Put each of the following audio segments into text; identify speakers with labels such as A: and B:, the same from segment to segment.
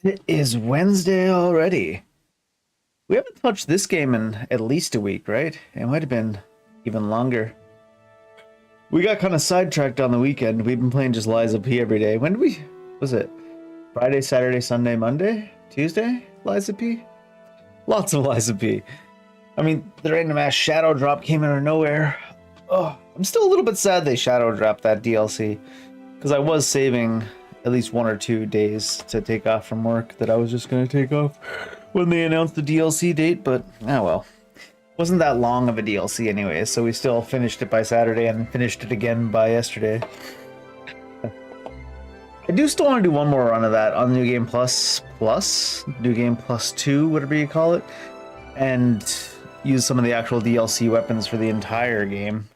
A: It is Wednesday already. We haven't touched this game in at least a week, right? It might have been even longer. We got kind of sidetracked on the weekend. We've been playing just Lies of P every day. When did we... Was it Friday, Saturday, Sunday, Monday? Tuesday? Lies of P? Lots of Lies of P. I mean, the random ass shadow drop came out of nowhere. Oh, I'm still a little bit sad they shadow dropped that DLC. Because I was saving at least 1 or 2 days to take off from work that I was just going to take off when they announced the DLC date, but oh well. Wasn't that long of a DLC anyway, so we still finished it by Saturday and finished it again by yesterday. I do still want to do one more run of that on New Game Plus, New Game Plus 2, whatever you call it, and use some of the actual DLC weapons for the entire game.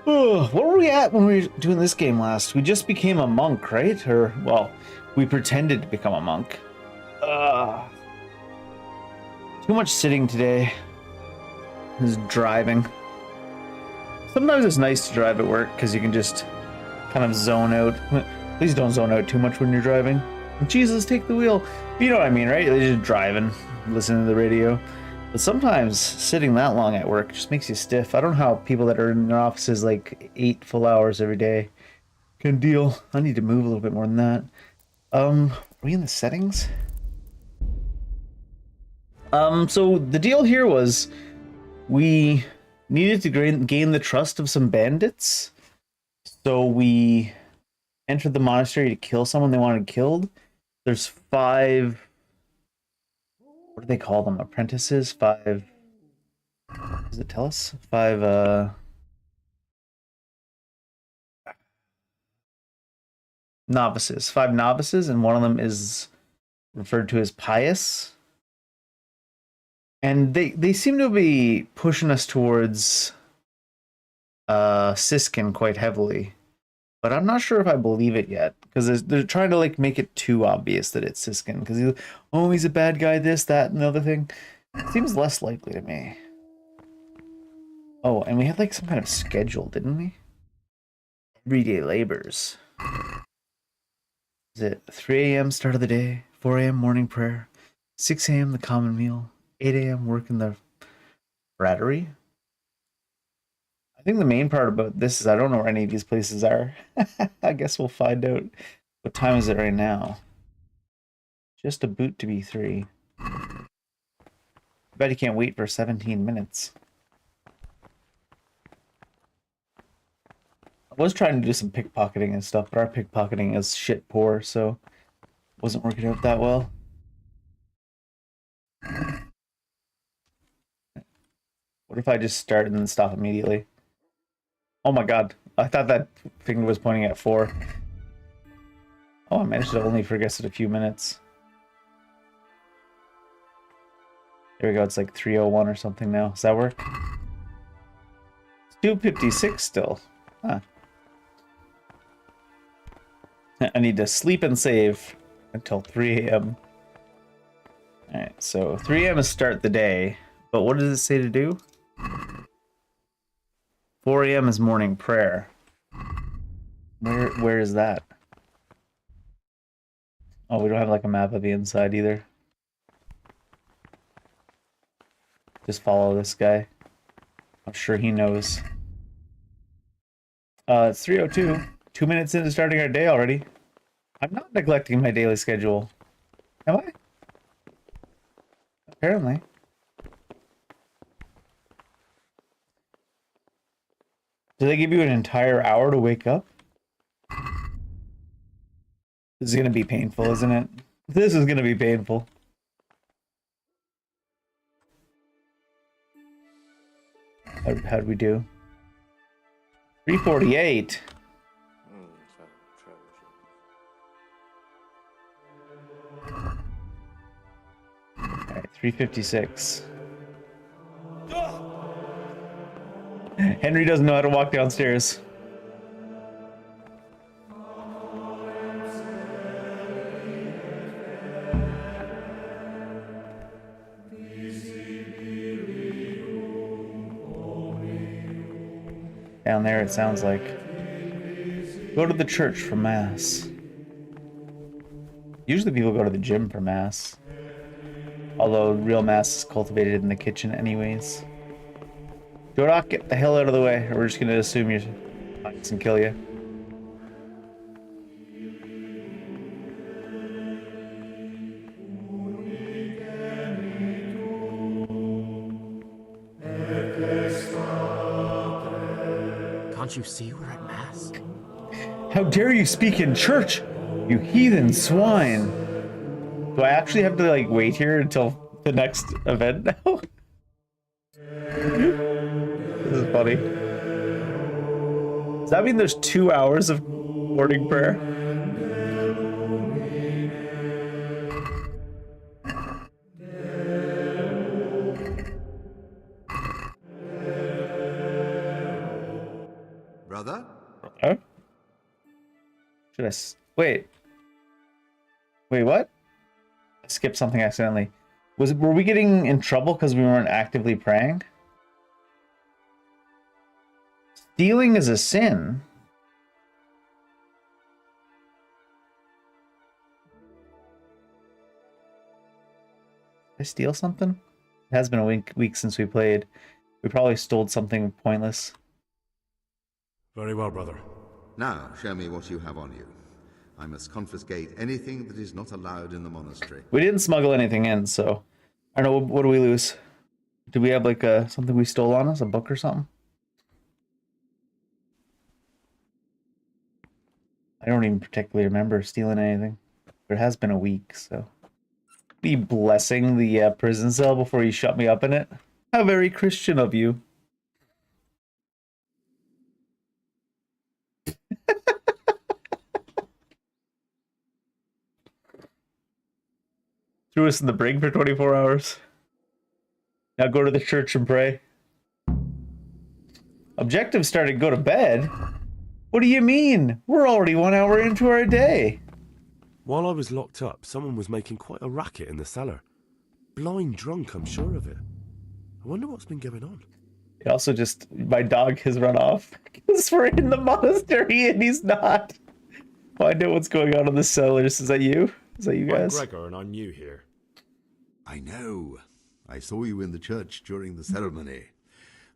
A: What were we at when we were doing this game last? We just became a monk, right? Or, well, we pretended to become a monk. Too much sitting today. Just driving. Sometimes it's nice to drive at work because you can just kind of zone out. Please don't zone out too much when you're driving. Jesus, take the wheel. You know what I mean, right? You're just driving, listening to the radio. But sometimes sitting that long at work just makes you stiff. I don't know how people that are in their offices like 8 full hours every day can deal. I need to move a little bit more than that. Are we in the settings? So the deal here was we needed to gain the trust of some bandits. So we entered the monastery to kill someone they wanted killed. There's 5... What do they call them? Apprentices? 5... Does it tell us? 5, novices. 5 novices, and one of them is referred to as pious. And they seem to be pushing us towards Siskin quite heavily. But I'm not sure if I believe it yet. Because they're trying to like make it too obvious that it's Siskin. Because he's a bad guy, this, that, and the other thing. It seems less likely to me. Oh, and we had like some kind of schedule, didn't we? Everyday labors. Is it 3 a.m. start of the day, 4 a.m. morning prayer, 6 a.m. the common meal, 8 a.m. work in the frattery? I think the main part about this is I don't know where any of these places are. I guess we'll find out. What time is it right now? Just a boot to be 3. I bet you can't wait for 17 minutes. I was trying to do some pickpocketing and stuff, but our pickpocketing is shit poor, so it wasn't working out that well. What if I just start and then stop immediately? Oh my god, I thought that finger was pointing at 4. Oh, I managed to only progress it a few minutes. There we go, it's like 3:01 or something now. Does that work? It's 2:56 still. Huh. I need to sleep and save until 3 a.m. Alright, so 3 a.m. is start the day. But what does it say to do? 4 a.m. is morning prayer. Where is that? Oh, we don't have like a map of the inside either. Just follow this guy. I'm sure he knows. It's 3:02. 2 minutes into starting our day already. I'm not neglecting my daily schedule. Am I? Apparently. Do they give you an entire hour to wake up? This is going to be painful, isn't it? This is going to be painful. How'd we do? 3:48. Alright, 3:56. Henry doesn't know how to walk downstairs. Down there, it sounds like. Go to the church for mass. Usually people go to the gym for mass. Although real mass is cultivated in the kitchen anyways. Jodoc, get the hell out of the way, or we're just gonna assume you're nice and kill you.
B: Can't you see we're at mass?
A: How dare you speak in church, you heathen swine! Do I actually have to like wait here until the next event now? This is funny. Does that mean there's 2 hours of morning prayer?
C: Brother?
A: Huh? Should I wait? Wait, what? I skipped something accidentally. Were we getting in trouble because we weren't actively praying? Stealing is a sin. Did I steal something? It has been a week since we played. We probably stole something pointless.
D: Very well, brother.
C: Now, show me what you have on you. I must confiscate anything that is not allowed in the monastery.
A: We didn't smuggle anything in, so... I don't know, what do we lose? Do we have, like, something we stole on us? A book or something? I don't even particularly remember stealing anything. There has been a week, so... Be blessing the prison cell before you shut me up in it? How very Christian of you. Threw us in the brig for 24 hours. Now go to the church and pray. Objective started, go to bed? What do you mean? We're already 1 hour into our day.
D: While I was locked up, someone was making quite a racket in the cellar. Blind drunk, I'm sure of it. I wonder what's been going on.
A: It also just, my dog has run off because we're in the monastery and he's not. Find out what's going on in the cellars. Is that you? Is that you guys?
D: I'm Gregor and I'm new here.
C: I know. I saw you in the church during the ceremony.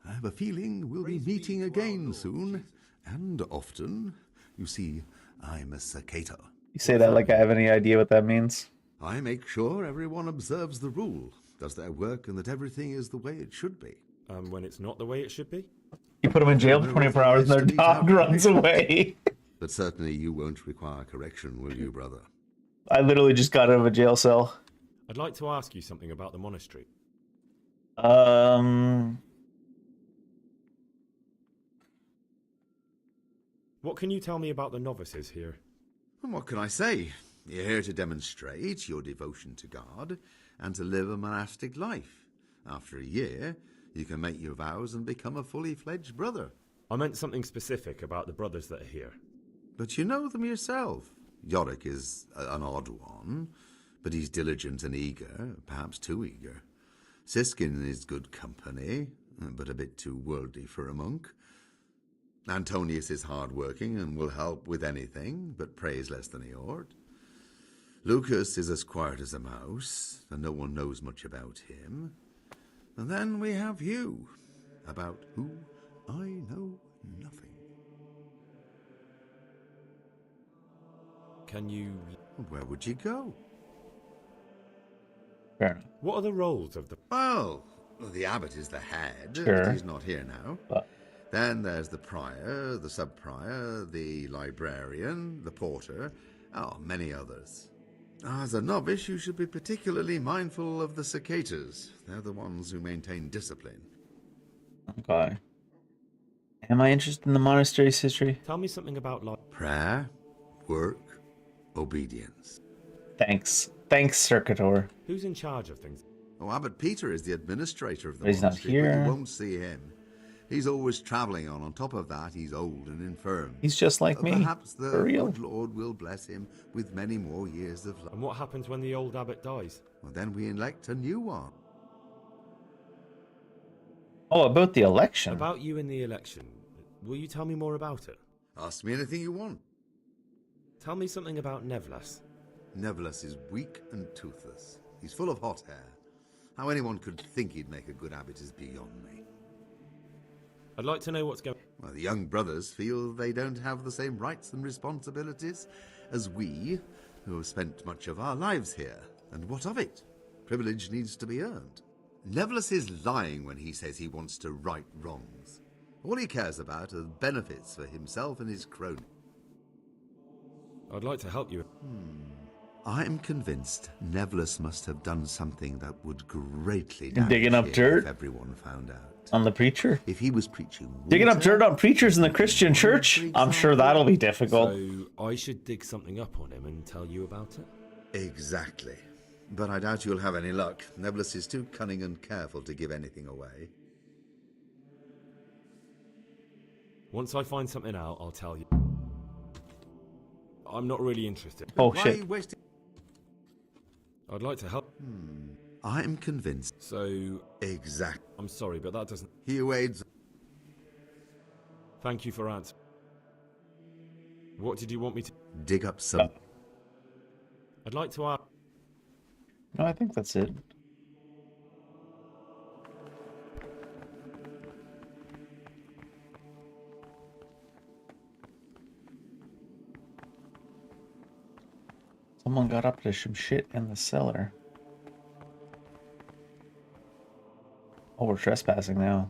C: I have a feeling we'll be meeting again soon, and often. You see, I'm a sakator.
A: You say that like I have any idea what that means.
C: I make sure everyone observes the rule, does their work, and that everything is the way it should be.
D: When it's not the way it should be?
A: You put them in jail for 24 hours and their dog runs away.
C: But certainly you won't require correction, will you, brother?
A: I literally just got out of a jail cell.
D: I'd like to ask you something about the monastery. What can you tell me about the novices here?
C: And what can I say? You're here to demonstrate your devotion to God and to live a monastic life. After a year, you can make your vows and become a fully fledged brother.
D: I meant something specific about the brothers that are here.
C: But you know them yourself. Yorick is an odd one, but he's diligent and eager, perhaps too eager. Siskin is good company, but a bit too worldly for a monk. Antonius is hard-working and will help with anything, but prays less than he ought. Lucas is as quiet as a mouse, and no one knows much about him. And then we have you, about who I know nothing.
D: Can you...
C: Where would you go?
A: Fair enough.
D: What are the roles of the...
C: Well, the abbot is the head,
A: Sure.
C: but he's not here now.
A: But
C: Then there's the prior, the sub-prior, the librarian, the porter, many others. As a novice, you should be particularly mindful of the cicadas. They're the ones who maintain discipline.
A: okay. Am I interested in the monastery's history?
D: Tell me something about
C: Prayer, work, obedience.
A: Thanks. Thanks, Circuitor.
D: Who's in charge of things?
C: Oh, Abbot Peter is the administrator of the
A: But he's not
C: monastery,
A: here.
C: but you won't see him. He's always travelling on top of that, he's old and infirm.
A: He's just like me.
C: Perhaps the
A: For real.
C: good Lord will bless him with many more years of life.
D: And what happens when the old abbot dies?
C: Well, then we elect a new one.
A: Oh, about the election.
D: About you in the election. Will you tell me more about it?
C: Ask me anything you want.
D: Tell me something about Nevlas.
C: Nevertheless is weak and toothless. He's full of hot hair. How anyone could think he'd make a good abbot is beyond me.
D: I'd like to know what's going...
C: Well, the young brothers feel they don't have the same rights and responsibilities as we, who have spent much of our lives here. And what of it? Privilege needs to be earned. Nevertheless is lying when he says he wants to right wrongs. All he cares about are benefits for himself and his crony.
D: I'd like to help you.
C: I am convinced Nevertheless must have done something that would greatly
A: Digging up
C: damage him
A: dirt?
C: if everyone found out.
A: On the preacher?
C: If he was preaching
A: Digging up
C: water,
A: dirt on preachers in the Christian church? I'm sure that'll be difficult.
D: So I should dig something up on him and tell you about it?
C: Exactly. But I doubt you'll have any luck. Nevertheless is too cunning and careful to give anything away.
D: Once I find something out, I'll tell you. I'm not really interested.
A: Oh,
C: Why
A: shit.
C: waste it?
D: I'd like to help.
C: I am convinced.
D: So,
C: Exact.
D: I'm sorry, but that doesn't...
C: He who aids.
D: Thank you for answering. What did you want me to...
C: Dig up some.
D: I'd like to ask...
A: No, I think that's it. Someone got up to some shit in the cellar. Oh, we're trespassing now.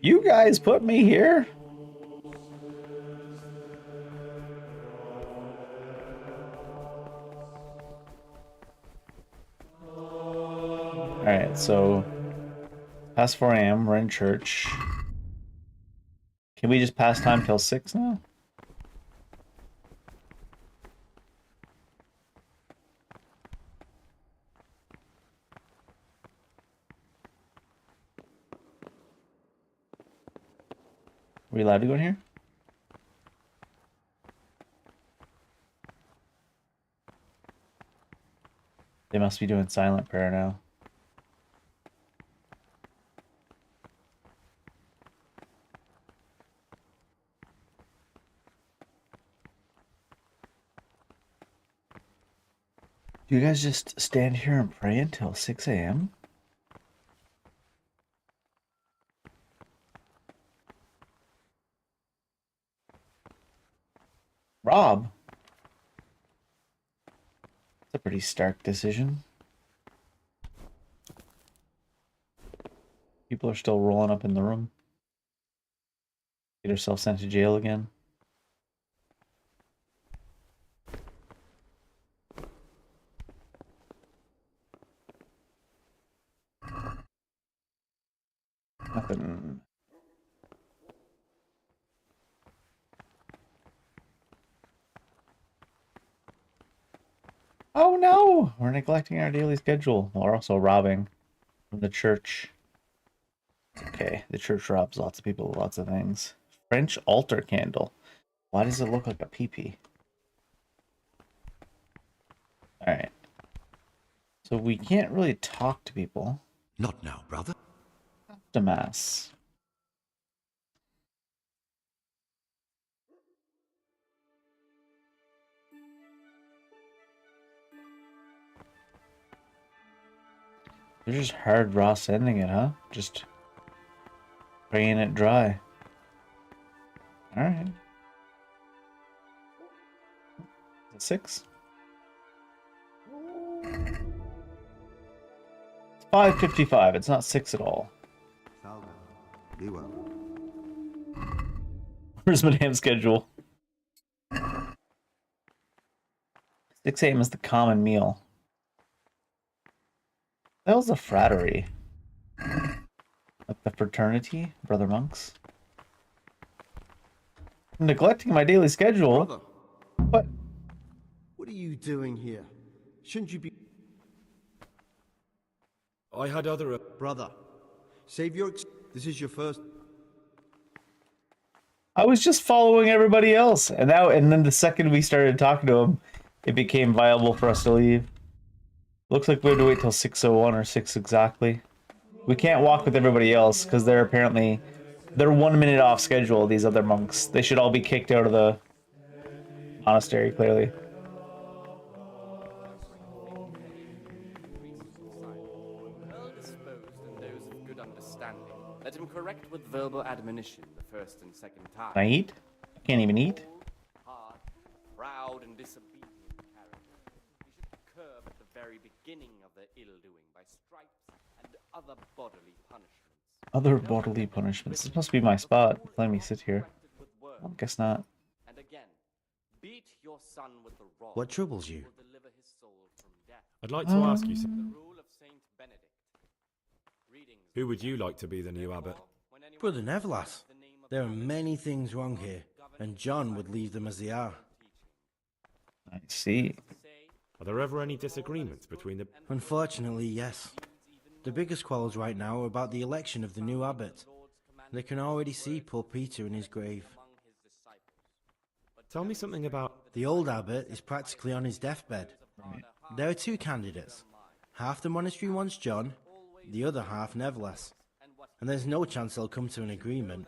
A: You guys put me here? Alright, so past 4 a.m., we're in church. Can we just pass time till 6 now? Are we allowed to go in here? They must be doing silent prayer now. Do you guys just stand here and pray until 6 a.m.? Rob? That's a pretty stark decision. People are still rolling up in the room. Get herself sent to jail again. Nothing. Oh no! We're neglecting our daily schedule. We're also robbing from the church. Okay, the church robs lots of people, lots of things. French altar candle. Why does it look like a peepee? Alright. So we can't really talk to people.
C: Not now, brother.
A: To mass. They're just hard raw sending it, huh? Just praying it dry. Alright. 6? It's 5:55. It's not 6 at all.
C: Salve. Be well.
A: Where's my damn schedule? 6 a.m. is the common meal. That was a fraternity. Like the fraternity, brother monks. I'm neglecting my daily schedule.
E: Brother,
A: What?
E: what are you doing here? Shouldn't you be...
D: I had other...
E: Brother, save your... This is your first...
A: I was just following everybody else, and then the second we started talking to him, it became viable for us to leave. Looks like we have to wait till 6:01 or 6 exactly. We can't walk with everybody else because they're 1 minute off schedule. These other monks, they should all be kicked out of the monastery. Clearly,
B: correct with verbal admonition the first and second time.
A: Can I eat? I can't even eat.
B: Hard, proud, and disobedient character. You should curb at the very beginning of their ill-doing by stripes and other bodily punishments.
A: Other bodily punishments. This must be my spot. Let me sit here. I guess not.
B: And again, beat your son with the rod.
E: What troubles you?
B: Will deliver his soul from death.
D: I'd like to ask you something.
B: The rule of Saint Benedict. Readings.
D: Who would you like to be the new abbot?
B: When anyone
E: Brother Nevelas, there are many things wrong here, and John would leave them as they are.
A: I see.
D: Are there ever any disagreements between the...
E: Unfortunately, yes. The biggest quarrels right now are about the election of the new abbot. They can already see poor Peter in his grave.
D: Tell me something about...
E: The old abbot is practically on his deathbed. There are two candidates. Half the monastery wants John, the other half Nevelas. And there's no chance they'll come to an agreement.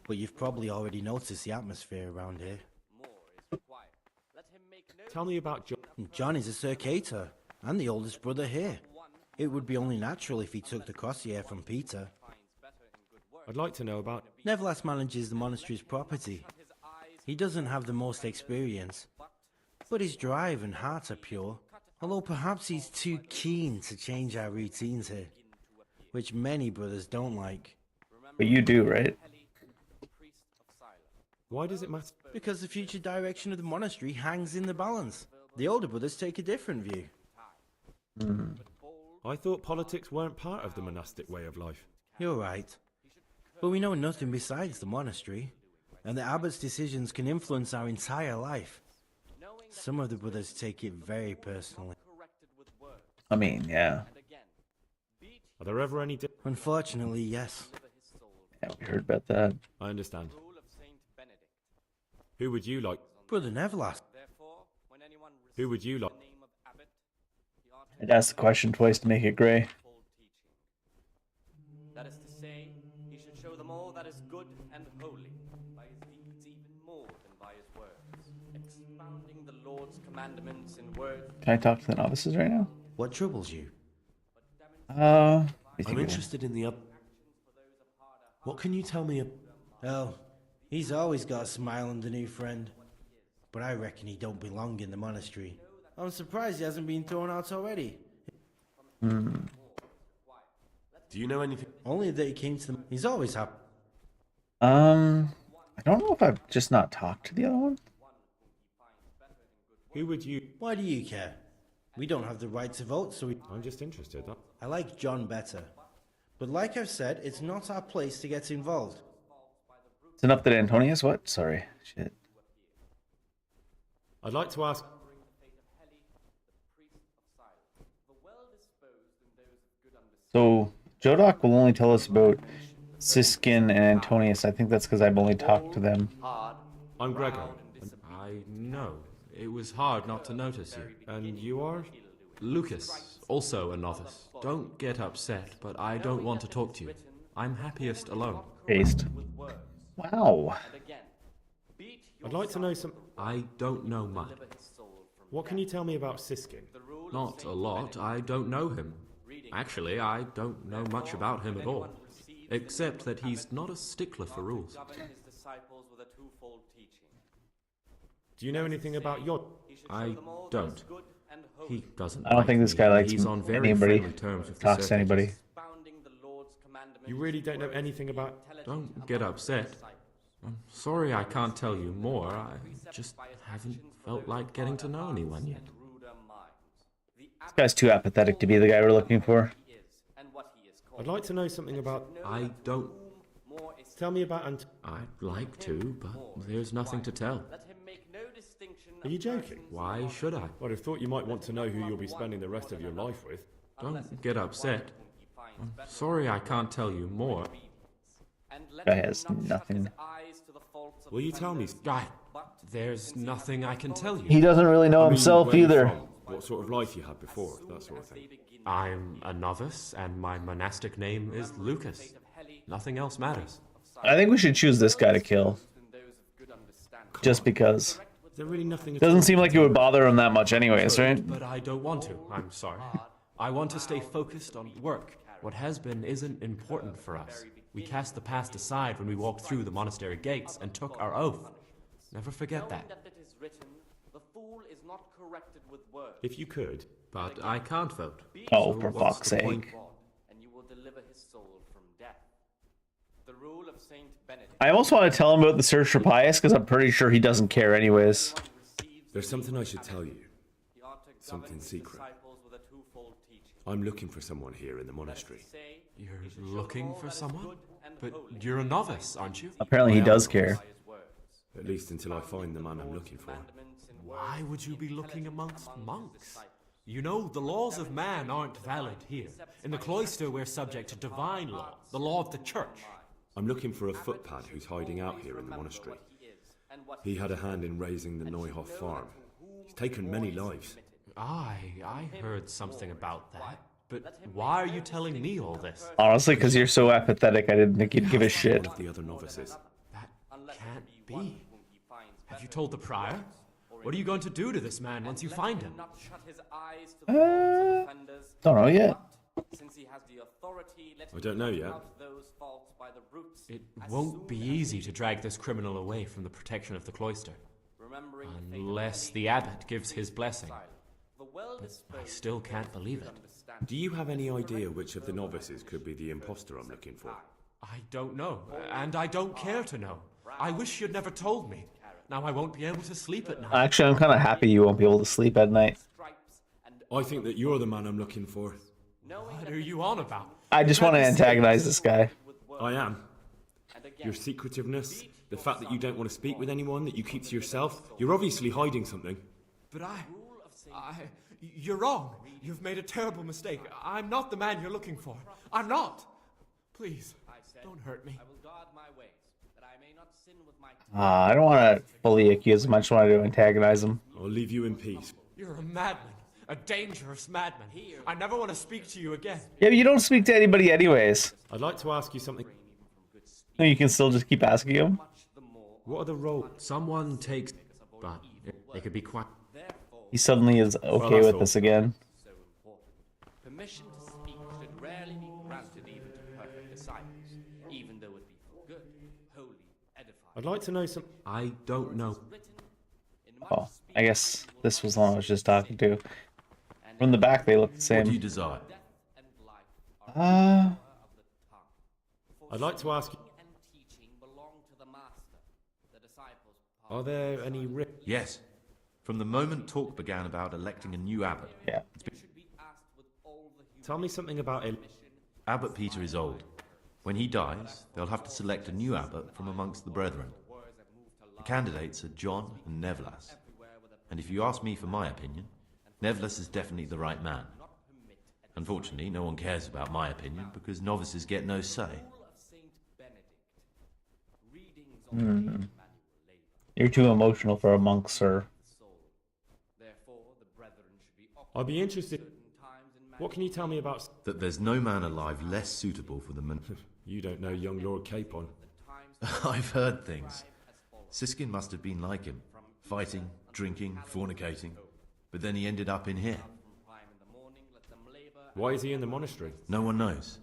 E: But you've probably already noticed the atmosphere around here.
D: Tell me about John.
E: John is a circator, and the oldest brother here. It would be only natural if he took the crossier from Peter.
D: I'd like to know about...
E: Nevelas manages the monastery's property. He doesn't have the most experience, but his drive and heart are pure, although perhaps he's too keen to change our routines here, which many brothers don't like.
A: But you do, right?
D: Why does it matter?
E: Because the future direction of the monastery hangs in the balance. The older brothers take a different view.
D: I thought politics weren't part of the monastic way of life.
E: You're right. But we know nothing besides the monastery, and the abbot's decisions can influence our entire life. Some of the brothers take it very personally.
A: I mean, yeah.
D: Are there ever any...
E: Unfortunately, yes.
A: Yeah, we heard about that.
D: I understand. Who would you like?
E: Brother Nevelas.
D: Who would you like?
A: I'd ask the question twice to make it gray.
B: That is to say, he should show them all that is good and holy, by his deeds even more than by his words, expounding the Lord's commandments in words.
A: Can I talk to the novices right now?
E: What troubles you?
D: I'm interested in the... What can you tell me?
E: Oh, he's always got a smile on the new friend. But I reckon he don't belong in the monastery. I'm surprised he hasn't been thrown out already.
D: Do you know anything?
E: Only that he came to them. He's always happy.
A: I don't know if I've just not talked to the other one.
D: Who would you...
E: Why do you care? We don't have the right to vote, so we...
D: I'm just interested.
E: I like John better. But like I've said, it's not our place to get involved.
A: It's enough that Antonius? What? Sorry. Shit.
D: I'd like to ask...
A: So, Jodoc will only tell us about Siskin and Antonius. I think that's because I've only talked to them.
D: I'm Gregor.
B: I know. It was hard not to notice you.
D: And you are?
B: Lucas, also a novice. Don't get upset, but I don't want to talk to you. I'm happiest alone.
A: Based. Wow.
D: I'd like to know some...
B: I don't know much.
D: What can you tell me about Siskin?
B: Not a lot. I don't know him. Actually, I don't know much about him at all. Except that he's not a stickler for rules.
D: Do you know anything about Yod?
B: I don't. He doesn't.
A: I don't think this guy likes
B: He's on very
A: anybody.
B: friendly terms with the
A: Talks to
B: circuitous.
A: anybody.
D: You really don't know anything about...
B: Don't get upset. I'm sorry I can't tell you more. I just haven't felt like getting to know anyone yet.
A: This guy's too apathetic to be the guy we're looking for.
D: I'd like to know something about...
B: I don't...
D: Tell me about
B: I'd like to, but there's nothing to tell.
D: Are you joking?
B: Why should I?
D: I'd have thought you might want to know who you'll be spending the rest of your life with.
B: Don't get upset. I'm sorry I can't tell you more.
A: Guy has nothing.
D: Will you tell me?
B: There's nothing I can tell you.
A: He doesn't really know himself
D: Where you're
A: either.
D: from, what sort of life you had before, that sort of thing.
B: I'm a novice, and my monastic name is Lucas. Nothing else matters.
A: I think we should choose this guy to kill. Just because.
D: Is there really nothing...
A: Doesn't seem like it would bother him that much anyways, right?
B: But I don't want to. I'm sorry. I want to stay focused on work. What has been isn't important for us.
F: We cast the past aside when we walked through the monastery gates and took our oath. Never forget
B: Knowing
F: that.
B: that it is written, the fool is not corrected with words.
D: If you could,
F: But I can't vote.
A: Oh,
F: So
A: for
F: what's
A: fuck's
F: the point?
A: sake.
B: God, and you will deliver his soul from death. The rule of Saint Benedict.
A: I almost want to tell him about the search for Pius because I'm pretty sure he doesn't care anyways.
D: there's something I should tell you.
B: He ought to govern
D: Something
B: his
D: secret.
B: disciples with a twofold teaching.
D: I'm looking for someone here in the monastery.
B: Say,
F: You're
B: he should show
F: looking
B: all
F: for
B: that is
F: someone?
B: good and
F: But
B: holy
F: you're a novice, aren't you?
A: Apparently he
D: I am
A: does
D: a
A: care.
B: by his words.
D: At least until I find the man I'm looking for.
B: Commandments in
F: Why
B: words
F: would you be looking
B: intelligent
F: amongst
B: among his
F: monks?
B: disciples.
F: You know, the laws of man aren't valid here. In the cloister, we're subject to divine law, the law of the church.
D: I'm looking for a footpad who's hiding out here in the monastery. He had a hand in raising the Neuhoff farm. He's taken many lives.
F: I heard something about that. But why are you telling me all this?
A: Honestly, because you're so apathetic, I didn't think you'd give a shit.
D: One of the other novices.
F: That can't be. Have you told the prior? What are you going to do to this man once you find him?
B: Not shut his eyes to the faults of offenders.
A: Don't know yet.
B: Since he has the authority, let
D: I don't know
B: him
D: yet.
B: root out those faults by the roots.
F: It
B: as
F: won't be
B: soon as
F: easy to drag this criminal away from the protection of the cloister.
B: remembering the fate of
F: Unless
B: many
F: the abbot gives his blessing.
B: the well
F: I still can't believe it.
D: Do you have any idea which of the novices could be the imposter I'm looking for?
F: I don't know, and I don't care to know. I wish you'd never told me. Now I won't be able to sleep at night.
A: Actually, I'm kind of happy you won't be able to sleep at night.
D: I think that you're the man I'm looking for.
F: What are you on about?
A: I just want to antagonize this guy.
D: I am. Your secretiveness, the fact that you don't want to speak with anyone, that you keep to yourself, you're obviously hiding something.
F: But you're wrong. You've made a terrible mistake. I'm not the man you're looking for. I'm not. Please, don't hurt me.
B: I will guard my ways, that I may not sin with my
A: I don't want to fully accuse him. I just want to antagonize him.
D: I'll leave you in peace.
F: You're a madman. A dangerous madman. I never want to speak to you again.
A: Yeah, but you don't speak to anybody anyways.
D: I'd like to ask you something.
A: No, you can still just keep asking him.
D: What are the roles?
F: Someone takes... But it could be quite...
A: He suddenly is okay
D: that's
A: with
D: all.
A: this again.
B: so important. Permission to speak should rarely be granted even to perfect disciples, even though it be for good, holy, edifying.
D: I'd like to know some.
F: I don't know.
B: Written in much
A: Oh, I guess this was the one I was just talking to. From the back, they look the
G: What do you
A: same.
G: desire?
B: death and life are
A: Uh,
B: of the tongue. For
D: I'd like to ask you.
B: speaking and teaching belong to the master. The disciples
D: Are there any
G: Yes. From the moment talk began about electing a new abbot,
A: yeah.
B: should be asked with all the
D: Tell me something about him.
G: Abbot Peter is old. When he dies, they'll have to select a new abbot from amongst the brethren. The candidates are John and Nevlas. And if you ask me for my opinion, Nevlas is definitely the right man. Unfortunately, no one cares about my opinion because novices get no say.
B: rule of Saint Benedict. Readings on daily manual labor.
A: You're too emotional for a monk, sir.
B: Soul. Therefore, the brethren should be
D: I'd be interested.
B: times and
D: What can you tell me about?
G: That there's no man alive less suitable for the
D: You don't know young Lord Capon.
G: I've heard things. Siskin must have been like him, fighting, drinking, fornicating. But then he ended up in here.
B: prime in the morning, let them labor.
D: Why is he in the monastery?
G: No one knows.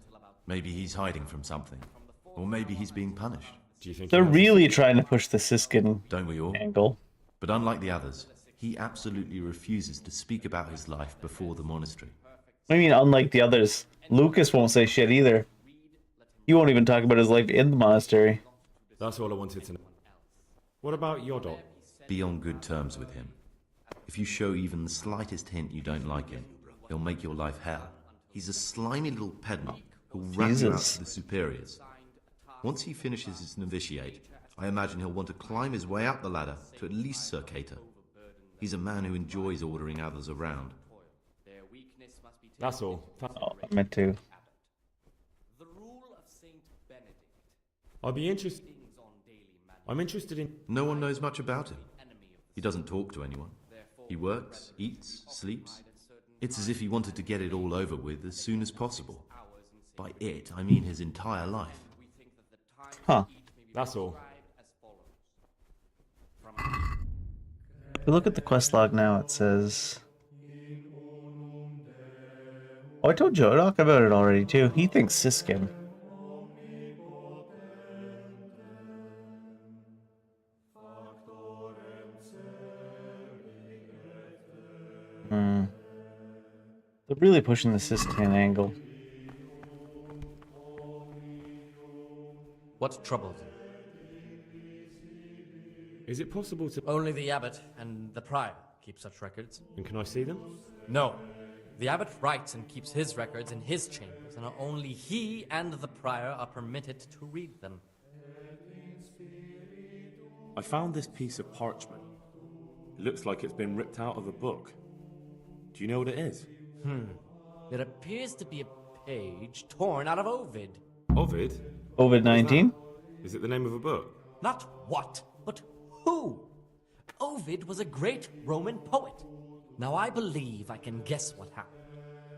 G: Maybe he's hiding from something. Or maybe he's being punished.
D: Do you think?
A: They're
D: he has-
A: really trying to push the Siskin
G: Don't we all?
A: angle.
G: But unlike the others, he absolutely refuses to speak about his life before the monastery.
A: What do you mean, unlike the others? Lucas won't say shit either. He won't even talk about his life in the monastery.
D: That's all I wanted to know. What about Yodok?
G: Be on good terms with him. If you show even the slightest hint you don't like him, he'll make your life hell. He's a slimy little pedant who'll rat you out
A: Jesus.
G: to the superiors. Once he finishes his novitiate, I imagine he'll want to climb his way up the ladder to at least Sir Cater. He's a man who enjoys ordering others around.
B: Their weakness must be taken
D: That's all.
A: Oh, I meant to.
B: The rule of Saint Benedict.
D: I'd be interested.
B: Things on daily manual.
D: I'm interested in.
G: No one knows much about him.
B: Enemy of
G: He doesn't talk to anyone. He works, eats, sleeps. It's as if he wanted to get it all over with as soon as possible. By it, I mean his entire life.
B: we think that the time
A: Huh.
D: That's all.
B: as follows.
A: If you look at the quest log now, it says... Oh, I told Jodok about it already, too. He thinks Siskin. Hmm. They're really pushing the Siskin angle.
H: What troubles you?
D: Is it possible to...
H: Only the abbot and the prior keep such records.
D: And can I see them?
H: No. The abbot writes and keeps his records in his chambers, and only he and the prior are permitted to read them.
D: I found this piece of parchment. It looks like it's been ripped out of a book. Do you know what it is?
H: It appears to be a page torn out of Ovid.
D: Ovid?
A: Ovid-19?
D: Is it the name of a book?
H: Not what, but who? Ovid was a great Roman poet. Now I believe I can guess what happened.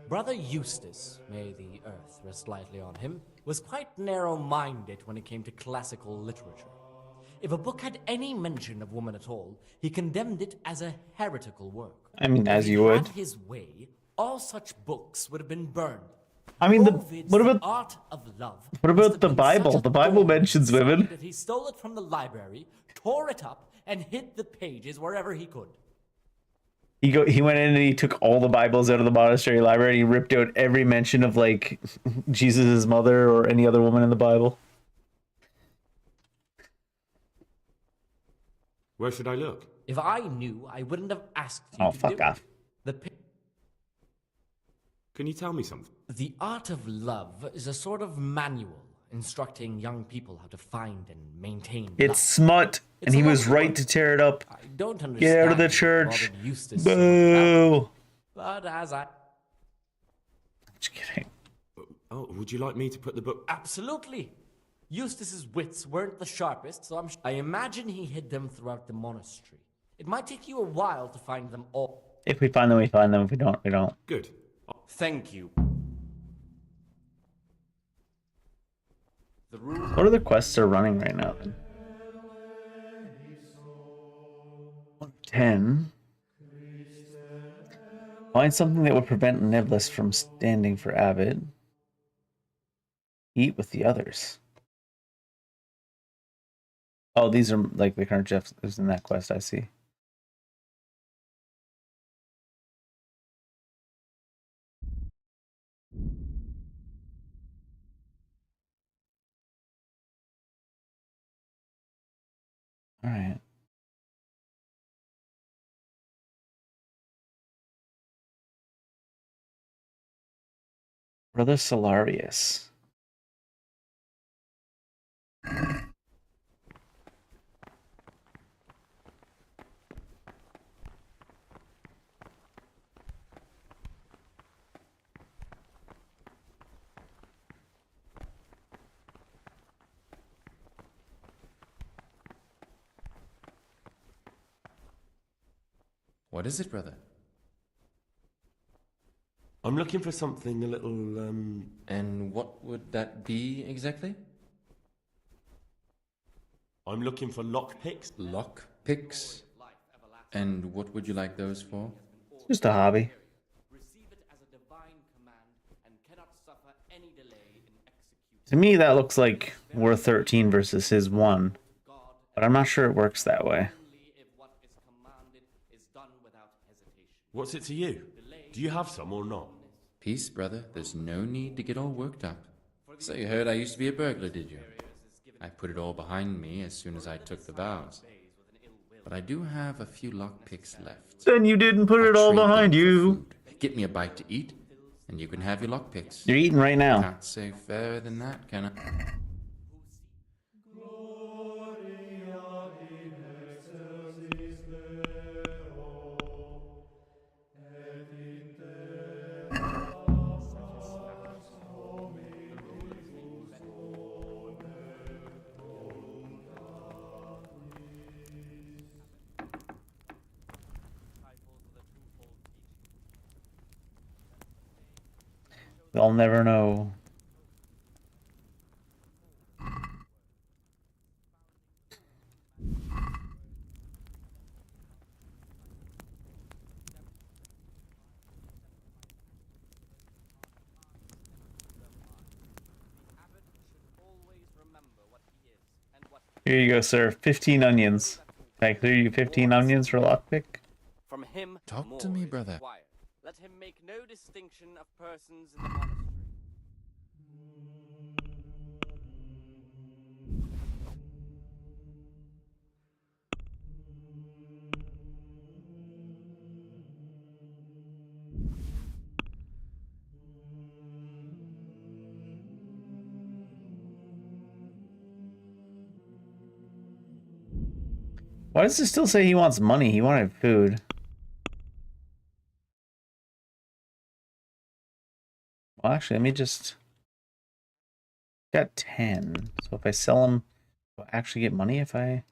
H: Brother Eustace, may the earth rest lightly on him, was quite narrow-minded when it came to classical literature. If a book had any mention of woman at all, he condemned it as a heretical work.
A: I mean, as
H: If
A: you
H: he
A: would.
H: had his way, all such books would have been burned.
A: I mean,
H: Ovid's
A: what about
H: Art of Love
A: what about
H: must have
A: the
H: been
A: Bible?
H: such a
A: The Bible
H: thorn
A: mentions
H: in his
A: women.
H: side that he stole it from the library, tore it up, and hid the pages wherever he could.
A: He went in and he took all the Bibles out of the monastery library and he ripped out every mention of like Jesus' mother or any other woman in the Bible.
D: Where should I look?
H: If I knew, I wouldn't have asked you
A: Oh,
H: to
A: fuck
H: do
A: off.
H: it. The pi-
D: Can you tell me something?
H: The Art of Love is a sort of manual instructing young people how to find and maintain
A: It's
H: love.
A: smut, and
H: It's
A: he
H: a
A: was
H: lovely
A: right
H: book.
A: to tear it up.
H: I don't understand
A: Get out of the
H: what
A: church.
H: bothered Eustace so much about it,
A: Boo!
H: but as I...
A: Just kidding.
D: Oh, would you like me to put the book...
H: Absolutely. Eustace's wits weren't the sharpest, so I imagine he hid them throughout the monastery. It might take you a while to find them all.
A: If we find them, we find them. If we don't, we don't.
D: Good.
B: Thank you. The rule
A: What other quests are running right now then? 10. Find something that would prevent Nevlis from standing for Abbot. Eat with the others. Oh, these are like the current Jeff is in that quest, I see. All right. Brother Solarius.
I: What is it, brother?
D: I'm looking for something a little,
I: And what would that be exactly?
D: I'm looking for lockpicks.
I: Lock picks? And what would you like those for?
A: Just a hobby.
B: receive it as a divine command and cannot suffer any delay in executing
A: To me, that looks like we're 13 versus his 1.
B: God
A: But I'm not sure it works that way.
B: only if what is commanded is done without hesitation.
D: What's it to you? Do you have some or not?
I: Peace, brother. There's no need to get all worked up. So you heard I used to be a burglar, did you? I put it all behind me as soon as I took the vows. But I do have a few lockpicks left.
A: Then you didn't put it
I: I'll
A: all
I: trade them
A: behind
I: for
A: you.
I: food. Get me a bite to eat, and you can have your lockpicks.
A: You're eating right now.
I: Can't say fairer than that, can I?
A: They'll never know.
B: Abbot should always remember what he is and what
A: Here you go, sir. 15 onions. Can I clear you 15 onions for lockpick?
B: from him
I: Talk
B: More
I: to me,
B: is
I: brother.
B: required. Let him make no distinction of persons in the monastery.
A: Why does it still say he wants money? He wanted food. Well, actually, let me just... Got 10. So if I sell them, do I actually get money if I...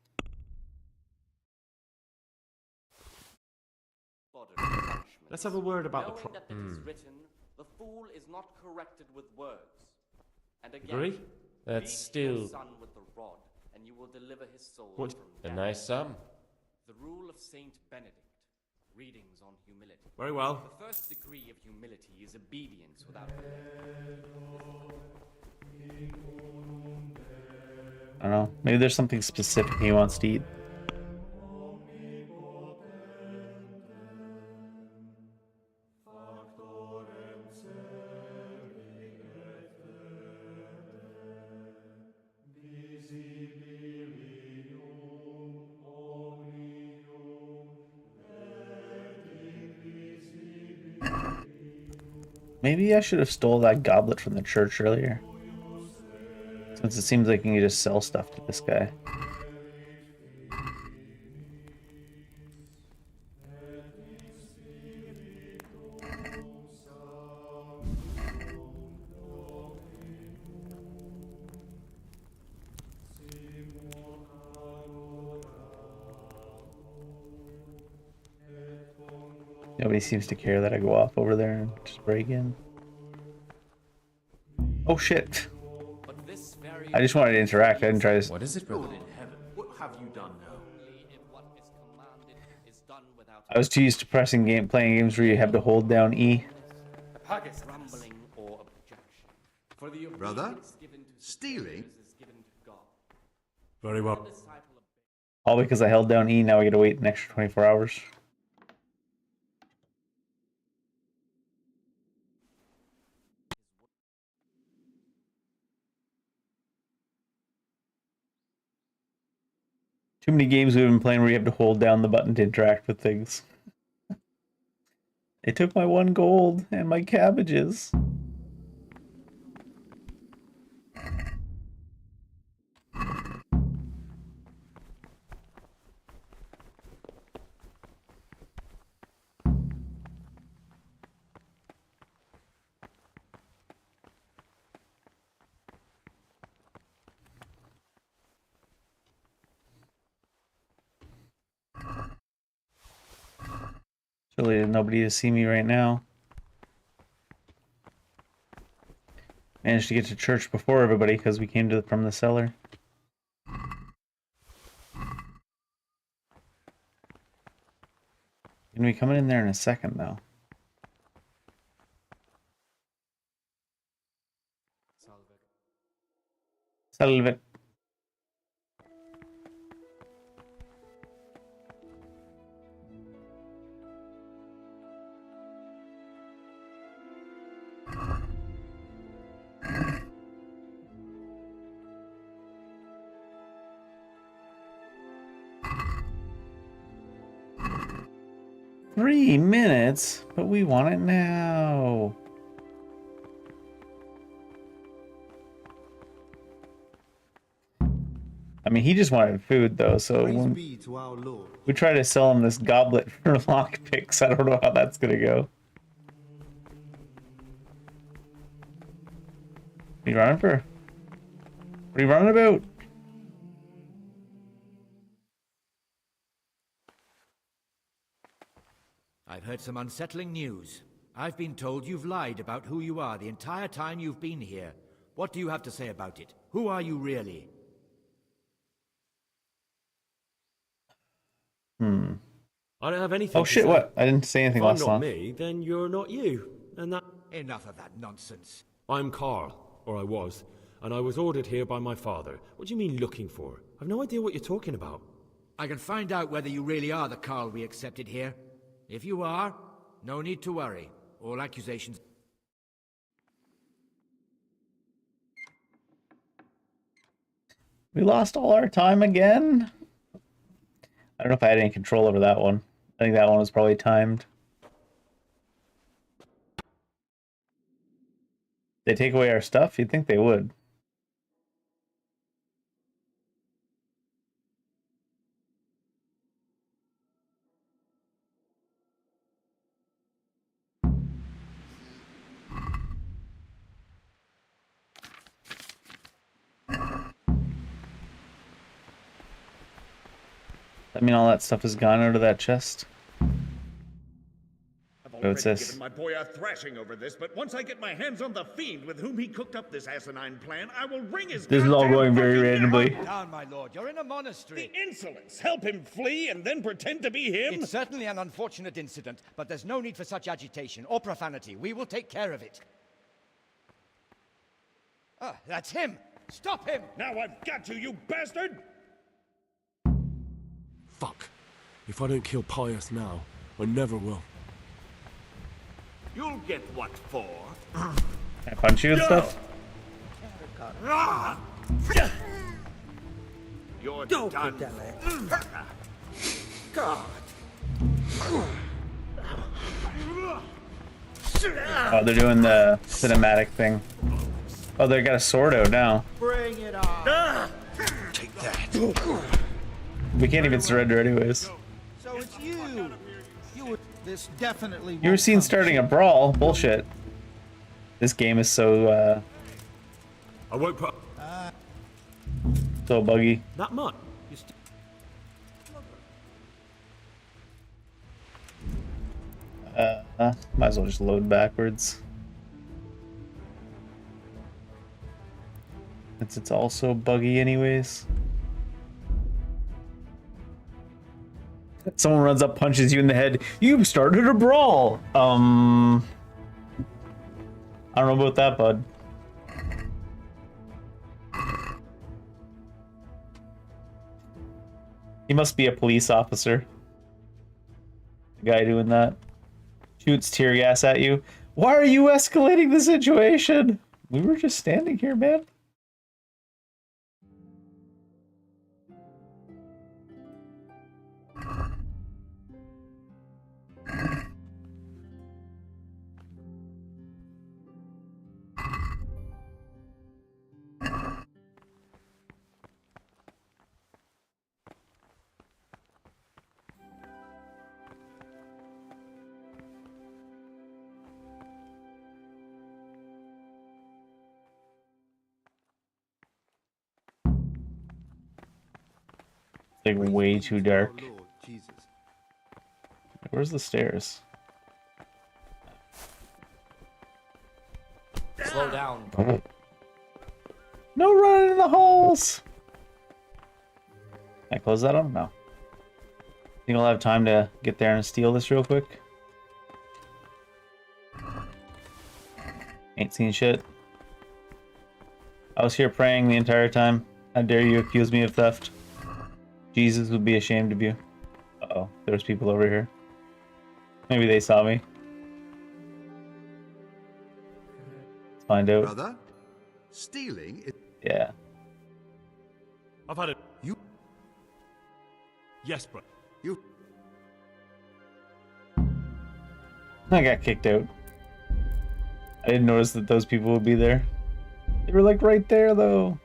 D: Let's have a word about the
B: Knowing that it is written, the fool is not corrected with words. And again,
J: Agree? That's
B: beat your
J: still
B: son with the rod, and you will deliver his soul
D: What?
B: from
J: a
B: death.
J: nice sum.
B: The rule of Saint Benedict. Readings on humility.
D: Very well.
B: The first degree of humility is obedience without
A: I don't know. Maybe there's something specific he wants to eat. Maybe I should have stole that goblet from the church earlier. Since it seems like you can just sell stuff to this guy. Nobody seems to care that I go off over there and just break in. Oh shit.
B: But this very
A: I just wanted to interact. I didn't try to...
I: What is it, brother?
G: Lord in heaven, what have you done now?
B: only if what is commanded is done without
A: I was too used to playing games where you have to hold down E.
B: grumbling or objection. For the
C: Brother?
B: obedience given to
C: Stealing?
B: superiors is given to God.
D: Very well.
B: The disciple of
A: All because I held down E, now I gotta wait an extra 24 hours. Too many games we've been playing where you have to hold down the button to interact with things. They took my 1 gold and my cabbages. Surely there's nobody to see me right now. Managed to get to church before everybody because we came from the cellar. Gonna be coming in there in a second though. Salve. $3 minutes, but we want it now. I mean, he just wanted food though, so
E: Praise
A: when
E: be to our Lord.
A: we try to sell him this goblet for lockpicks, I don't know how that's gonna go. What are you running for? What are you running about?
K: I've heard some unsettling news. I've been told you've lied about who you are the entire time you've been here. What do you have to say about it? Who are you really?
D: I don't have anything
A: Oh
D: to
A: shit,
D: say.
A: what? I didn't say anything
D: If I'm
A: last
D: not
A: time.
D: me, then you're not you. And that...
K: Enough of that nonsense.
D: I'm Carl, or I was, and I was ordered here by my father. What do you mean looking for? I've no idea what you're talking about.
K: I can find out whether you really are the Carl we accepted here. If you are, no need to worry. All accusations...
A: We lost all our time again? I don't know if I had any control over that one. I think that one was probably timed. They take away our stuff? You'd think they would. I mean, all that stuff is gone out of that chest.
J: I've already
A: What's this?
J: given my boy a thrashing over this, but once I get my hands on the fiend with whom he cooked up this asinine plan, I will wring his
A: This is all
J: goddamn
A: going very
J: fucking
A: randomly.
J: heart.
K: Down, my lord. You're in a monastery.
J: The insolence! Help him flee and then pretend to be him?
K: It's certainly an unfortunate incident, but there's no need for such agitation or profanity. We will take care of it. Ah, that's him! Stop him!
J: Now I've got you bastard!
L: Fuck. If I don't kill Pius now, I never will.
J: You'll get what for.
A: Can I punch you and stuff?
J: You're done.
A: Oh, they're doing the cinematic thing. Oh, they got a sword out now.
H: Bring it on.
L: Take that.
A: We can't even surrender anyways.
M: So it's you. This definitely.
A: You were seen starting a brawl. Bullshit. This game is so,
D: I won't put...
A: so buggy.
D: That much?
A: Might as well just load backwards. Since it's all so buggy anyways. Someone runs up, punches you in the head. You've started a brawl. I don't know about that, bud. He must be a police officer. The guy doing that. Shoots tear gas at you. Why are you escalating the situation? We were just standing here, man. Like way too dark.
M: Lord Jesus.
A: Where's the stairs?
H: Slow down.
A: No running in the halls. Can I close that on? No. Think I'll have time to get there and steal this real quick? Ain't seen shit. I was here praying the entire time. How dare you accuse me of theft? Jesus would be ashamed of you. Uh-oh, there's people over here. Maybe they saw me. Let's find out.
C: Brother, stealing is...
A: Yeah.
L: I've had it. You? Yes, bro.
C: You...
A: I got kicked out. I didn't notice that those people would be there. They were like right there though.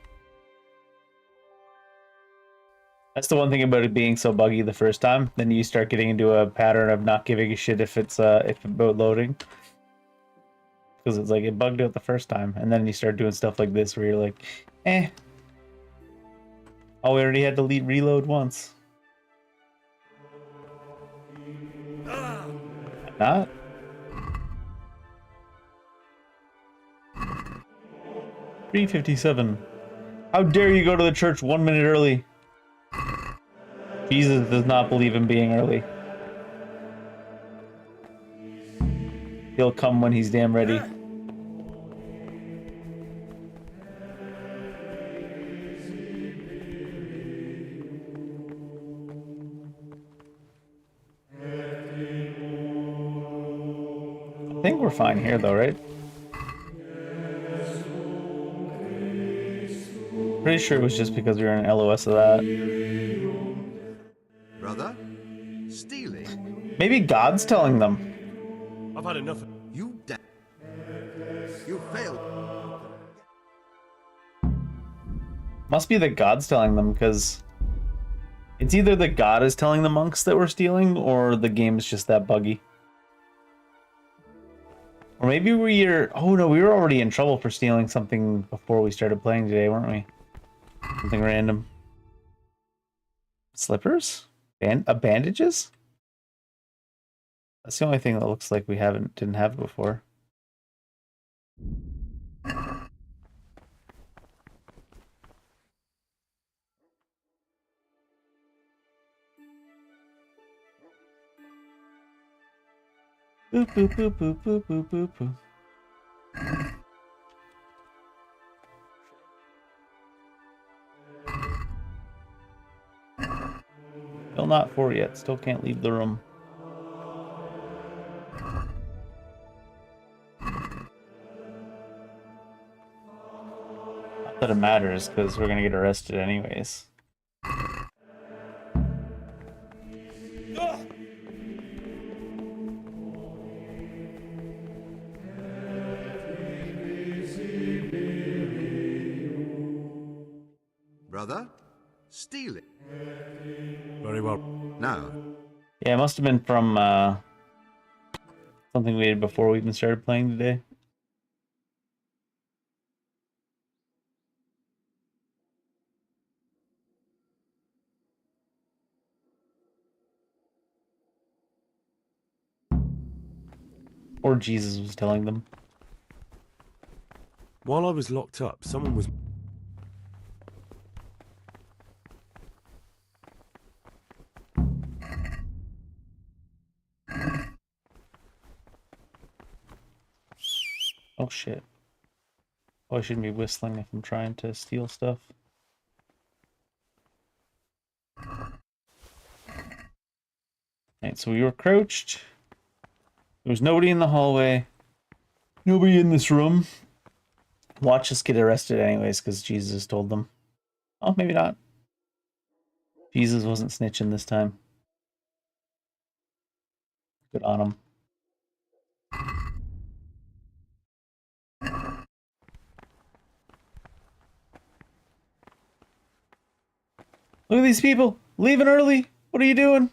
A: That's the one thing about it being so buggy the first time. Then you start getting into a pattern of not giving a shit if it's about loading. Because it's like it bugged out the first time, and then you start doing stuff like this where you're like, eh. Oh, we already had to reload once. Not. $3.57. How dare you go to the church 1 minute early? Jesus does not believe in being early. He'll come when he's damn ready. I think we're fine here though, right? Pretty sure it was just because we were in LOS of that.
C: Brother? Stealing?
A: Maybe God's telling them.
L: I've had enough.
C: You You failed.
A: Must be that God's telling them, because it's either that God is telling the monks that we're stealing, or the game's just that buggy. Or maybe we're... Oh no, we were already in trouble for stealing something before we started playing today, weren't we? Something random. Slippers? Bandages? That's the only thing that looks like we didn't have it before. Boop boop boop boop boop boop boop boop. Still not 4 yet. Still can't leave the room. Not that it matters, because we're gonna get arrested anyways.
C: Brother? Stealing?
L: Very well.
C: Now.
A: Yeah, it must have been from something we did before we even started playing today. Or Jesus was telling them.
L: While I was locked up, someone was...
A: Oh shit. Oh, I shouldn't be whistling if I'm trying to steal stuff. Alright, so we were crouched. There was nobody in the hallway. Nobody in this room. Watch us get arrested anyways, because Jesus told them. Oh, maybe not. Jesus wasn't snitching this time. Good on him. Look at these people! Leaving early! What are you doing?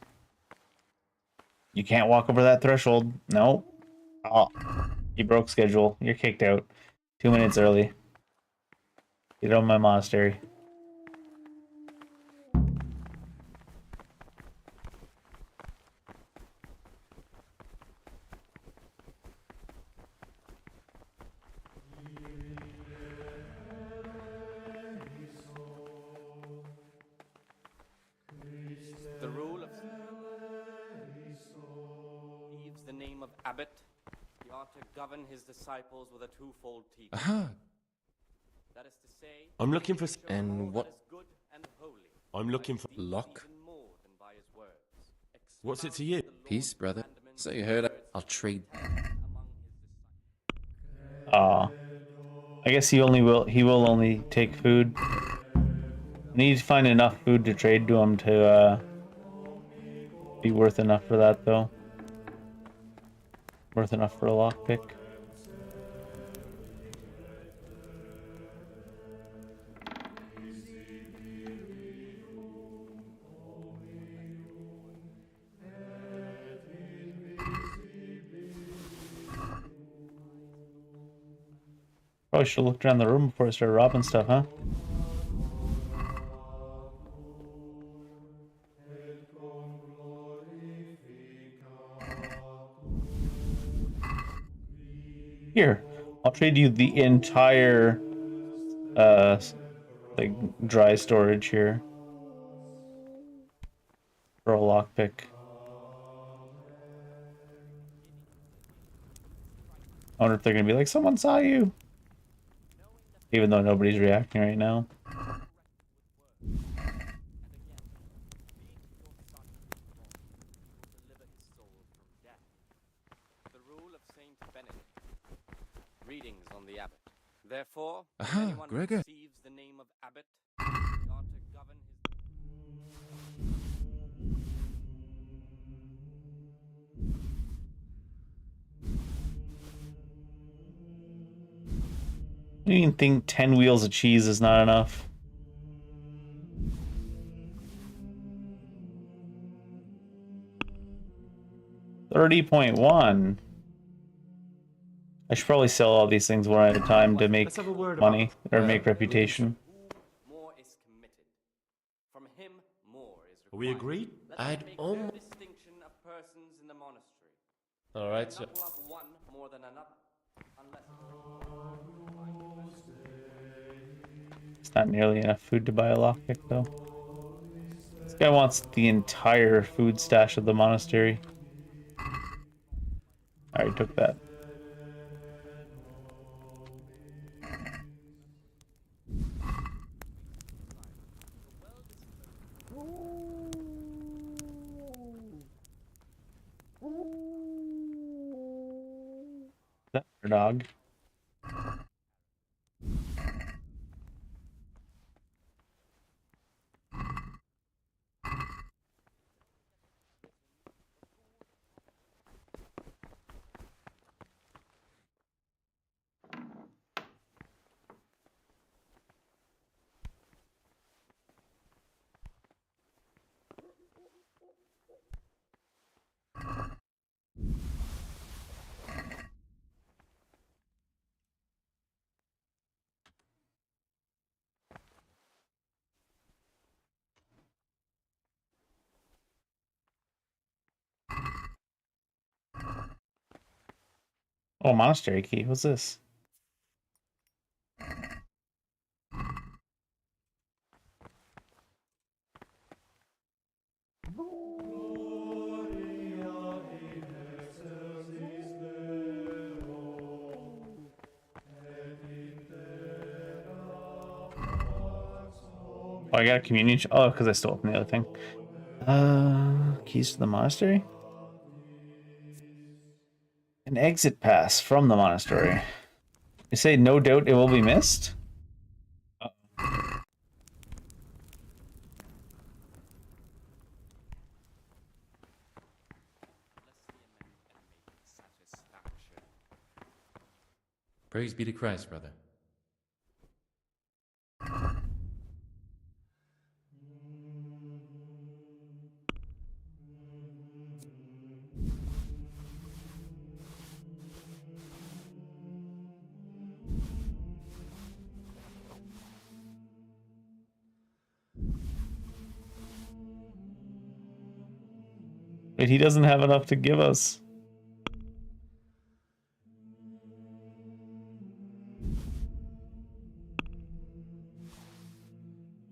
A: You can't walk over that threshold. No. Oh, you broke schedule. You're kicked out. 2 minutes early. Get on my monastery.
B: The rule of leaves the name of abbot. He ought to govern his disciples with a twofold teaching.
I: Aha!
B: That is to say,
L: I'm looking for...
I: And what?
B: good and holy.
L: I'm looking for...
I: Lock?
B: More than by his words.
L: What's it to you?
I: Peace, brother. So you heard I'll trade.
A: I guess he will only take food. I need to find enough food to trade to him to be worth enough for that though. Worth enough for a lockpick. Probably should have looked around the room before I started robbing stuff, huh? Here, I'll trade you the entire, like, dry storage here. For a lockpick. I wonder if they're gonna be like, someone saw you! Even though nobody's reacting right now.
B: The rule of Saint Benedict. Readings on the abbot. Therefore,
I: Aha,
B: anyone who
I: Gregor.
B: receives the name of abbot ought to govern his...
A: Do you even think 10 wheels of cheese is not enough? $30.1. I should probably sell all these things one at a time to make money or make reputation.
B: More is committed. From him, more is required.
G: Are we agreed?
I: I'd almost...
B: Distinction of persons in the monastery.
I: All right, so...
B: Not love one more than another. Unless...
A: It's not nearly enough food to buy a lockpick, though. This guy wants the entire food stash of the monastery. I already took that. That your dog. Oh, monastery key. What's this? Oh, I got a communion. Oh, because I stole it from the other thing. Keys to the monastery? An exit pass from the monastery. You say no doubt it will be missed?
I: Praise be to Christ, brother.
A: But he doesn't have enough to give us.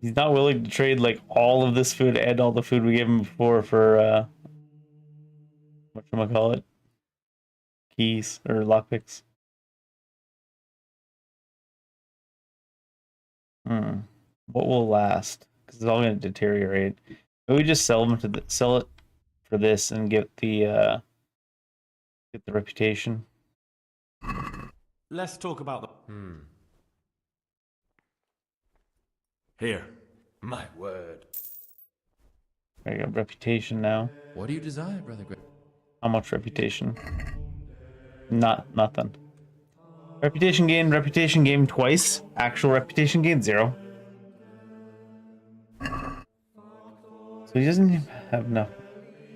A: He's not willing to trade like all of this food and all the food we gave him before for whatchamacallit? Keys or lockpicks. What will last? Because it's all gonna deteriorate. Maybe we just sell them to sell it for this and get the reputation.
L: Let's talk about the... Here.
I: My word.
A: I got reputation now.
I: What do you desire, brother Greg?
A: How much reputation? Nothing. Reputation gain twice. Actual reputation gain 0. So he doesn't even have enough.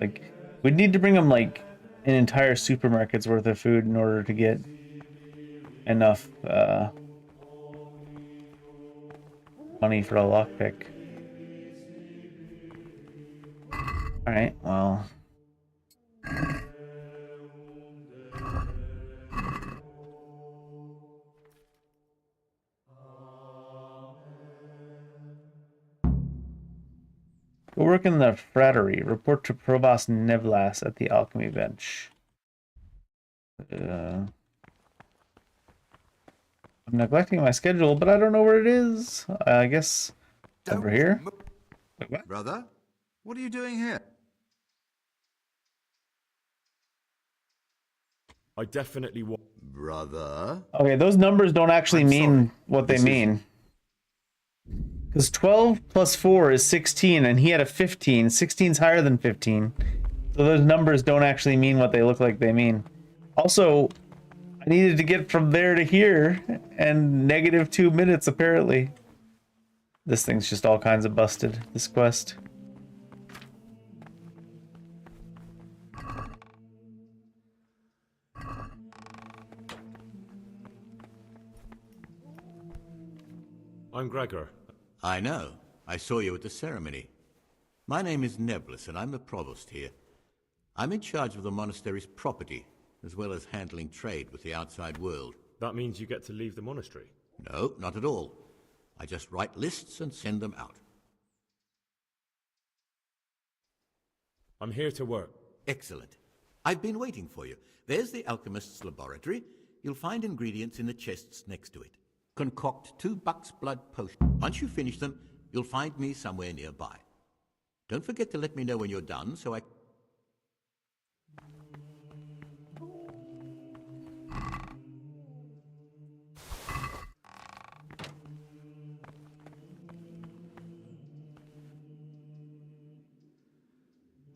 A: Like, we'd need to bring him like an entire supermarket's worth of food in order to get enough money for a lockpick. Alright, well. Go work in the frattery. Report to Provost Nevlas at the alchemy bench. I'm neglecting my schedule, but I don't know where it is. I guess over here. Wait, what?
C: Brother, what are you doing here?
D: I definitely want...
C: Brother?
A: Okay, those numbers don't actually
C: I'm
A: mean
C: sorry.
A: what they
C: This is-
A: mean. Because 12 plus 4 is 16, and he had a 15. 16's higher than 15. So those numbers don't actually mean what they look like they mean. Also, I needed to get from there to here, and negative 2 minutes, apparently. This thing's just all kinds of busted, this quest.
D: I'm Gregor.
N: I know. I saw you at the ceremony. My name is Nebulus, and I'm the provost here. I'm in charge of the monastery's property, as well as handling trade with the outside world.
D: That means you get to leave the monastery?
N: No, not at all. I just write lists and send them out.
D: I'm here to work.
N: Excellent. I've been waiting for you. There's the alchemist's laboratory. You'll find ingredients in the chests next to it. Concoct 2 buck's blood potions. Once you finish them, you'll find me somewhere nearby. Don't forget to let me know when you're done, so I...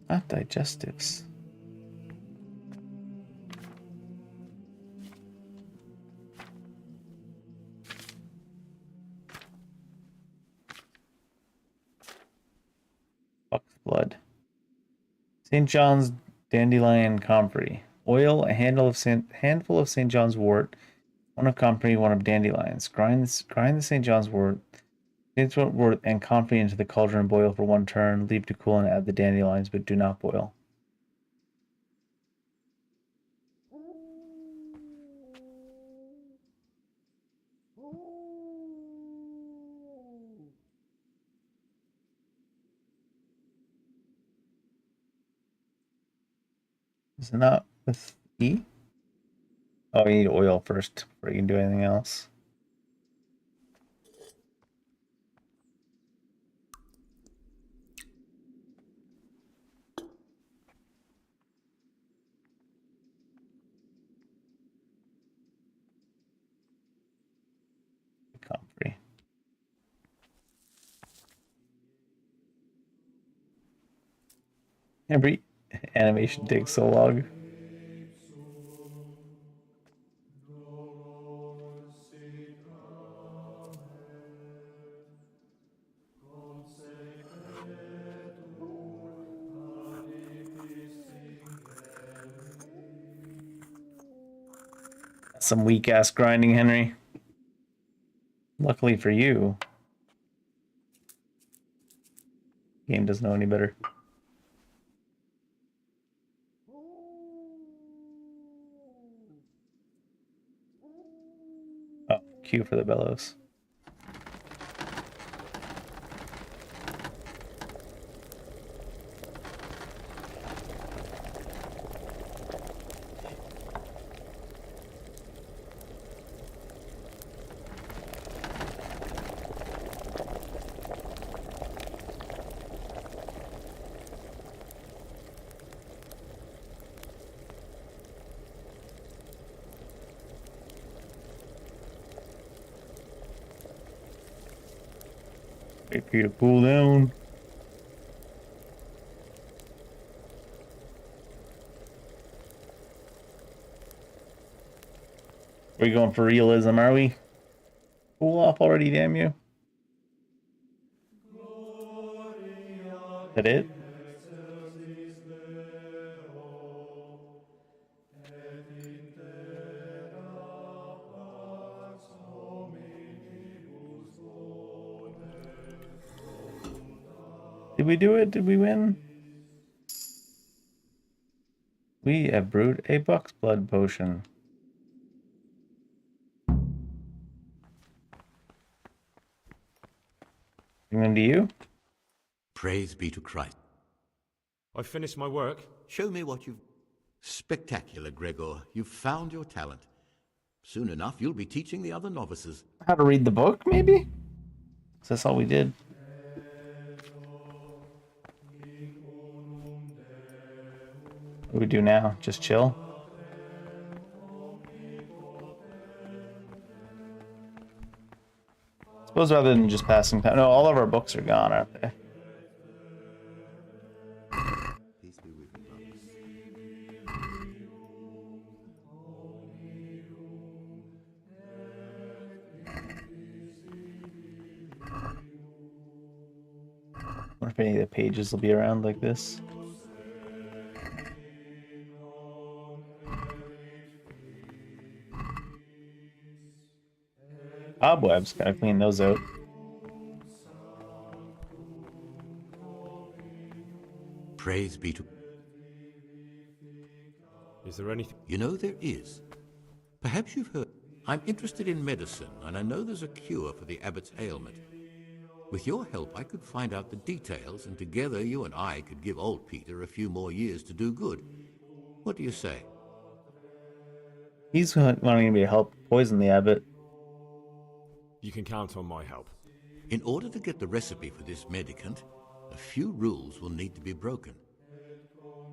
A: Not digestives. Buck's blood. St. John's dandelion comfrey. Oil, a handful of St. John's wort, 1 of comfrey, 1 of dandelions. Grind the St. John's wort, and comfrey into the cauldron and boil for 1 turn. Leave to cool and add the dandelions, but do not boil. Is it not with E? Oh, you need oil first before you can do anything else. Comfrey. Every animation takes so long. Some weak ass grinding, Henry. Luckily for you, game doesn't know any better. Oh, Q for the bellows. Wait for you to cool down. We're going for realism, are we? Cool off already, damn you. Is that it? Did we do it? Did we win? We have brewed a buck's blood potion. Bring them to you?
N: Praise be to Christ.
D: I've finished my work.
N: Show me what you've... Spectacular, Gregor. You've found your talent. Soon enough, you'll be teaching the other novices.
A: How to read the book, maybe? That's all we did. What do we do now? Just chill? Suppose rather than just passing time. No, all of our books are gone, aren't they?
C: Peace be with you, brothers.
A: I wonder if any of the pages will be around like this. Cobwebs, gotta clean those out.
N: Praise be to...
D: Is there anything?
N: You know, there is. Perhaps you've heard. I'm interested in medicine, and I know there's a cure for the abbot's ailment. With your help, I could find out the details, and together you and I could give old Peter a few more years to do good. What do you say?
A: He's wanting me to help poison the abbot.
D: You can count on my help.
N: In order to get the recipe for this medicament, a few rules will need to be broken.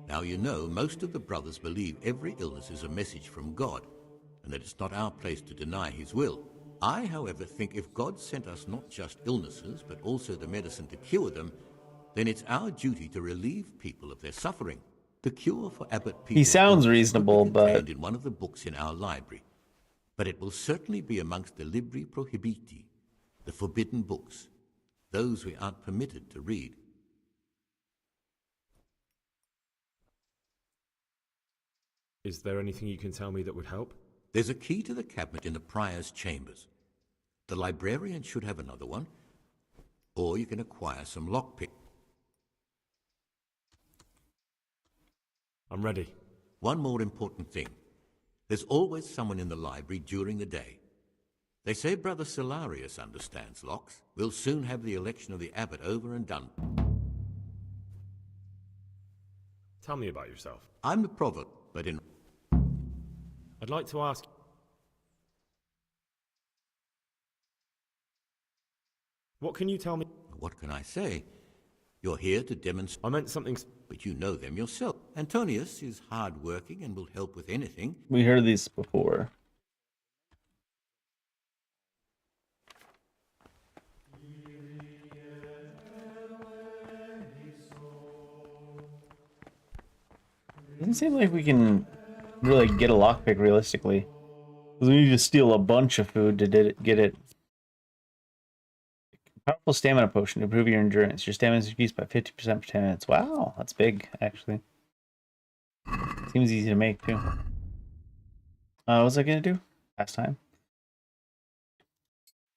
N: Now, you know, most of the brothers believe every illness is a message from God, and that it's not our place to deny his will. I, however, think if God sent us not just illnesses, but also the medicine to cure them, then it's our duty to relieve people of their suffering. The cure for Abbot Peter...
A: He sounds reasonable, but...
N: contained in one of the books in our library. But it will certainly be amongst the Libri Prohibiti, the forbidden books, those we aren't permitted to read.
D: Is there anything you can tell me that would help?
N: There's a key to the cabinet in the prior's chambers. The librarian should have another one, or you can acquire some lockpick.
D: I'm ready.
N: One more important thing. There's always someone in the library during the day. They say Brother Solarius understands locks. We'll soon have the election of the abbot over and done.
D: Tell me about yourself.
N: I'm the provost, but in...
D: I'd like to ask... What can you tell me?
N: What can I say? You're here to demonstrate...
D: I meant something...
N: But you know them yourself. Antonius is hard-working and will help with anything.
A: We heard these before. Doesn't seem like we can really get a lockpick realistically. Because we need to steal a bunch of food to get it. Powerful stamina potion to improve your endurance. Your stamina is increased by 50% for 10 minutes. Wow, that's big, actually. Seems easy to make, too. What was I going to do? Pass time?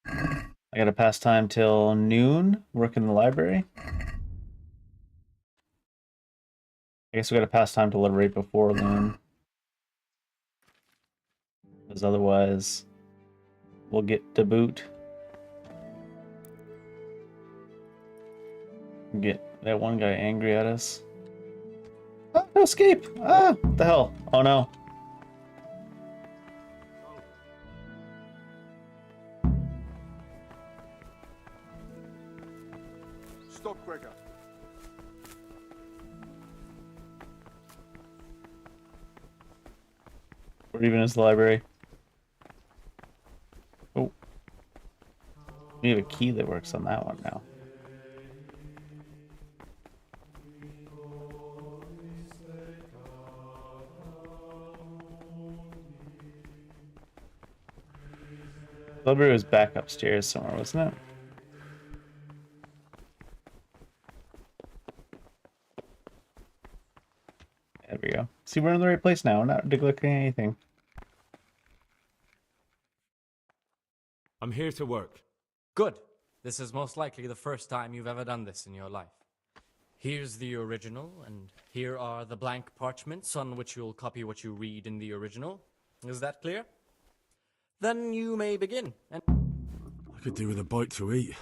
A: I got to pass time till noon, work in the library. I guess we got to pass time till right before noon. Because otherwise, we'll get to boot. Get that one guy angry at us. Ah, no escape! Ah, what the hell? Oh no.
O: Stop, Gregor.
A: Where even is the library? Oh. We have a key that works on that one now. The library was back upstairs somewhere, wasn't it? There we go. See, we're in the right place now. We're not neglecting anything.
D: I'm here to work.
H: Good. This is most likely the first time you've ever done this in your life. Here's the original, and here are the blank parchments on which you'll copy what you read in the original. Is that clear? Then you may begin. And
L: I could do with a bite to eat.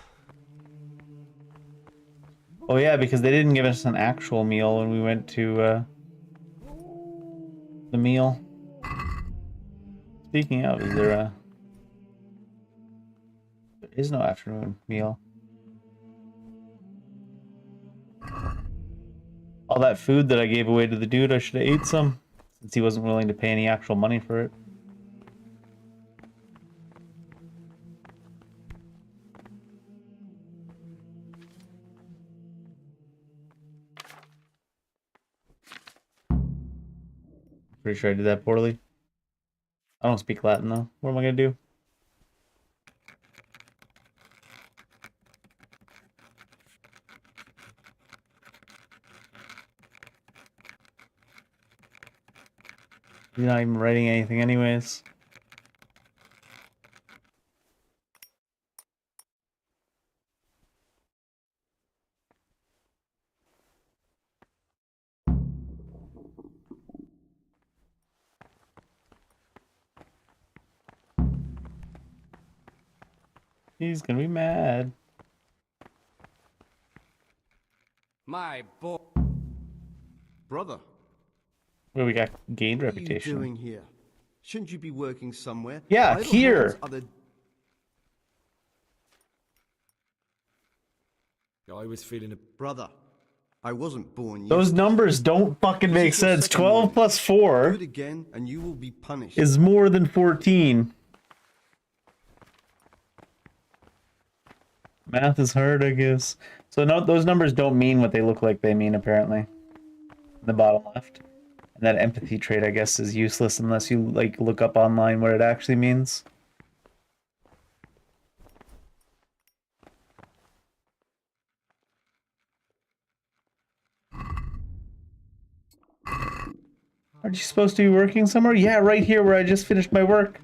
A: Oh yeah, because they didn't give us an actual meal when we went to the meal. Speaking of, is there a... There is no afternoon meal. All that food that I gave away to the dude, I should have ate some, since he wasn't willing to pay any actual money for it. Pretty sure I did that poorly. I don't speak Latin though. What am I gonna do? You're not even writing anything anyways. He's gonna be mad.
B: My boy.
O: Brother.
A: Well, we got gained
O: What
A: reputation.
O: are you doing here? Shouldn't you be working somewhere?
A: Yeah,
O: Idle
A: here.
O: hands are the...
D: I was feeling a...
O: Brother, I wasn't born yet.
A: Those numbers don't fucking make
O: This is your
A: sense.
O: second
A: 12
O: warning.
A: plus 4
O: Do it again and you will be punished.
A: is more than 14. Math is hard, I guess. So no, those numbers don't mean what they look like they mean, apparently. In the bottom left. And that empathy trait, I guess, is useless unless you like look up online what it actually means. Aren't you supposed to be working somewhere? Yeah, right here where I just finished my work.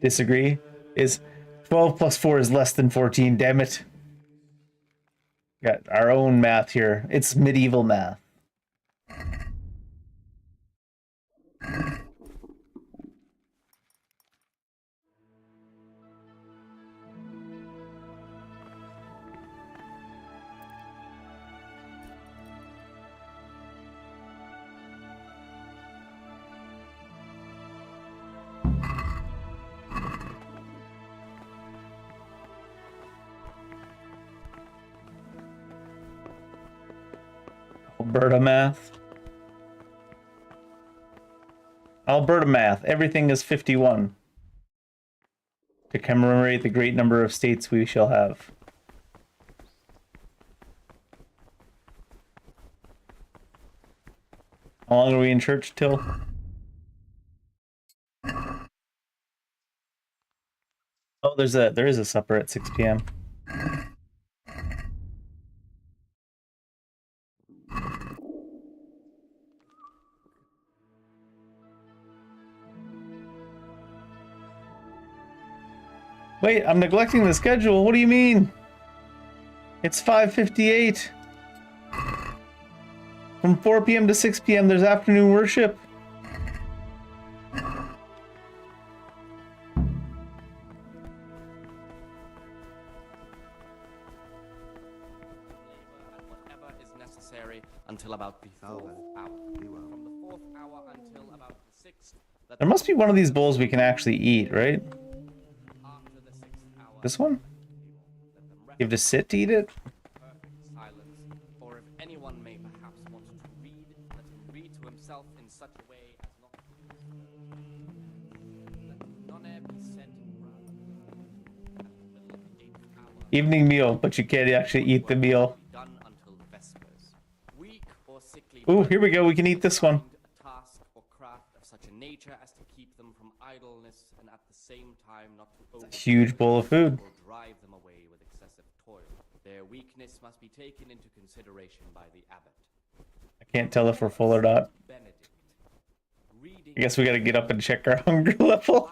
A: Disagree. Is 12 plus 4 is less than 14, damn it. Got our own math here. It's medieval math. Alberta math. Alberta math. Everything is 51. To commemorate the great number of states we shall have. How long are we in church till? Oh, there is a supper at 6 p.m. Wait, I'm neglecting the schedule. What do you mean? It's 5:58. From 4 p.m. to 6 p.m. there's afternoon worship.
B: Whatever is necessary until about the fourth hour. From the fourth hour until about the sixth.
A: There must be one of these bowls we can actually eat, right? This one? You have to sit to eat it?
B: Perfect silence, or if anyone may perhaps want to read, let him read to himself in such a way as not to let none e'er be said rather at the middle of the 8th hour.
A: Evening meal, but you can't actually eat the meal.
B: Done until vespers. Weak or sickly.
A: Ooh, here we go. We can eat this one.
B: A task or craft of such a nature as to keep them from idleness and at the same time not to
A: A huge bowl of food.
B: or drive them away with excessive toil. Their weakness must be taken into consideration by the abbot.
A: I can't tell if we're full or not. I guess we gotta get up and check our hunger level.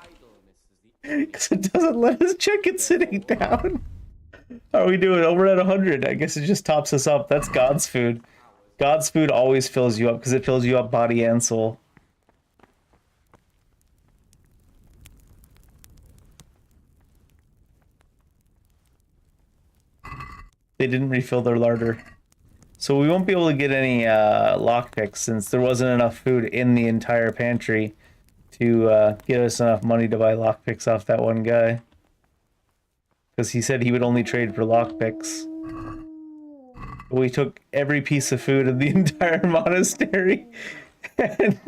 A: Because it doesn't let us check it sitting down. How are we doing? Oh, we're at 100. I guess it just tops us up. That's God's food. God's food always fills you up because it fills you up body and soul. They didn't refill their larder. So we won't be able to get any lockpicks since there wasn't enough food in the entire pantry to get us enough money to buy lockpicks off that one guy. Because he said he would only trade for lockpicks. We took every piece of food in the entire monastery. And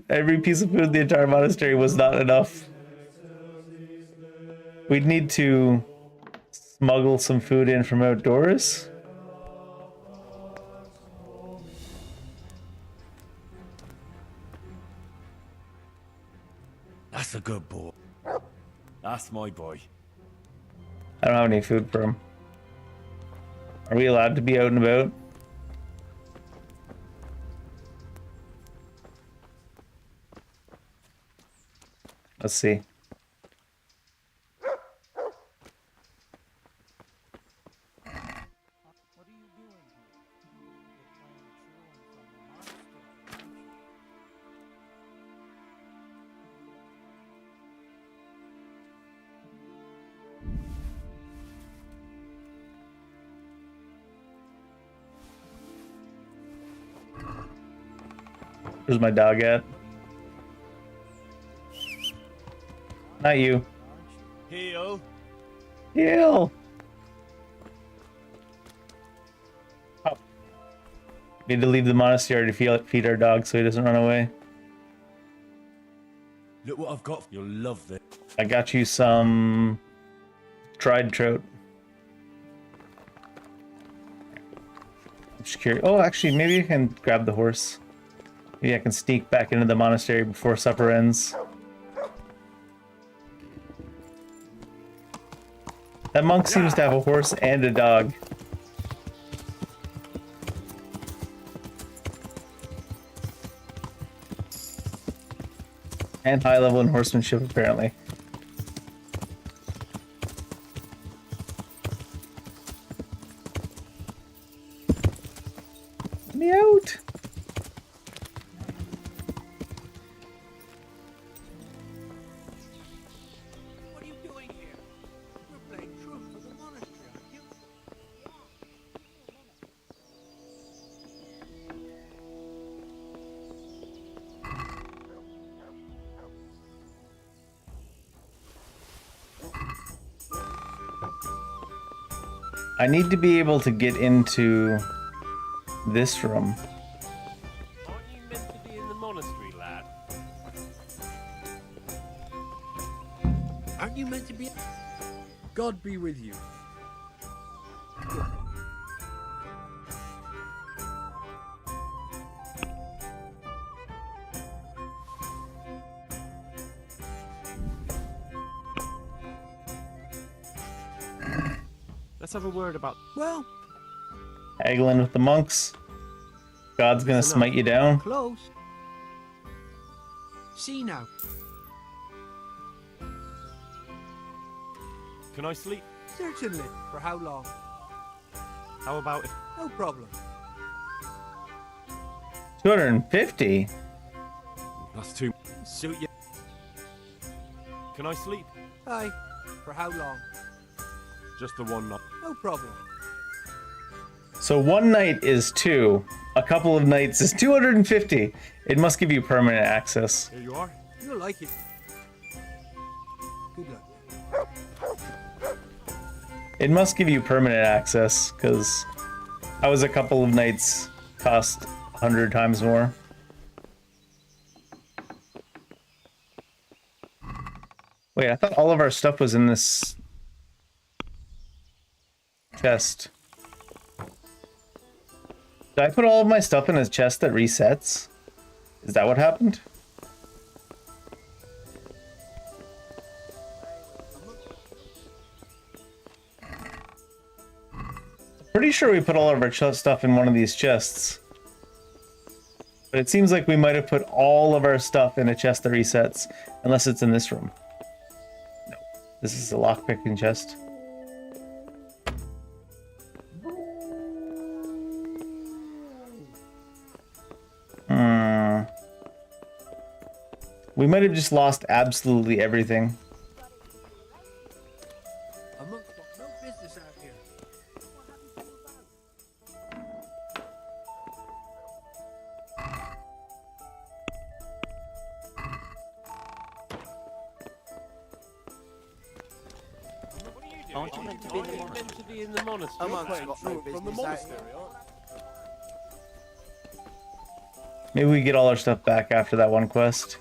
A: every piece of food in the entire monastery was not enough. We'd need to smuggle some food in from outdoors.
L: That's a good boy. That's my boy.
A: I don't have any food for him. Are we allowed to be out and about? Let's see. Where's my dog at? Not you.
L: Heel.
A: Heel. Oh. Need to leave the monastery to feed our dog so he doesn't run away.
L: Look what I've got. You'll love this.
A: I got you some dried trout. I'm just curious. Oh, actually, maybe I can grab the horse. Maybe I can sneak back into the monastery before supper ends. That monk seems to have a horse and a dog. And high level in horsemanship, apparently. Let me out!
F: What are you doing here? You're playing truant for the monastery, aren't you?
A: I need to be able to get into this room.
P: Aren't you meant to be in the monastery, lad?
F: Aren't you meant to be? God be with you.
P: Let's have a word about...
F: Well,
A: Haggling with the monks. God's gonna smite you down.
F: close. See now.
P: Can I sleep?
F: Certainly. For how long?
P: How about if...
F: No problem.
A: 250?
L: That's too.
F: Suit you.
P: Can I sleep?
F: Aye. For how long?
P: Just the one night.
F: No problem.
A: So one night is 2. A couple of nights is 250. It must give you permanent access.
P: Here you are.
F: You'll like it. Good luck.
A: It must give you permanent access, because I was a couple of nights cost 100 times more. Wait, I thought all of our stuff was in this chest. Did I put all of my stuff in a chest that resets? Is that what happened? Pretty sure we put all of our stuff in one of these chests. But it seems like we might have put all of our stuff in a chest that resets, unless it's in this room. No, this is a lockpicking chest. We might have just lost absolutely everything.
F: A monk's got no business out here.
P: Aren't you meant to be in the monastery?
F: A monk's got no business out here.
A: Maybe we get all our stuff back after that one quest.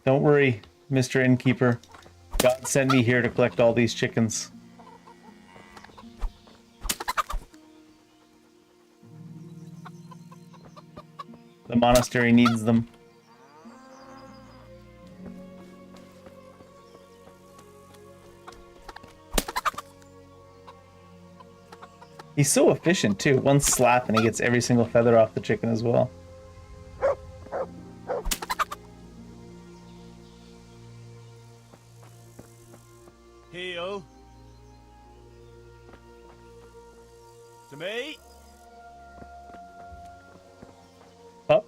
A: Don't worry, Mr. Innkeeper. God sent me here to collect all these chickens. The monastery needs them. He's so efficient too. One slap and he gets every single feather off the chicken as well.
Q: Heel. To me.
A: Up.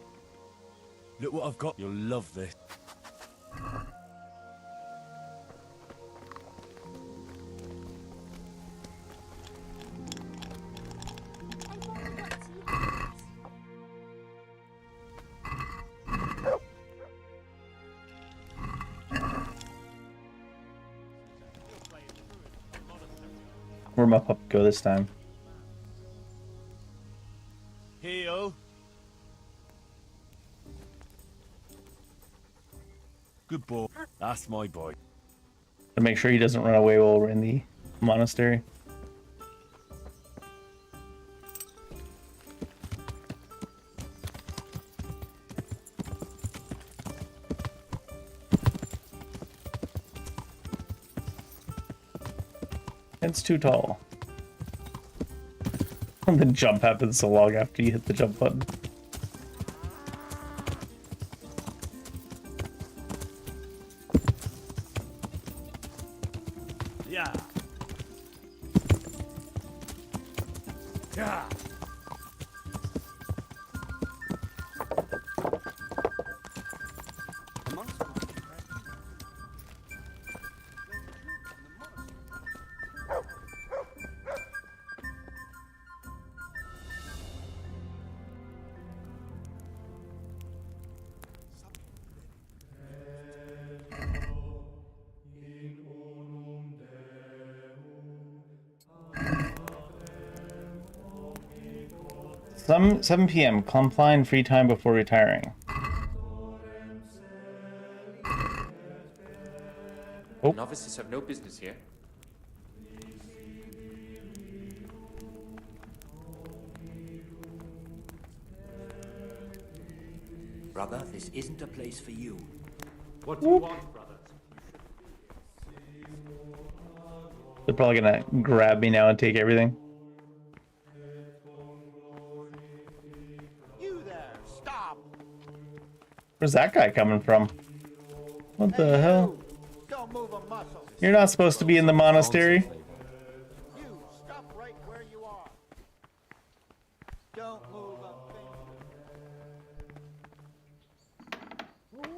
L: Look what I've got. You'll love this.
A: Where'd my pup go this time?
Q: Heel. Good boy. That's my boy.
A: To make sure he doesn't run away while we're in the monastery. It's too tall. The jump happens so long after you hit the jump button.
Q: Yeah. Yeah.
A: Some 7 p.m. Compline free time before retiring. Oh.
I: Novices have no business here.
K: Brother, this isn't a place for you.
D: What do you want, brothers?
A: They're probably gonna grab me now and take everything.
M: You there, stop!
A: Where's that guy coming from? What the hell?
M: Don't move a muscle.
A: You're not supposed to be in the monastery.
M: You stop right where you are. Don't move a finger.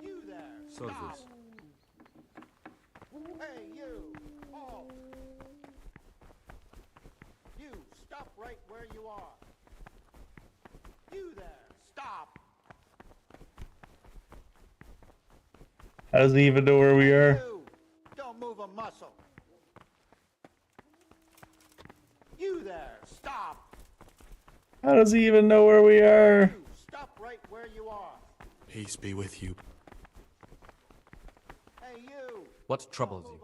M: You there, stop! Hey, you! Halt! You stop right where you are. You there, stop!
A: How does he even know where we are?
M: You! Don't move a muscle. You there, stop!
A: How does he even know where we are?
M: Stop right where you are.
L: Peace be with you.
M: Hey, you!
H: What troubles you?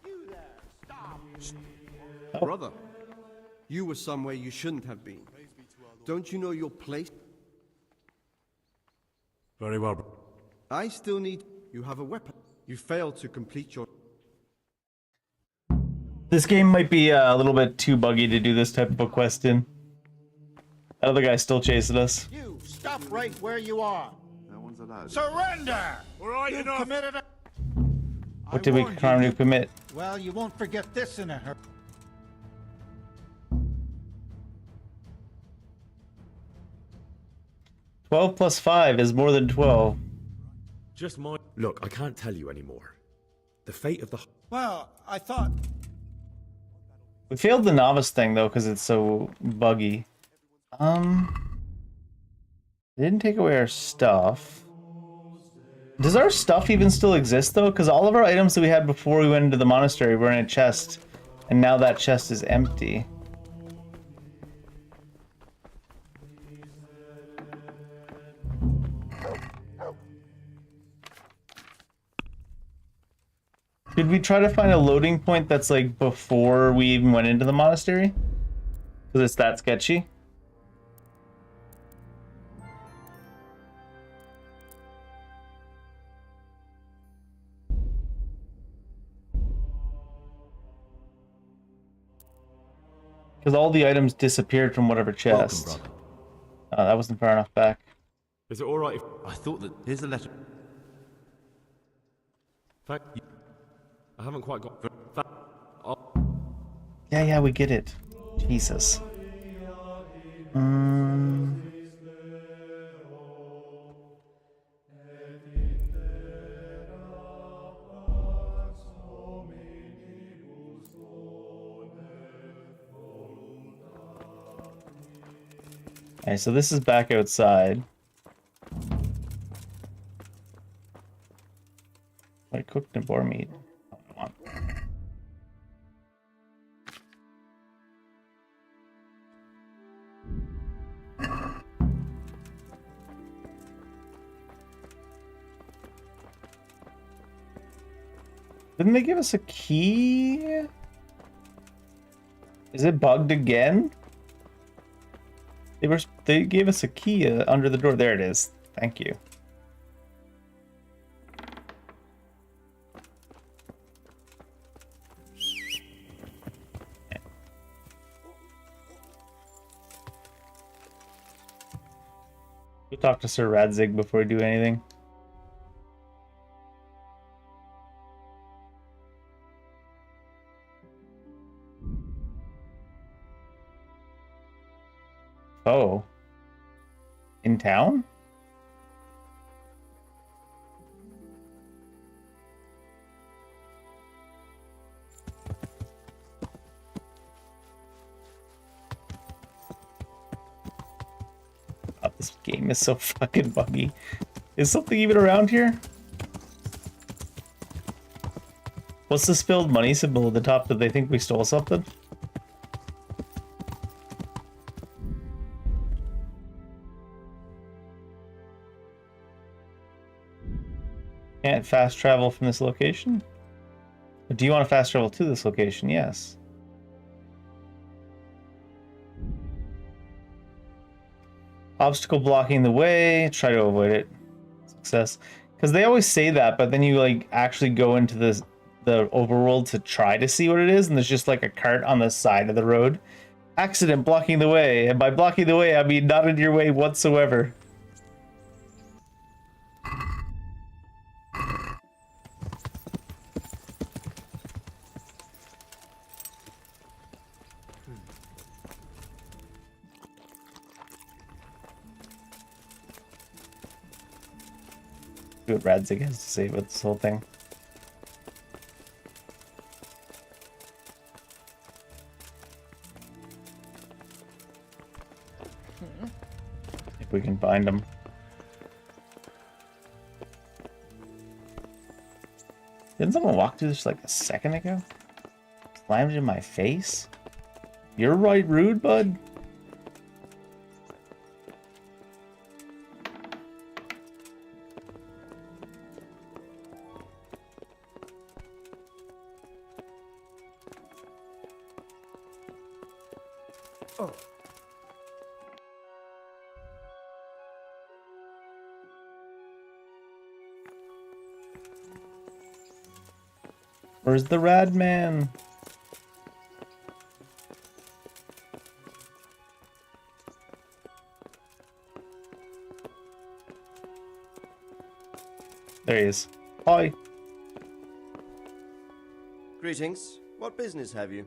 M: You there, stop!
O: Brother, you were somewhere you shouldn't have been. Don't you know your place?
L: Very well.
O: I still need... You have a weapon. You failed to complete your...
A: This game might be a little bit too buggy to do this type of a quest in. That other guy's still chasing us.
M: You stop right where you are.
C: No one's allowed.
M: Surrender!
Q: All right,
M: You've
Q: enough.
M: committed a...
A: What did we crime to commit?
M: Well, you won't forget this in a hurry.
A: Twelve plus 5 is more than 12.
D: Just my... Look, I can't tell you anymore. The fate of the...
M: Well, I thought...
A: We failed the novice thing though because it's so buggy. They didn't take away our stuff. Does our stuff even still exist though? Because all of our items that we had before we went into the monastery were in a chest, and now that chest is empty. Did we try to find a loading point that's like before we even went into the monastery? Because it's that sketchy. Because all the items disappeared from whatever chest.
G: Welcome, brother.
A: Oh, that wasn't far enough back.
D: Is it all right if
G: I thought that... Here's a letter.
D: I haven't quite got...
A: Yeah, we get it. Jesus. Okay, so this is back outside. I cooked the boar meat. Oh, come on. Didn't they give us a key? Is it bugged again? They gave us a key under the door. There it is. Thank you. We'll talk to Sir Radzig before we do anything. Oh. In town? God, this game is so fucking buggy. Is something even around here? What's the spilled money symbol at the top? Did they think we stole something? Can't fast travel from this location? Do you want to fast travel to this location? Yes. Obstacle blocking the way. Try to avoid it. Success. Because they always say that, but then you like actually go into the overworld to try to see what it is, and there's just like a cart on the side of the road. Accident blocking the way. And by blocking the way, I mean not in your way whatsoever. See what Radzig has to say about this whole thing. If we can find him. Didn't someone walk through this like a second ago? Slammed in my face? You're right rude, bud.
M: Oh.
A: Where's the rad man? There he is. Hi.
R: Greetings. What business have you?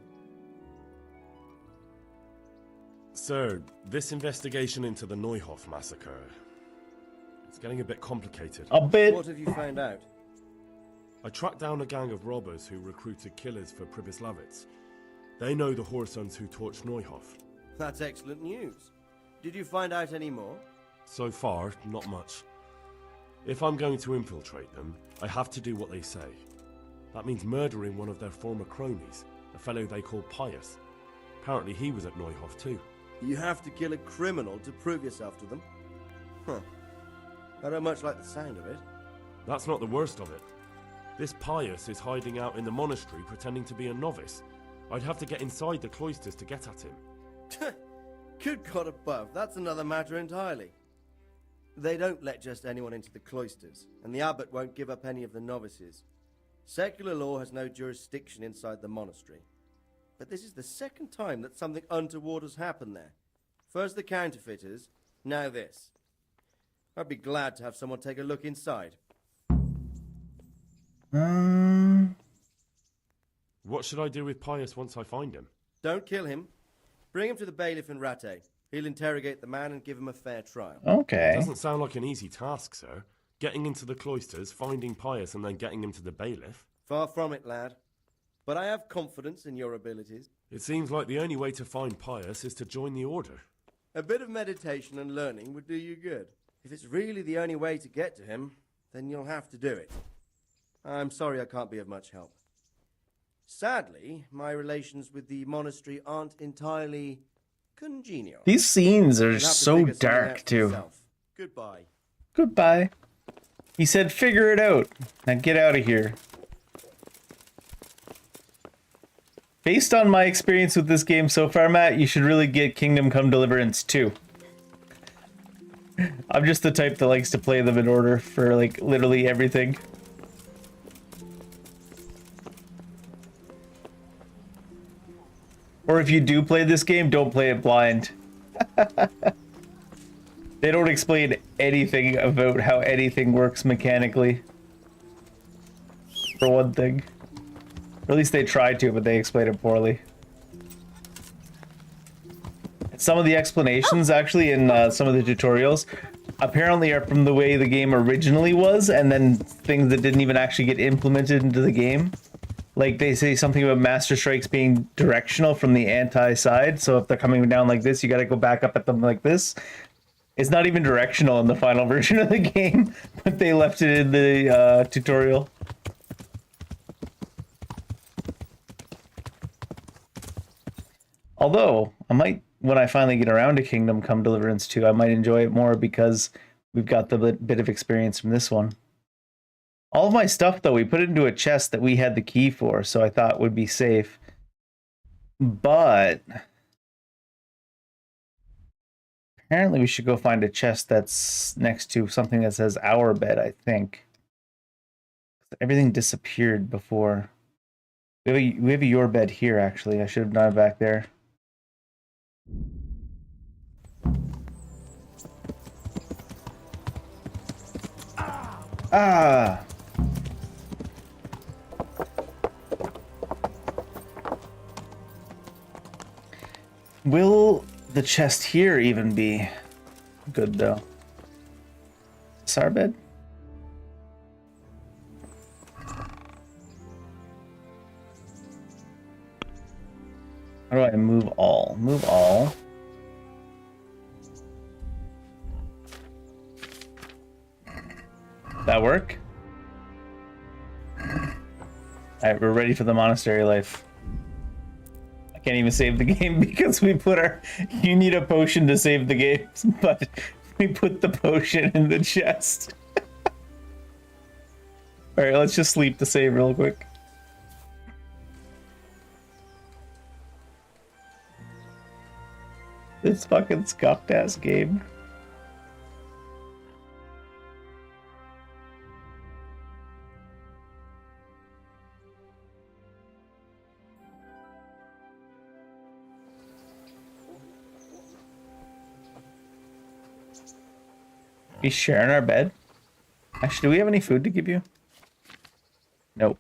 L: Sir, this investigation into the Neuhof massacre, it's getting a bit complicated.
A: A bit.
R: What have you found out?
L: I tracked down a gang of robbers who recruited killers for Pribyslavitz. They know the Horsons who torched Neuhof.
R: That's excellent news. Did you find out any more?
L: So far, not much. If I'm going to infiltrate them, I have to do what they say. That means murdering one of their former cronies, a fellow they call Pius. Apparently he was at Neuhof too.
R: You have to kill a criminal to prove yourself to them? Huh. I don't much like the sound of it.
L: That's not the worst of it. This Pius is hiding out in the monastery pretending to be a novice. I'd have to get inside the cloisters to get at him.
R: Good God above, that's another matter entirely. They don't let just anyone into the cloisters, and the abbot won't give up any of the novices. Secular law has no jurisdiction inside the monastery. But this is the second time that something untoward has happened there. First the counterfeiters, now this. I'd be glad to have someone take a look inside.
L: What should I do with Pius once I find him?
R: Don't kill him. Bring him to the bailiff in Rattay. He'll interrogate the man and give him a fair trial.
A: Okay.
L: Doesn't sound like an easy task, sir. Getting into the cloisters, finding Pius, and then getting him to the bailiff.
R: Far from it, lad. But I have confidence in your abilities.
L: It seems like the only way to find Pius is to join the order.
R: A bit of meditation and learning would do you good. If it's really the only way to get to him, then you'll have to do it. I'm sorry I can't be of much help. Sadly, my relations with the monastery aren't entirely congenial.
A: These scenes are
R: You'll have to
A: so
R: figure something
A: dark,
R: out for
A: too.
R: yourself. Goodbye.
A: Goodbye. He said, figure it out. Now get out of here. Based on my experience with this game so far, Matt, you should really get Kingdom Come Deliverance 2. I'm just the type that likes to play them in order for, like, literally everything. Or if you do play this game, don't play it blind. They don't explain anything about how anything works mechanically. For one thing. Or at least they tried to, but they explained it poorly. Some of the explanations, actually, in some of the tutorials, apparently are from the way the game originally was, and then things that didn't even actually get implemented into the game. Like, they say something about Master Strikes being directional from the anti-side, so if they're coming down like this, you gotta go back up at them like this. It's not even directional in the final version of the game, but they left it in the tutorial. Although, I might, when I finally get around to Kingdom Come Deliverance 2, I might enjoy it more because we've got the bit of experience from this one. All of my stuff, though, we put it into a chest that we had the key for, so I thought would be safe. But apparently we should go find a chest that's next to something that says our bed, I think. Everything disappeared before. We have a your bed here, actually. I should have done it back there. Ah! Will the chest here even be good, though? Is this our bed? How do I move all? Move all. That work? Alright, we're ready for the monastery life. I can't even save the game because we put our... You need a potion to save the game, but we put the potion in the chest. Alright, let's just sleep to save real quick. This fucking scuffed ass game. We sharing our bed? Actually, do we have any food to give you? Nope.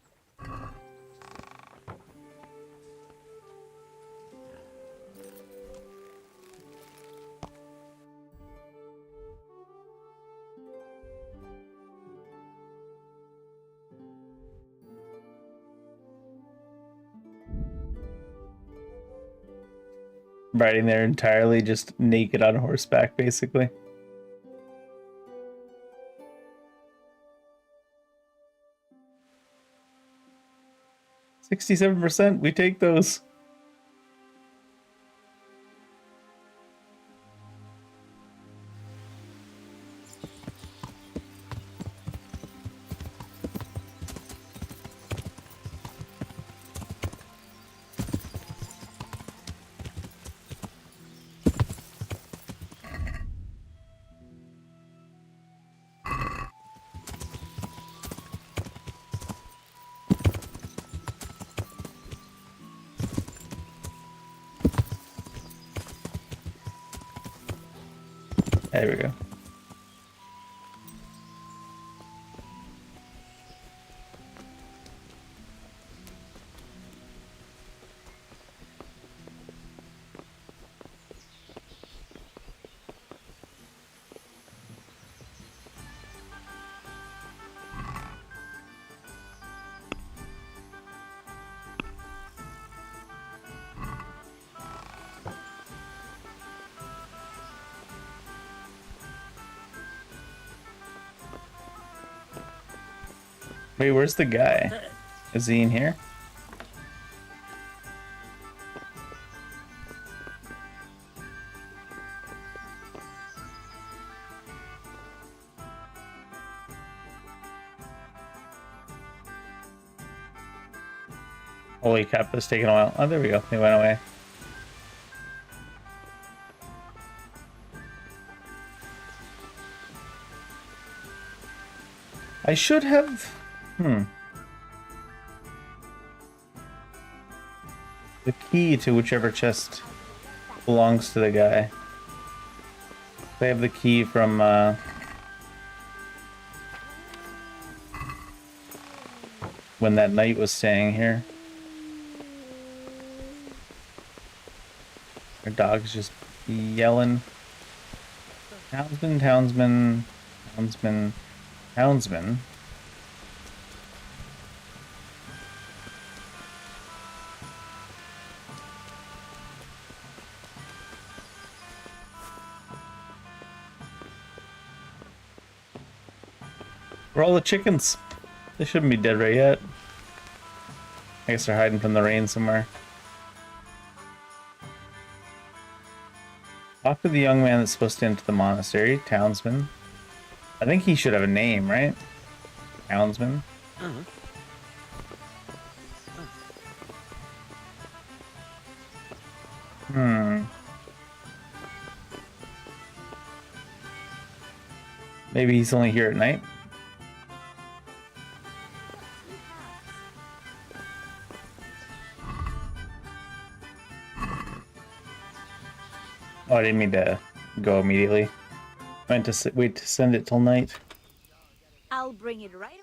A: Riding there entirely just naked on horseback, basically. 67%, we take those. There we go. Wait, where's the guy? Is he in here? Holy crap, it's taking a while. Oh, there we go. They went away. I should have... the key to whichever chest belongs to the guy. They have the key from, when that knight was staying here. Our dog's just yelling. Townsman, townsman, townsman, townsman. Where are all the chickens? They shouldn't be dead right yet. I guess they're hiding from the rain somewhere. Talk to the young man that's supposed to enter the monastery. Townsman. I think he should have a name, right? Townsman. Maybe he's only here at night. Oh, I didn't mean to go immediately. I meant to wait to send it till night.
S: I'll bring it right away.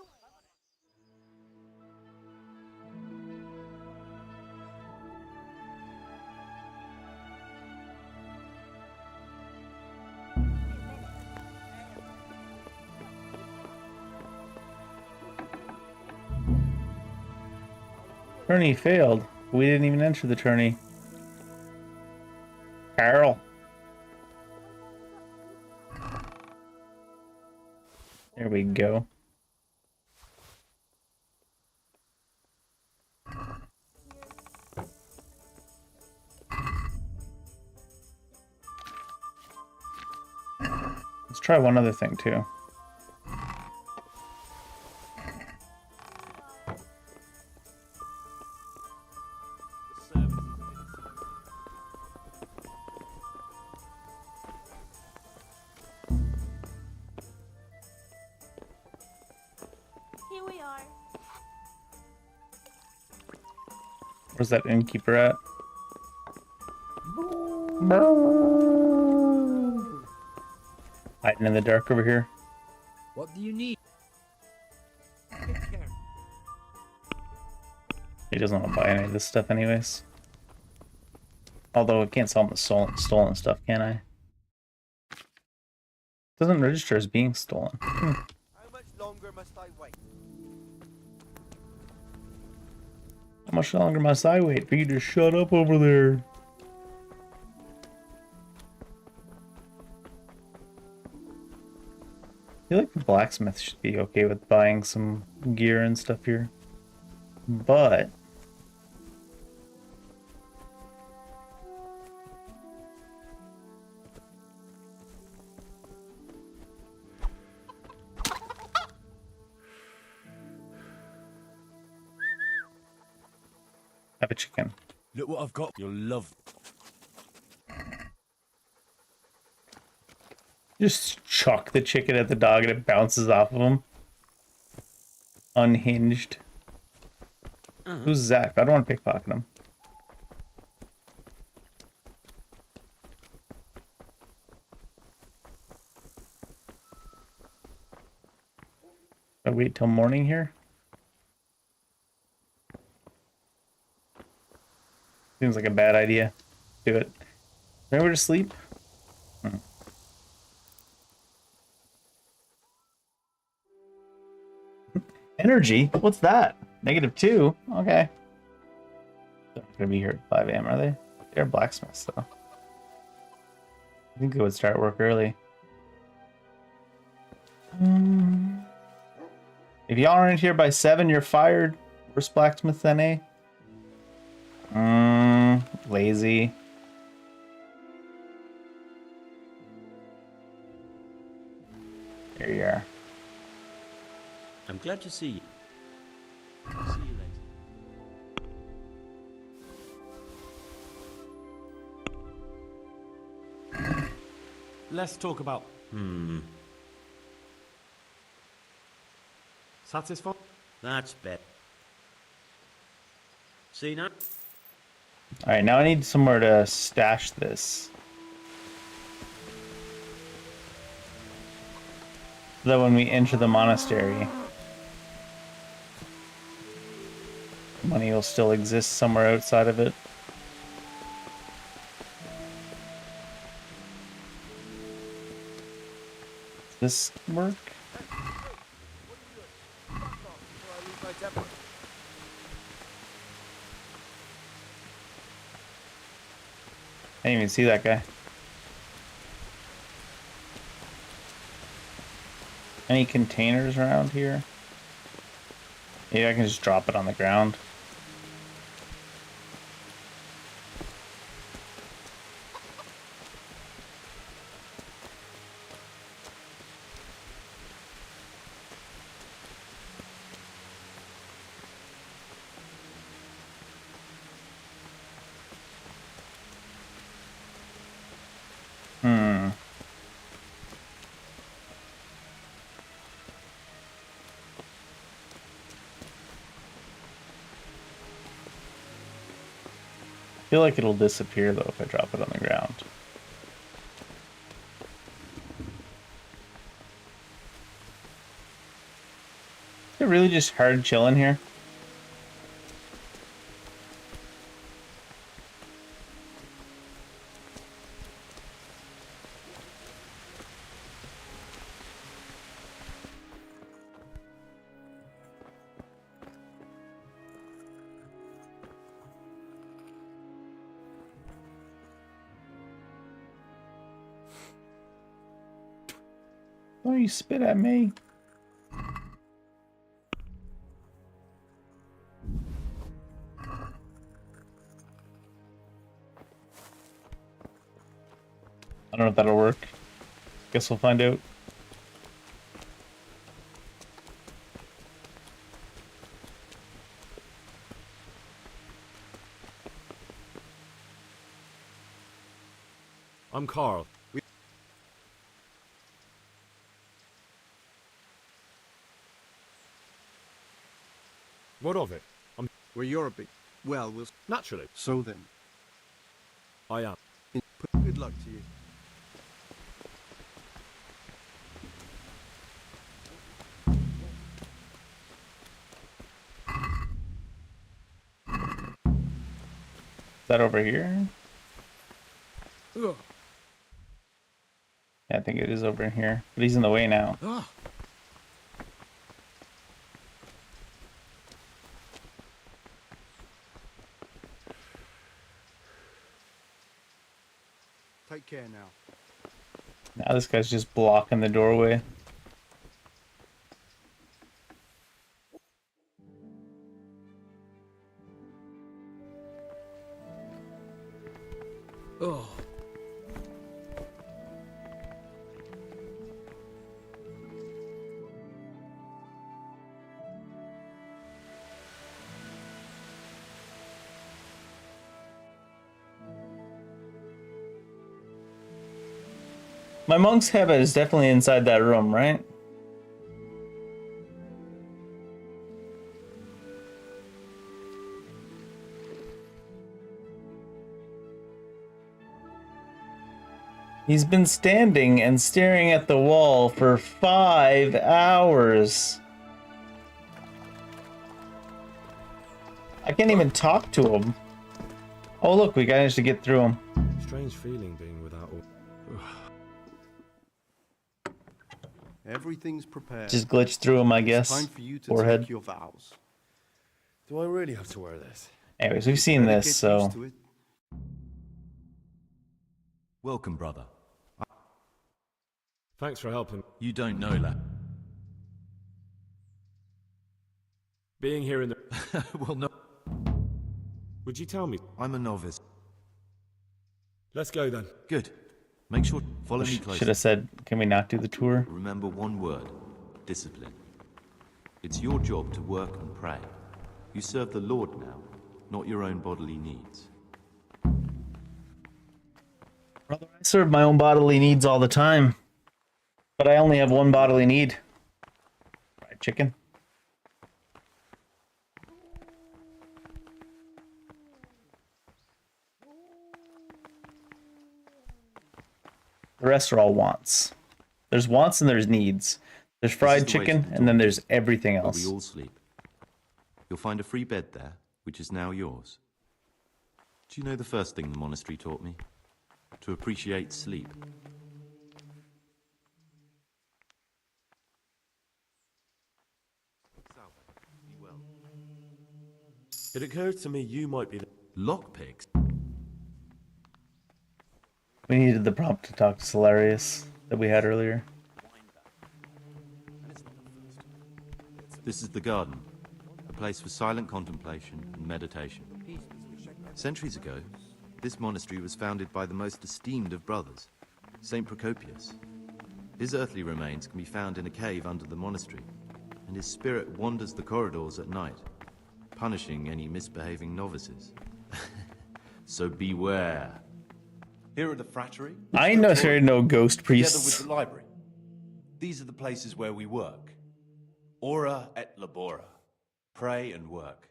A: Tourney failed. We didn't even enter the tourney. Carol. There we go. Let's try one other thing too.
S: Here we are.
A: Where's that innkeeper at? Hiding in the dark over here.
K: What do you need?
A: He doesn't want to buy any of this stuff anyways. Although I can't sell him the stolen stuff, can I? Doesn't register as being stolen.
M: How much longer must I wait?
A: How much longer must I wait for you to shut up over there? I feel like the blacksmith should be okay with buying some gear and stuff here. But... have a chicken.
Q: Look what I've got. You'll love.
A: Just chuck the chicken at the dog and it bounces off of him. Unhinged. Who's Zach? I don't want to pickpocket him. I wait till morning here. Seems like a bad idea. Do it. Remember to sleep? Energy? What's that? -2? Okay. They're not gonna be here at 5 a.m., are they? They're blacksmiths, though. I think they would start work early. If y'all aren't here by 7, you're fired. Worst blacksmith NA. Lazy. Here you are.
T: I'm glad to see you. See you later.
L: Let's talk about... Satisfied?
T: That's better. See now?
A: Alright, now I need somewhere to stash this. So that when we enter the monastery, money will still exist somewhere outside of it. Does this work? I didn't even see that guy. Any containers around here? Maybe I can just drop it on the ground. I feel like it'll disappear though if I drop it on the ground. Is it really just hard chilling here? Why you spit at me? I don't know if that'll work. Guess we'll find out.
L: I'm Carl. What of it?
O: Well, you're a big... Well, we'll...
L: Naturally.
O: So then.
L: I am.
O: Good luck to you.
A: Is that over here?
O: Ugh.
A: Yeah, I think it is over here. But he's in the way now.
O: Ugh. Take care now.
A: Now this guy's just blocking the doorway.
O: Oh.
A: My monk's habit is definitely inside that room, right? He's been standing and staring at the wall for 5 hours. I can't even talk to him. Oh look, we managed to get through him.
D: Strange feeling being without all...
O: Everything's prepared.
A: Just glitched through him, I guess.
O: It's time for you to
A: Forehead.
O: take your vows.
D: Do I really have to wear this?
A: Anyways, we've seen
O: Better
A: this,
O: get
A: so...
O: used to it.
G: Welcome, brother.
D: Thanks for helping.
G: You don't know, lad.
D: Being here in the...
G: Well, no.
D: Would you tell me?
G: I'm a novice.
D: Let's go then.
G: Good. Make sure... Follow me closely.
A: Should have said, can we not do the tour?
G: Remember one word. Discipline. It's your job to work and pray. You serve the Lord now, not your own bodily needs.
A: Brother, I serve my own bodily needs all the time. But I only have one bodily need. Fried chicken. The rest are all wants. There's wants and there's needs. There's fried chicken and then there's everything
G: Where
A: else.
G: we all sleep. You'll find a free bed there, which is now yours. Do you know the first thing the monastery taught me? To appreciate sleep.
L: It occurred to me you might be the...
G: Lockpicks?
A: We needed the prompt to talk to Solarius that we had earlier.
G: This is the garden, a place for silent contemplation and meditation. Centuries ago, this monastery was founded by the most esteemed of brothers, Saint Procopius. His earthly remains can be found in a cave under the monastery, and his spirit wanders the corridors at night, punishing any misbehaving novices. So beware.
Q: Here at the frattery.
A: I ain't necessarily no ghost
Q: Together
A: priests.
Q: with the library. These are the places where we work. Ora et labora. Pray and work.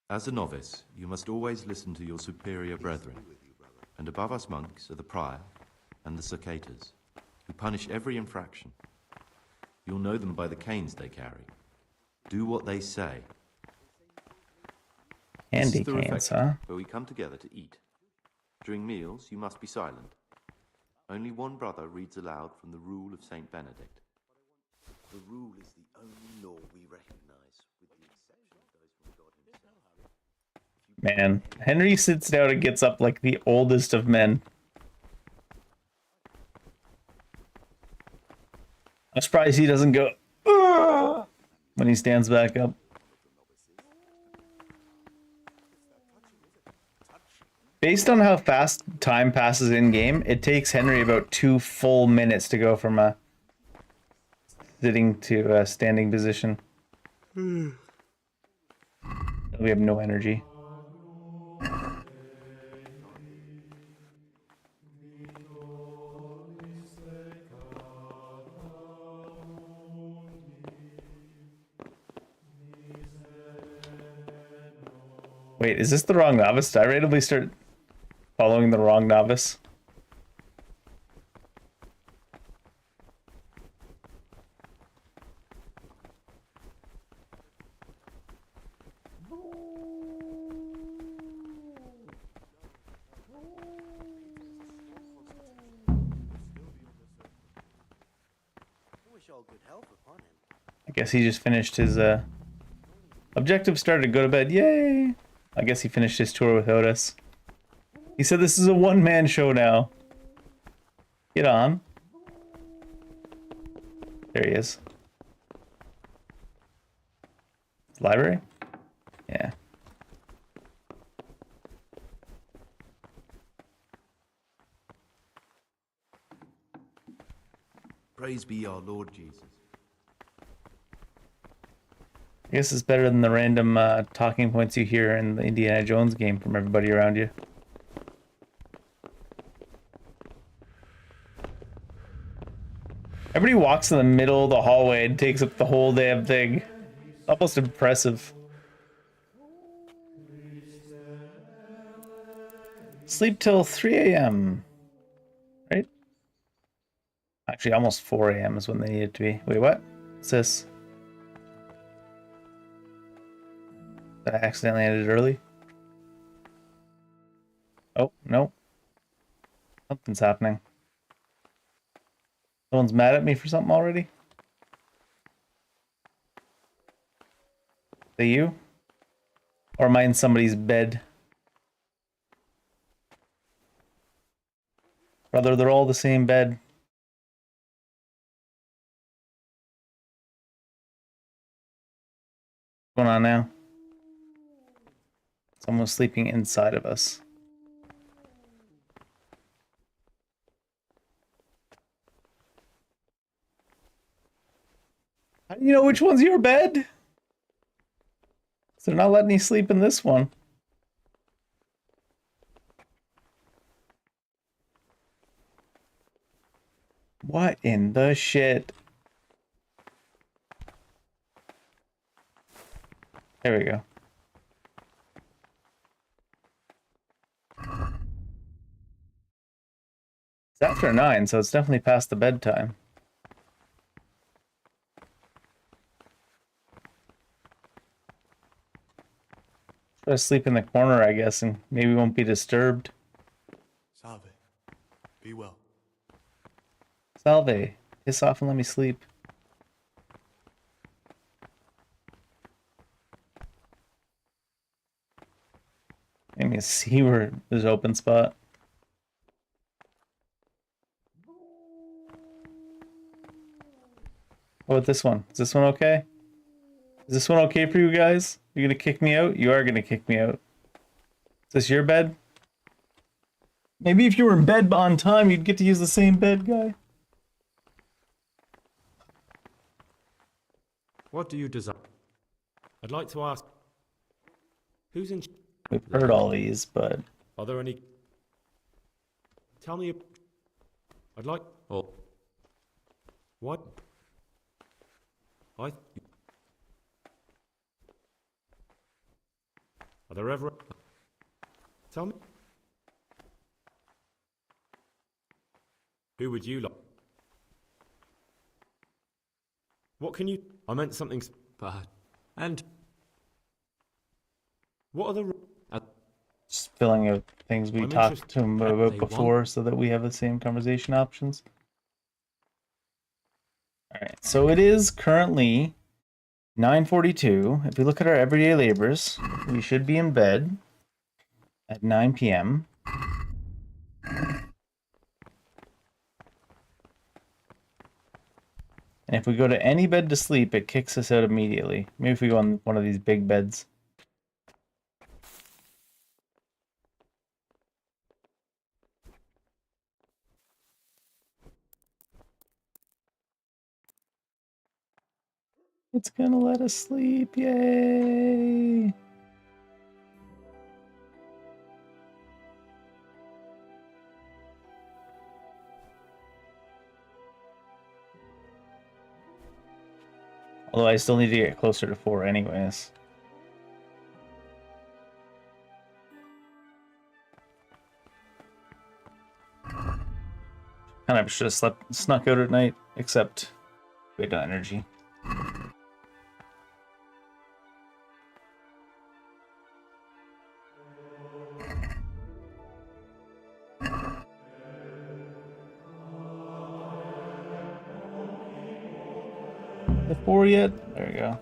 G: As a novice, you must always listen to your superior brethren, and above us monks are the prior and the cicatas, who punish every infraction. You'll know them by the canes they carry. Do what they say.
A: Handy
G: This is the
A: canes,
G: refectory,
A: huh?
G: where we come together to eat. During meals, you must be silent. Only one brother reads aloud from the Rule of Saint Benedict.
Q: The rule is the only law we recognize, with the exception of those from God himself.
A: Man, Henry sits down and gets up like the oldest of men. I'm surprised he doesn't go "Ugh," when he stands back up. Based on how fast time passes in game, it takes Henry about 2 full minutes to go from a sitting to a standing position. We have no energy. Wait, is this the wrong novice? Did I randomly start following the wrong novice? I guess he just finished his objective started to go to bed. Yay! I guess he finished his tour without us. He said this is a one-man show now. Get on. There he is. Library? Yeah.
G: Praise be our Lord Jesus.
A: I guess it's better than the random talking points you hear in the Indiana Jones game from everybody around you. Everybody walks in the middle of the hallway and takes up the whole damn thing. Almost impressive. Sleep till 3 a.m. Right? Actually, almost 4 a.m. is when they need it to be. Wait, what? What's this? I accidentally ended early. Oh, no. Something's happening. Someone's mad at me for something already? Is that you? Or am I in somebody's bed? Brother, they're all the same bed. What's going on now? Someone's sleeping inside of us. How do you know which one's your bed? So they're not letting me sleep in this one. What in the shit? There we go. It's after 9, so it's definitely past the bedtime. Try to sleep in the corner, I guess, and maybe won't be disturbed.
U: Salve. Be well.
A: Salve. Piss off and let me sleep. Let me see where there's open spot. What about this one? Is this one okay? Is this one okay for you guys? You gonna kick me out? You are gonna kick me out. Is this your bed? Maybe if you were in bed on time, you'd get to use the same bed, guy.
D: What do you desire? I'd like to ask, who's in...
A: We've heard all these, but...
D: Are there any... Tell me... I'd like... Oh. What? Are there ever... Tell me... Who would you like? What can you... I meant something bad. And... What are the...
A: Just filling out things we talked to him about before so that we have the same conversation options. Alright, so it is currently 9:42. If we look at our everyday labors, we should be in bed at 9 p.m. And if we go to any bed to sleep, it kicks us out immediately. Maybe if we go on one of these big beds. It's gonna let us sleep, yay! Although I still need to get closer to 4 anyways. Kind of should have snuck out at night, except we had no energy. The 4 yet? There we go.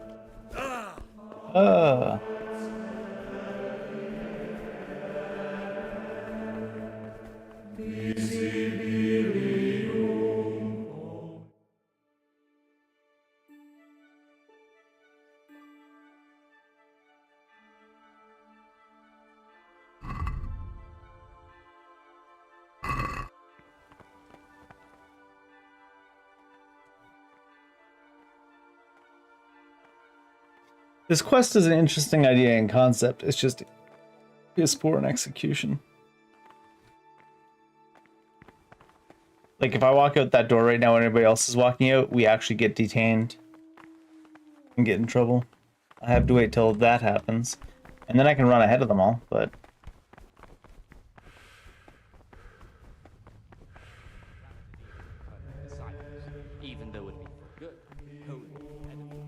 A: This quest is an interesting idea and concept. It's just piss poor in execution. Like if I walk out that door right now and everybody else is walking out, we actually get detained and get in trouble. I have to wait till that happens. And then I can run ahead of them all, but...
B: Even though it be for good, holy enemy.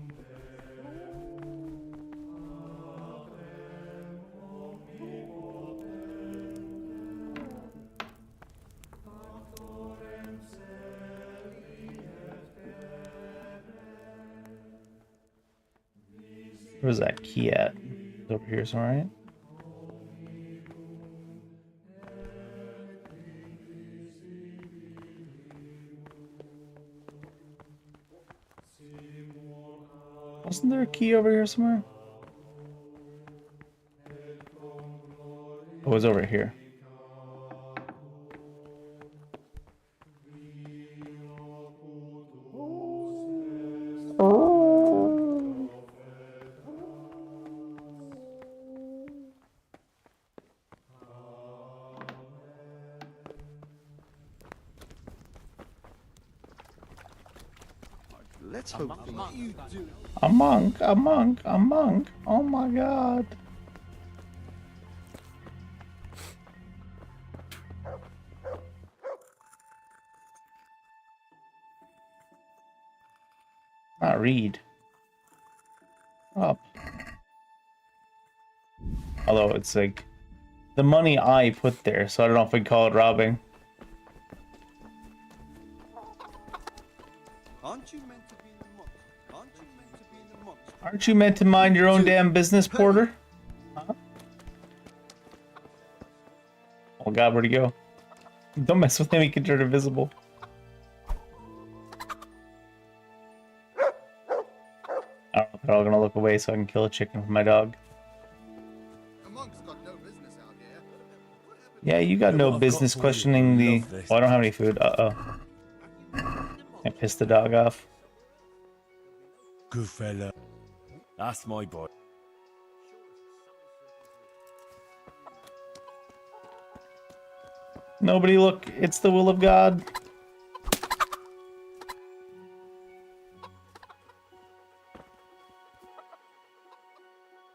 A: Where's that key at? It's over here somewhere, right? Wasn't there a key over here somewhere? Oh, it was over here.
N: Let's hope you do.
A: A monk, a monk, a monk. Oh my god. Not read. Up. Although it's like the money I put there, so I don't know if we call it robbing.
M: Aren't you meant to be in the monk? Aren't you meant to be in the monk?
A: Aren't you meant to mind your own damn business, Porter? Huh? Oh god, where'd he go? Don't mess with him, he can turn invisible. I don't know if they're all gonna look away so I can kill a chicken with my dog. Yeah, you got no business questioning the... Oh, I don't have any food. Uh-oh. I pissed the dog off.
L: Good fella. That's my boy.
A: Nobody look, it's the will of God.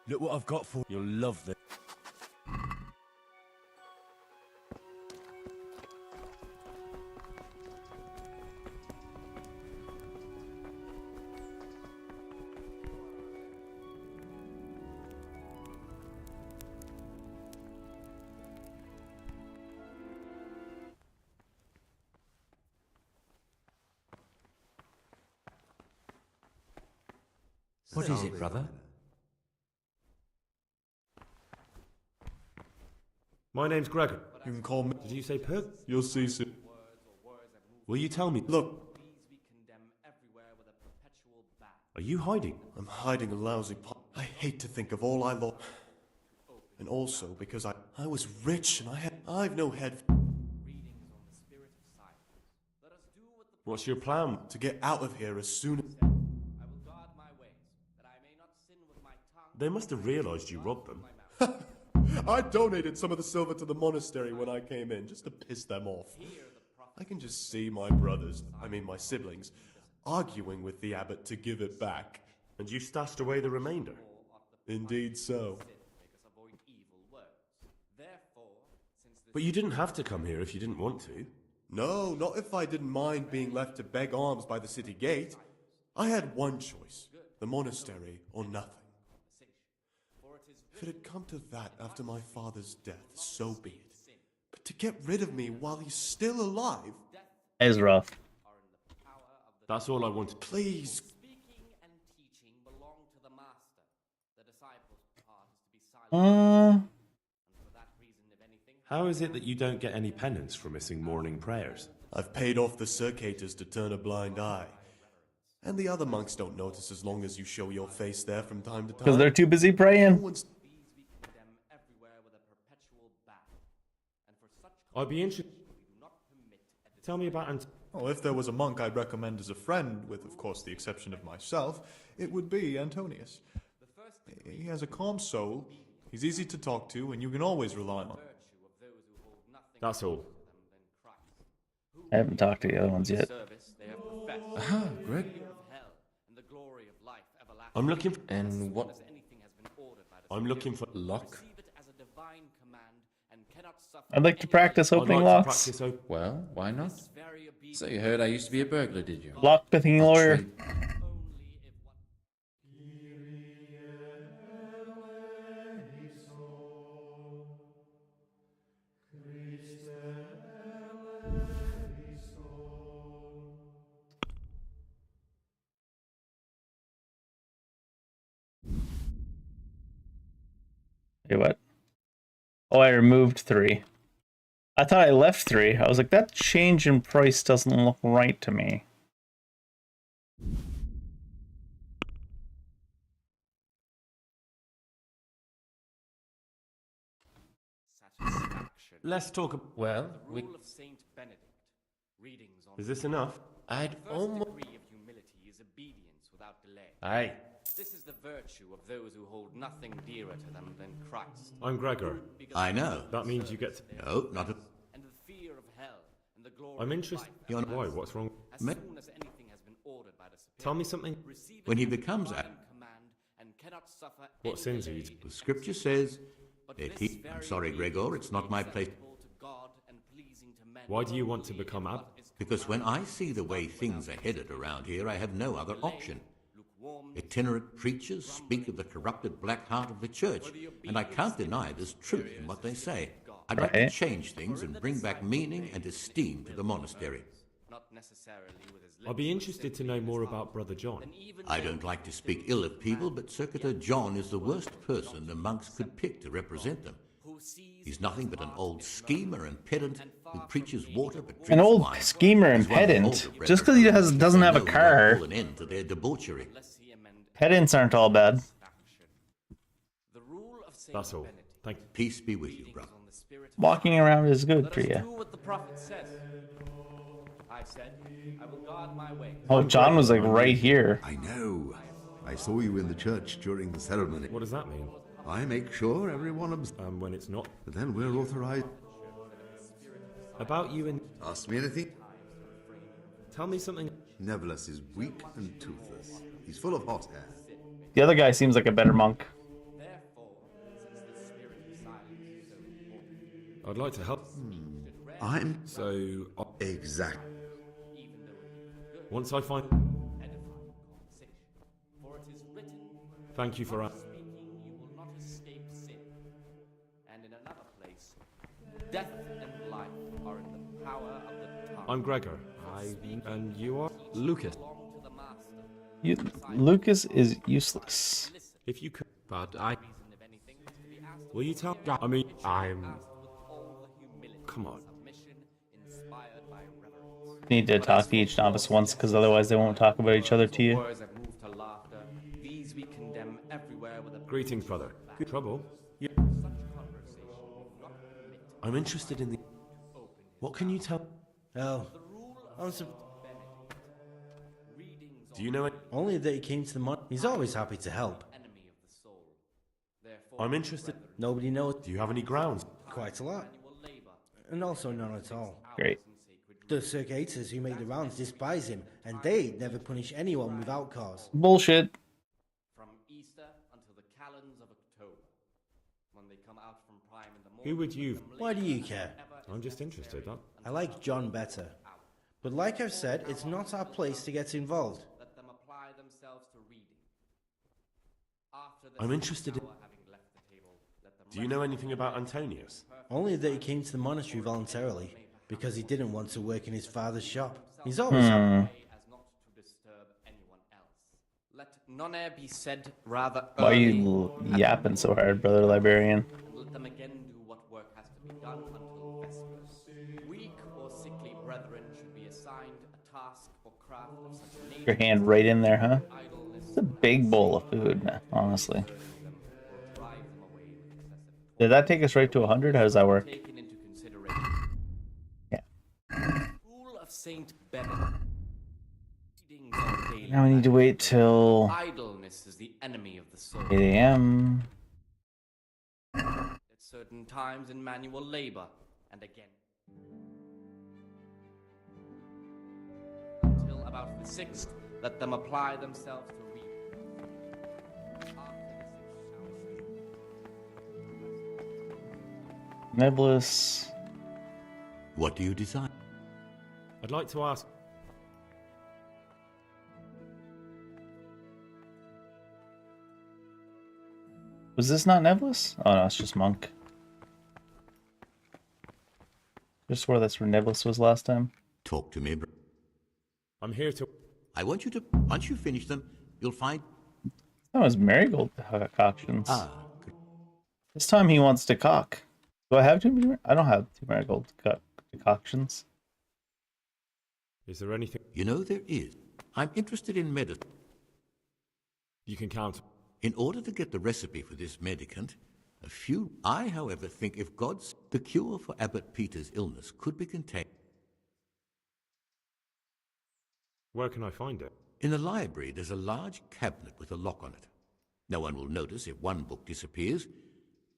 L: Look what I've got for you. You'll love this.
K: What is it, brother?
D: My name's Gregor.
U: You can call me.
D: Did you say Pug?
U: You'll see soon.
D: Will you tell me?
U: Look,
D: Are you hiding?
U: I'm hiding a lousy pot. I hate to think of all I lost. And also because I was rich and I've no head.
D: What's your plan?
U: To get out of here as soon as...
D: They must have realised you robbed them.
U: I donated some of the silver to the monastery when I came in, just to piss them off. I can just see my brothers, my siblings, arguing with the abbot to give it back.
D: And you stashed away the remainder?
U: Indeed so.
D: But you didn't have to come here if you didn't want to.
U: No, not if I didn't mind being left to beg alms by the city gate. I had one choice, the monastery or nothing. If it had come to that after my father's death, so be it. But to get rid of me while he's still alive...
A: It's rough.
D: That's all I wanted.
U: Please.
D: How is it that you don't get any penance for missing morning prayers?
U: I've paid off the circators to turn a blind eye. And the other monks don't notice as long as you show your face there from time to time.
A: Because they're too busy praying.
D: I'd be interested. Tell me about
E: Oh, if there was a monk I'd recommend as a friend, with of course the exception of myself, it would be Antonius. He has a calm soul, he's easy to talk to, and you can always rely on him.
D: That's all.
A: I haven't talked to the other ones yet.
I: Aha, Greg.
D: I'm looking for...
I: And what?
D: I'm looking for...
I: Lock?
A: I'd like to practice opening locks.
I: Well, why not? So you heard I used to be a burglar, did you?
A: Lockpicking lawyer. Wait, what? Oh, I removed 3. I thought I left 3. I was like, that change in price doesn't look right to me.
L: Let's talk.
I: Well, we...
B: Rule of Saint Benedict. Readings on
L: Is this enough?
I: I'd
B: the first
I: almost...
B: degree of humility is obedience without delay.
L: Aye.
B: This is the virtue of those who hold nothing dearer to them than Christ.
D: I'm Gregor.
N: I know.
D: That means you get to...
N: No, not a...
B: And the fear of hell and the glory
D: I'm
B: of
D: interested...
B: life.
D: Why? What's wrong?
B: As soon as anything has been ordered by the superior,
D: Tell me something.
N: When he becomes a...
B: command and cannot suffer
D: What
B: any
D: sins are you...
B: delay.
N: The scripture says
B: But
N: that
B: this
N: he... I'm
B: very
N: sorry,
B: deed
N: Gregor, it's not my place.
B: acceptable to God and pleasing to men.
D: Why do you want to become ab...
N: Because when I see the way things are headed around here, I have no other option. Itinerant preachers speak of the corrupted black heart of the church, and I can't deny there's truth in what they say. I'd like to change things and bring back meaning and esteem to the monastery.
B: Not necessarily with his
D: I'd be interested to know more about Brother John.
N: I don't like to speak ill of people, but Circuitor John is the worst person the monks could pick to represent them. He's nothing but an old schemer and pedant who preaches water but drinks
A: An old
N: wine.
A: schemer and
N: He's one of the
A: pedant?
N: older
A: Just because he
N: brethren,
A: doesn't have a
N: know they'll
A: car.
N: put an end to their debauchery.
A: Pedants aren't all bad.
D: That's all. Thank you.
N: Peace be with you, brother.
A: Walking around is good for you.
B: Do what the prophet says. I said, I will guard my way.
A: Oh, John was like right here.
C: I know. I saw you in the church during the ceremony.
D: What does that mean?
C: I make sure everyone
D: when it's not.
C: But then we're authorized.
D: About you and...
C: Ask me anything?
D: Tell me something.
C: Nevertheless is weak and toothless. He's full of hot hair.
A: The other guy seems like a better monk.
D: I'd like to help.
C: I'm...
D: So...
C: Exactly.
D: Once I find... Thank you for...
B: You will not escape sin. And in another place, death and life are in the power of the tongue.
D: I'm Gregor. And you are? Lucas.
A: Lucas is useless.
D: If you could... But I... Will you tell... I mean, I'm... Come on.
A: Need to talk to each novice once, because otherwise they won't talk about each other to you.
B: These we condemn everywhere with a...
D: Greetings, brother. Trouble?
B: Yeah.
L: I'm interested in the... What can you tell...
J: Oh,
L: Do you know it?
J: Only that he came to the mon... He's always happy to help.
L: I'm interested...
J: Nobody knows.
L: Do you have any grounds?
J: Quite a lot. And also none at all.
A: Great.
J: The circuitors who make the rounds despise him, and they never punish anyone without cause.
A: Bullshit.
B: From Easter until the calends of October, when they come out from prime in the morning.
D: Who would you...
J: Why do you care?
D: I'm just interested.
J: I like John better. But like I've said, it's not our place to get involved.
B: Let them apply themselves to reading.
L: I'm interested in... Do you know anything about Antonius?
J: Only that he came to the monastery voluntarily, because he didn't want to work in his father's shop. He's always happy.
B: Let none ere be said rather
A: Why are
B: early.
A: you yapping so hard, brother librarian?
B: Let them again do what work has to be done until vespers. Weak or sickly brethren should be assigned a task or craft of such nature.
A: Your hand right in there, huh? It's a big bowl of food, honestly. Did that take us right to 100? How does that work?
B: Taken into consideration.
A: Yeah.
B: Rule of Saint Benedict. Readings on daily
A: Now we need to wait till
B: idleness is the enemy of the soul.
A: 8 a.m.
B: At certain times in manual labor, and again until about the 6th, let them apply themselves to read.
A: Nebulous.
N: What do you desire?
D: I'd like to ask...
A: Was this not Nebulous? Oh no, it's just Monk. I swore that's where Nebulous was last time.
N: Talk to me, bro.
D: I'm here to...
N: I want you to... Once you finish them, you'll find...
A: That was Marigold concoctions.
N: Ah, good.
A: This time he wants to cock. Do I have two? I don't have two marigold decoctions.
D: Is there anything?
N: You know there is. I'm interested in medicine.
D: You can count.
N: In order to get the recipe for this medicament, a few... I, however, think if God's... the cure for Abbot Peter's illness could be contained...
D: Where can I find it?
N: In the library, there's a large cabinet with a lock on it. No one will notice if one book disappears,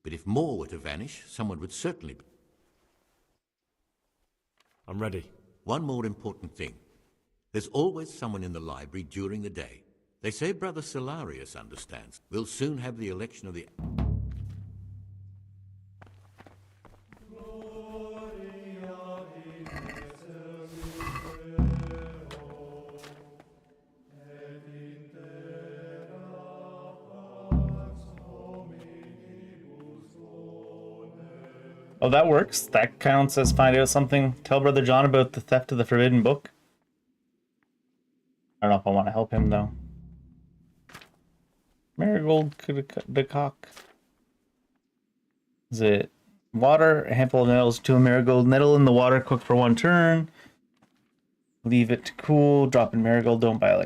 N: but if more were to vanish, someone would certainly...
D: I'm ready.
N: One more important thing. There's always someone in the library during the day. They say Brother Solarius understands. We'll soon have the election of the...
A: Oh, that works. That counts as find out something. Tell Brother John about the theft of the forbidden book. I don't know if I want to help him, though. Marigold decock. Is it water, a handful of nettles to a marigold, nettle in the water, cook for 1 turn. Leave it to cool, drop in marigold, don't boil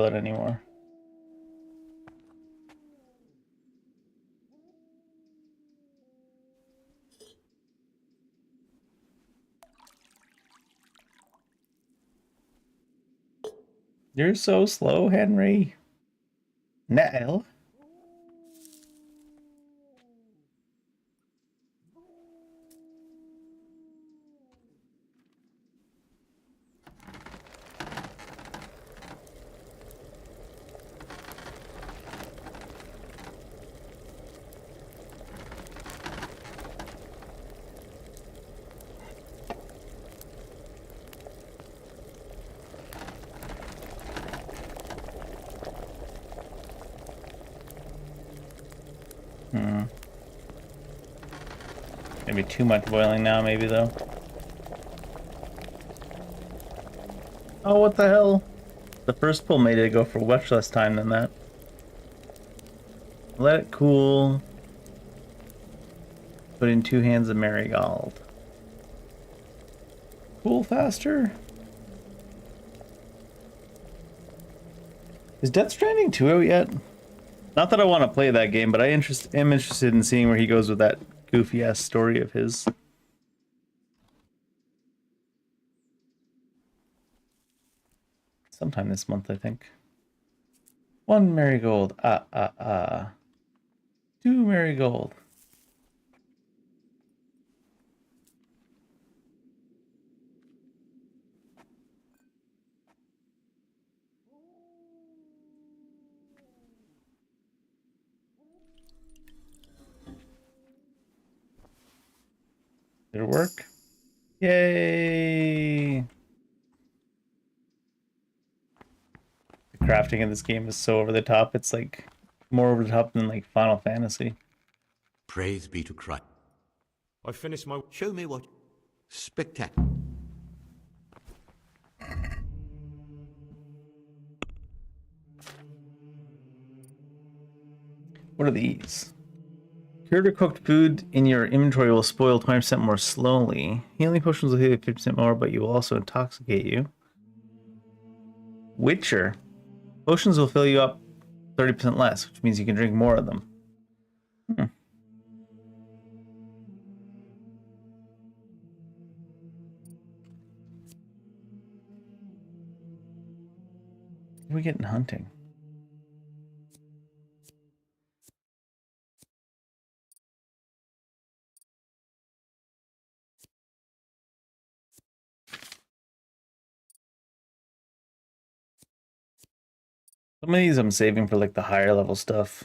A: it anymore. You're so slow, Henry. Nettle. Maybe too much boiling now, maybe, though. Oh, what the hell? The first pull made it go for much less time than that. Let it cool. Put in 2 hands of marigold. Cool faster. Is Death Stranding 2 out yet? Not that I want to play that game, but I am interested in seeing where he goes with that goofy ass story of his. Sometime this month, I think. 1 marigold. 2 marigold. Did it work? Yay! The crafting in this game is so over the top. It's like more over the top than like Final Fantasy.
N: Praise be to Christ.
D: I finished my...
N: Show me what... Spectacular.
A: What are these? Cured or cooked food in your inventory will spoil 20% more slowly. Healing potions will heal you 50% more, but you will also intoxicate you. Witcher. Potions will fill you up 30% less, which means you can drink more of them. What are we getting hunting? Some of these I'm saving for like the higher level stuff.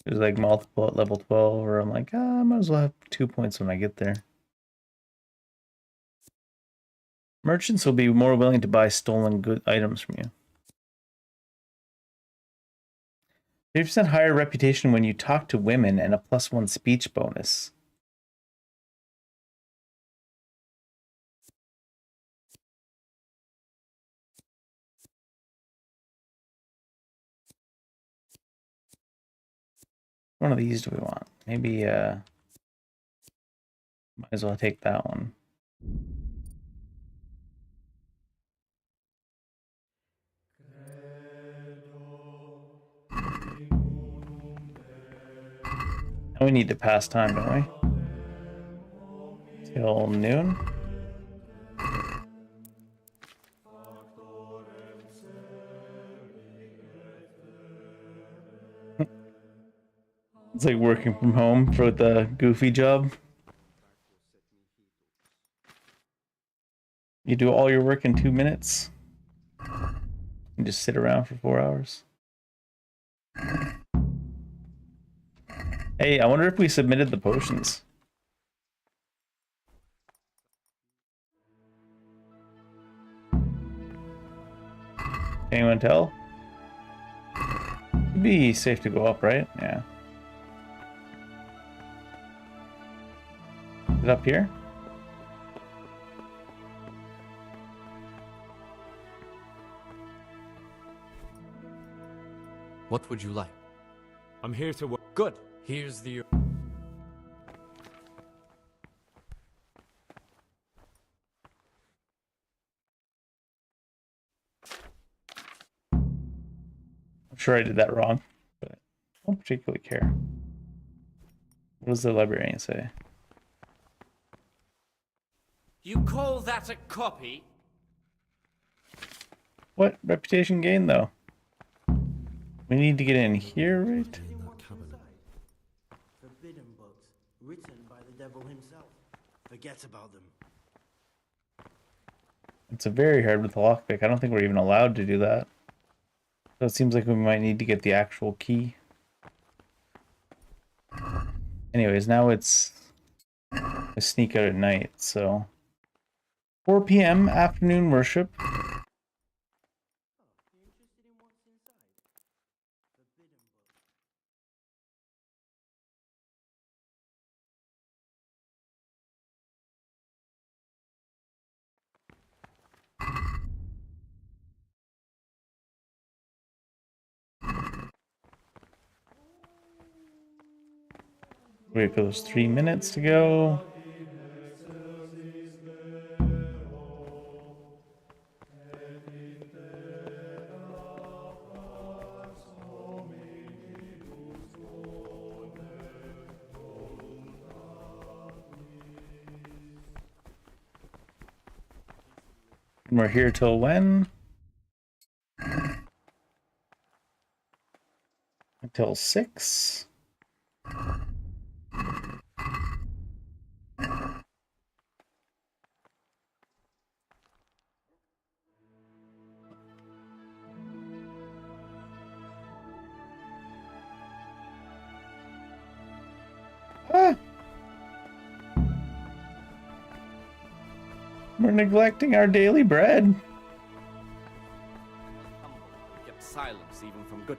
A: There's like multiple at level 12 where I'm like, I might as well have 2 points when I get there. Merchants will be more willing to buy stolen good items from you. 50% higher reputation when you talk to women and a +1 speech bonus. One of these do we want? Maybe, might as well take that one. And we need to pass time, don't we? Till noon. It's like working from home for the goofy job. You do all your work in 2 minutes. And just sit around for 4 hours. Hey, I wonder if we submitted the potions. Anyone tell? It'd be safe to go up, right? Yeah. Is it up here?
F: What would you like?
D: I'm here to work.
F: Good. Here's the...
A: I'm sure I did that wrong, but I don't particularly care. What does the librarian say?
B: You call that a copy?
A: What reputation gain, though? We need to get in here, right?
J: Forbidden books, written by the devil himself. Forget about them.
A: It's a very hard with the lockpick. I don't think we're even allowed to do that. So it seems like we might need to get the actual key. Anyways, now it's a sneak out at night, so 4 p.m. afternoon worship. Wait for those 3 minutes to go. And we're here till when? Until 6. Ah! We're neglecting our daily bread.
B: Get silence even from good.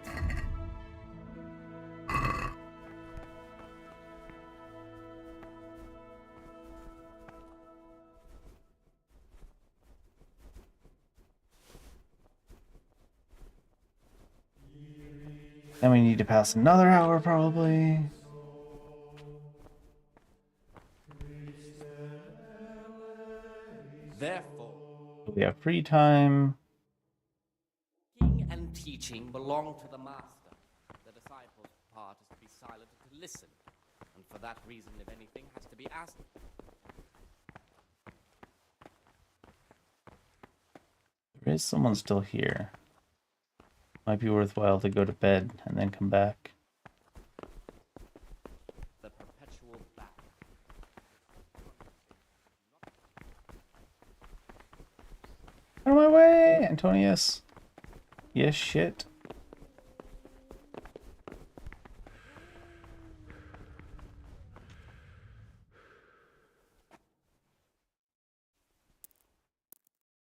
A: Then we need to pass another hour, probably.
B: Therefore,
A: We have free time.
B: speaking and teaching belong to the master. The disciple's part is to be silent and to listen. And for that reason, if anything has to be asked...
A: There is someone still here. Might be worthwhile to go to bed and then come back.
B: The perpetual battle.
A: Out of my way, Antonius. Yes, shit.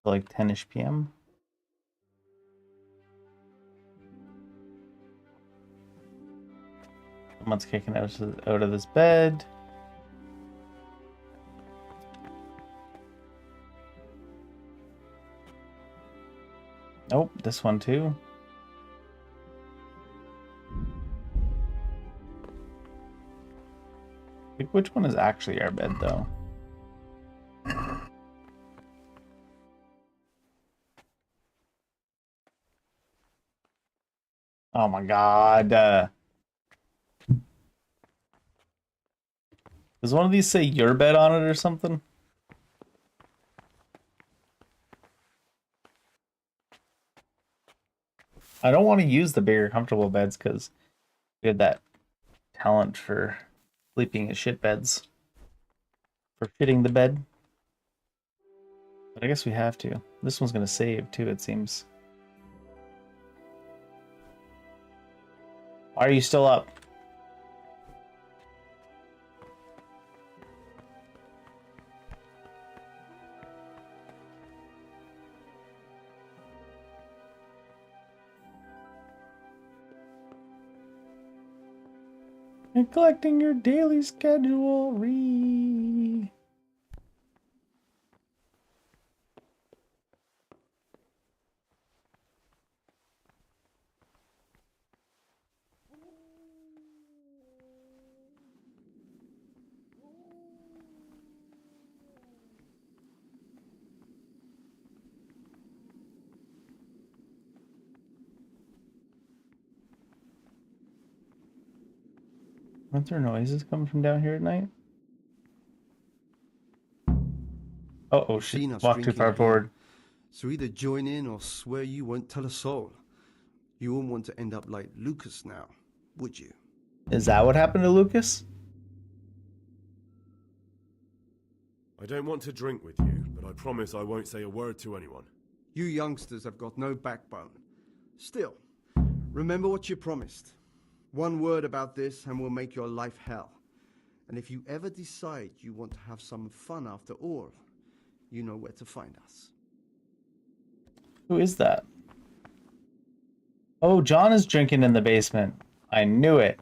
A: Like 10-ish p.m. Someone's kicking out of this bed. Nope, this one too. which one is actually our bed, though. Oh my god. Does one of these say your bed on it or something? I don't want to use the bigger comfortable beds because we had that talent for sleeping in shit beds. For fitting the bed. But I guess we have to. This one's going to save too, it seems. Why are you still up? Neglecting your daily schedule. Aren't there noises coming from down here at night? Oh shit.
O: Seen us
A: Walk too
O: drinking
A: far
O: here.
A: forward.
O: So either join in or swear you won't tell a soul. You won't want to end up like Lucas now, would you?
A: Is that what happened to Lucas?
L: I don't want to drink with you, but I promise I won't say a word to anyone.
O: You youngsters have got no backbone. Still, remember what you promised. One word about this and we'll make your life hell. And if you ever decide you want to have some fun after all, you know where to find us.
A: Who is that? Oh, John is drinking in the basement. I knew it.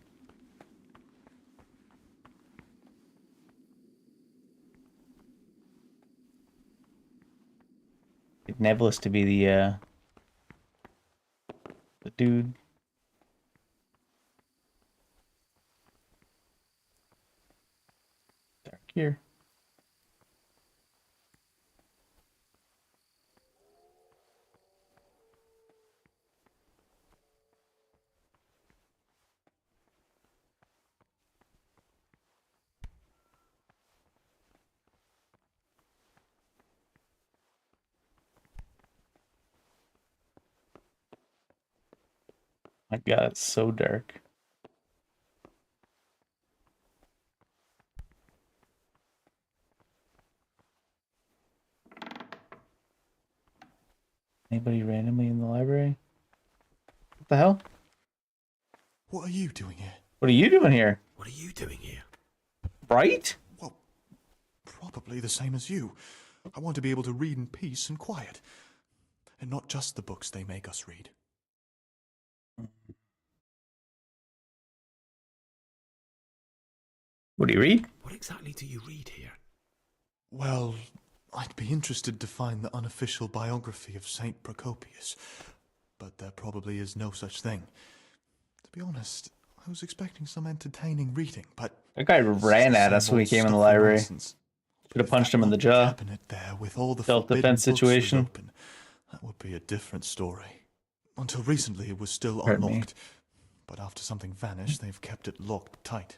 A: Nebulous to be the dude. Dark here. My god, it's so dark. Anybody randomly in the library? What the hell?
E: What are you doing here?
A: What are you doing here?
N: What are you doing here?
A: Right?
E: Well, probably the same as you. I want to be able to read in peace and quiet. And not just the books they make us read.
A: What do you read?
N: What exactly do you read here?
E: Well, I'd be interested to find the unofficial biography of Saint Procopius, but there probably is no such thing. To be honest, I was expecting some entertaining reading, but
A: That guy ran at us when we came in the library. Should have punched him in the jaw.
E: Cabinet there with all the
A: Self-defense
E: forbidden books was
A: situation.
E: open, that would be a different story. Until recently, it was still
A: Pardon me.
E: unlocked, but after something vanished, they've kept it locked tight.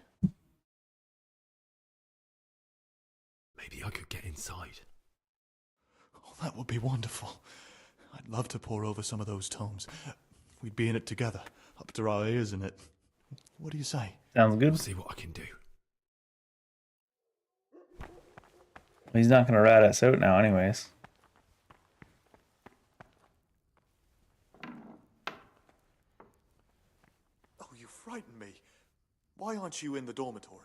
D: Maybe I could get inside.
E: Oh, that would be wonderful. I'd love to pore over some of those tomes. We'd be in it together, up to our ears in it. What do you say?
A: Sounds good.
D: I'll see what I can do.
A: He's not going to rat us out now anyways.
E: Oh, you frightened me. Why aren't you in the dormitory?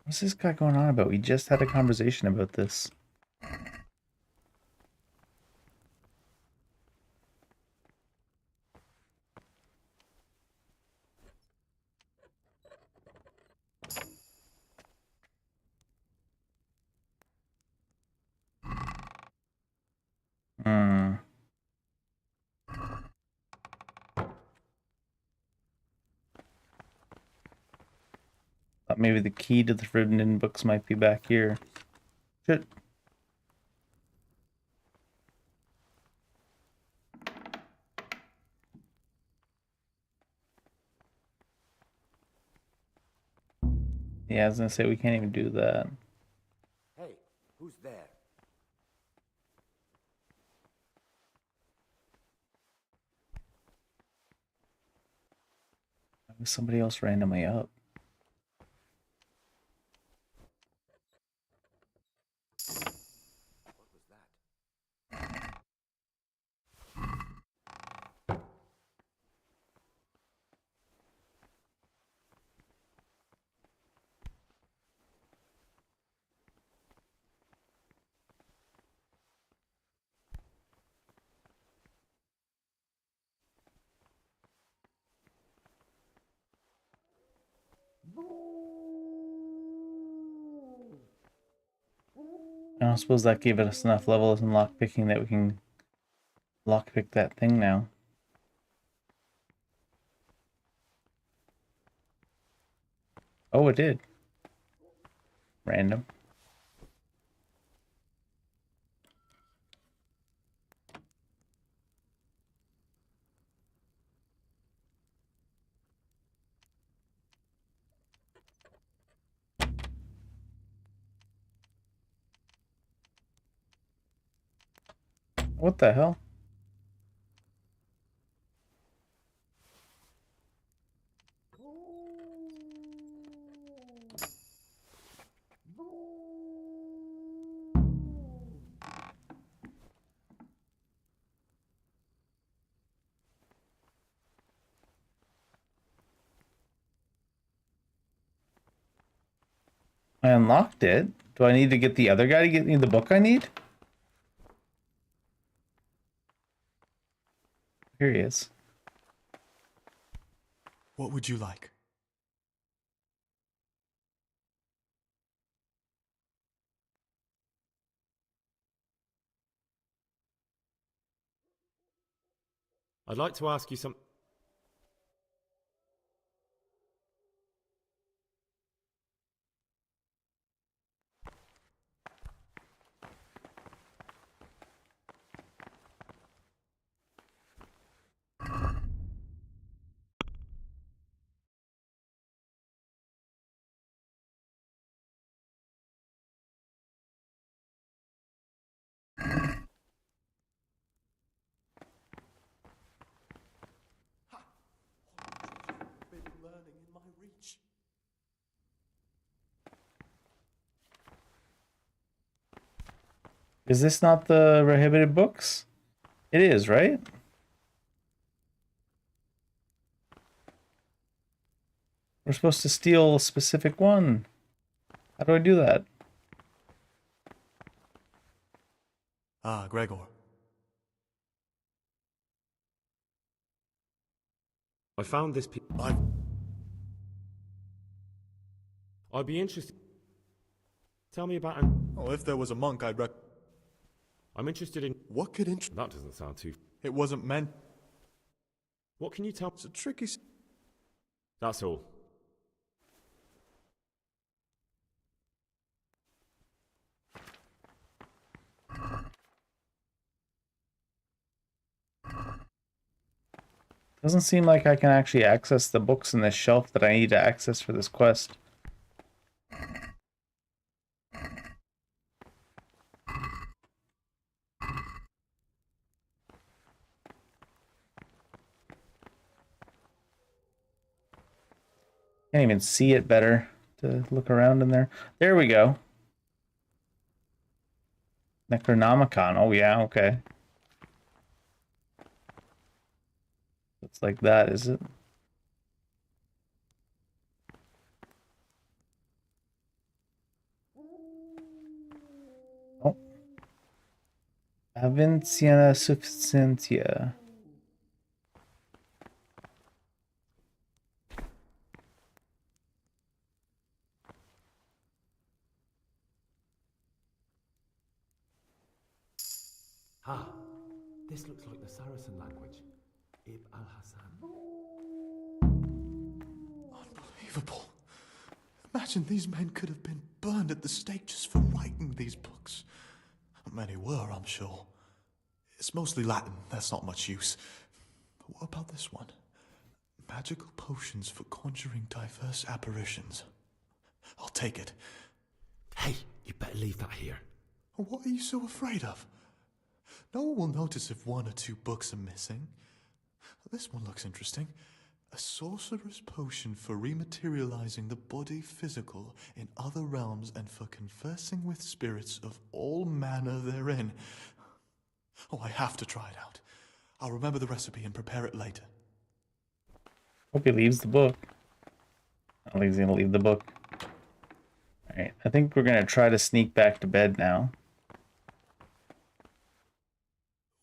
A: What's this guy going on about? We just had a conversation about this. Hmm. maybe the key to the forbidden books might be back here. Shit. Yeah, I was gonna say we can't even do that.
K: Hey, who's there?
A: Maybe somebody else randomly up. I don't suppose that gave us enough levels in lockpicking that we can lockpick that thing now. Oh, it did. Random. What the hell? I unlocked it. Do I need to get the other guy to get me the book I need? Here he is.
E: What would you like?
L: I'd like to ask you some...
E: Learning in my reach.
A: Is this not the prohibited books? It is, right? We're supposed to steal a specific one. How do I do that?
E: Ah, Gregor.
L: I found this... I'd be interested... Tell me about an...
E: Oh, if there was a monk,
L: I'm interested in...
E: What could interest...
L: That doesn't sound too...
E: It wasn't meant...
L: What can you tell...
E: It's a tricky...
L: That's all.
A: Doesn't seem like I can actually access the books in this shelf that I need to access for this quest. Can't even see it better to look around in there. There we go. Necronomicon. Oh yeah, okay. It's like that, is it? Oh. Avincia sufficientia.
D: Ah, this looks like the Saracen language. Ibn al-Hassan.
E: Unbelievable. Imagine these men could have been burned at the stake just for writing these books. Many were, I'm sure. It's mostly Latin, that's not much use. But what about this one? Magical potions for conjuring diverse apparitions. I'll take it.
D: Hey, you better leave that here.
E: What are you so afraid of? No one will notice if 1 or 2 books are missing. This one looks interesting. A sorcerer's potion for rematerializing the body physical in other realms and for conversing with spirits of all manner therein. Oh, I have to try it out. I'll remember the recipe and prepare it later.
A: Hope he leaves the book. I don't think he's gonna leave the book. Alright, I think we're gonna try to sneak back to bed now.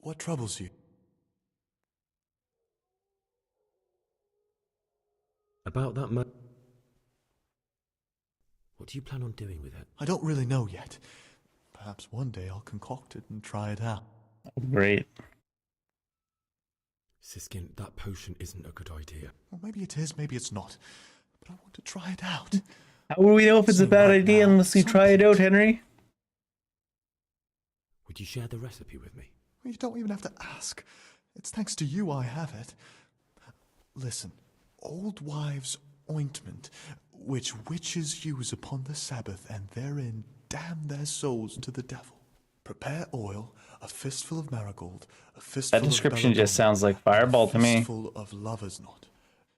E: What troubles you?
D: About that what do you plan on doing with it?
E: I don't really know yet. Perhaps one day I'll concoct it and try it out.
A: Great.
D: Siskin, that potion isn't a good idea.
E: Well, maybe it is, maybe it's not. But I want to try it out.
A: How will we know if it's a bad idea unless we try it out, Henry?
D: Would you share the recipe with me?
E: Well, you don't even have to ask. It's thanks to you I have it. Listen, old wives' ointment, which witches use upon the Sabbath, and therein damn their souls to the devil. Prepare oil, a fistful of marigold, a fistful
A: That description just sounds like Fireball to me.
E: A fistful of lover's knot.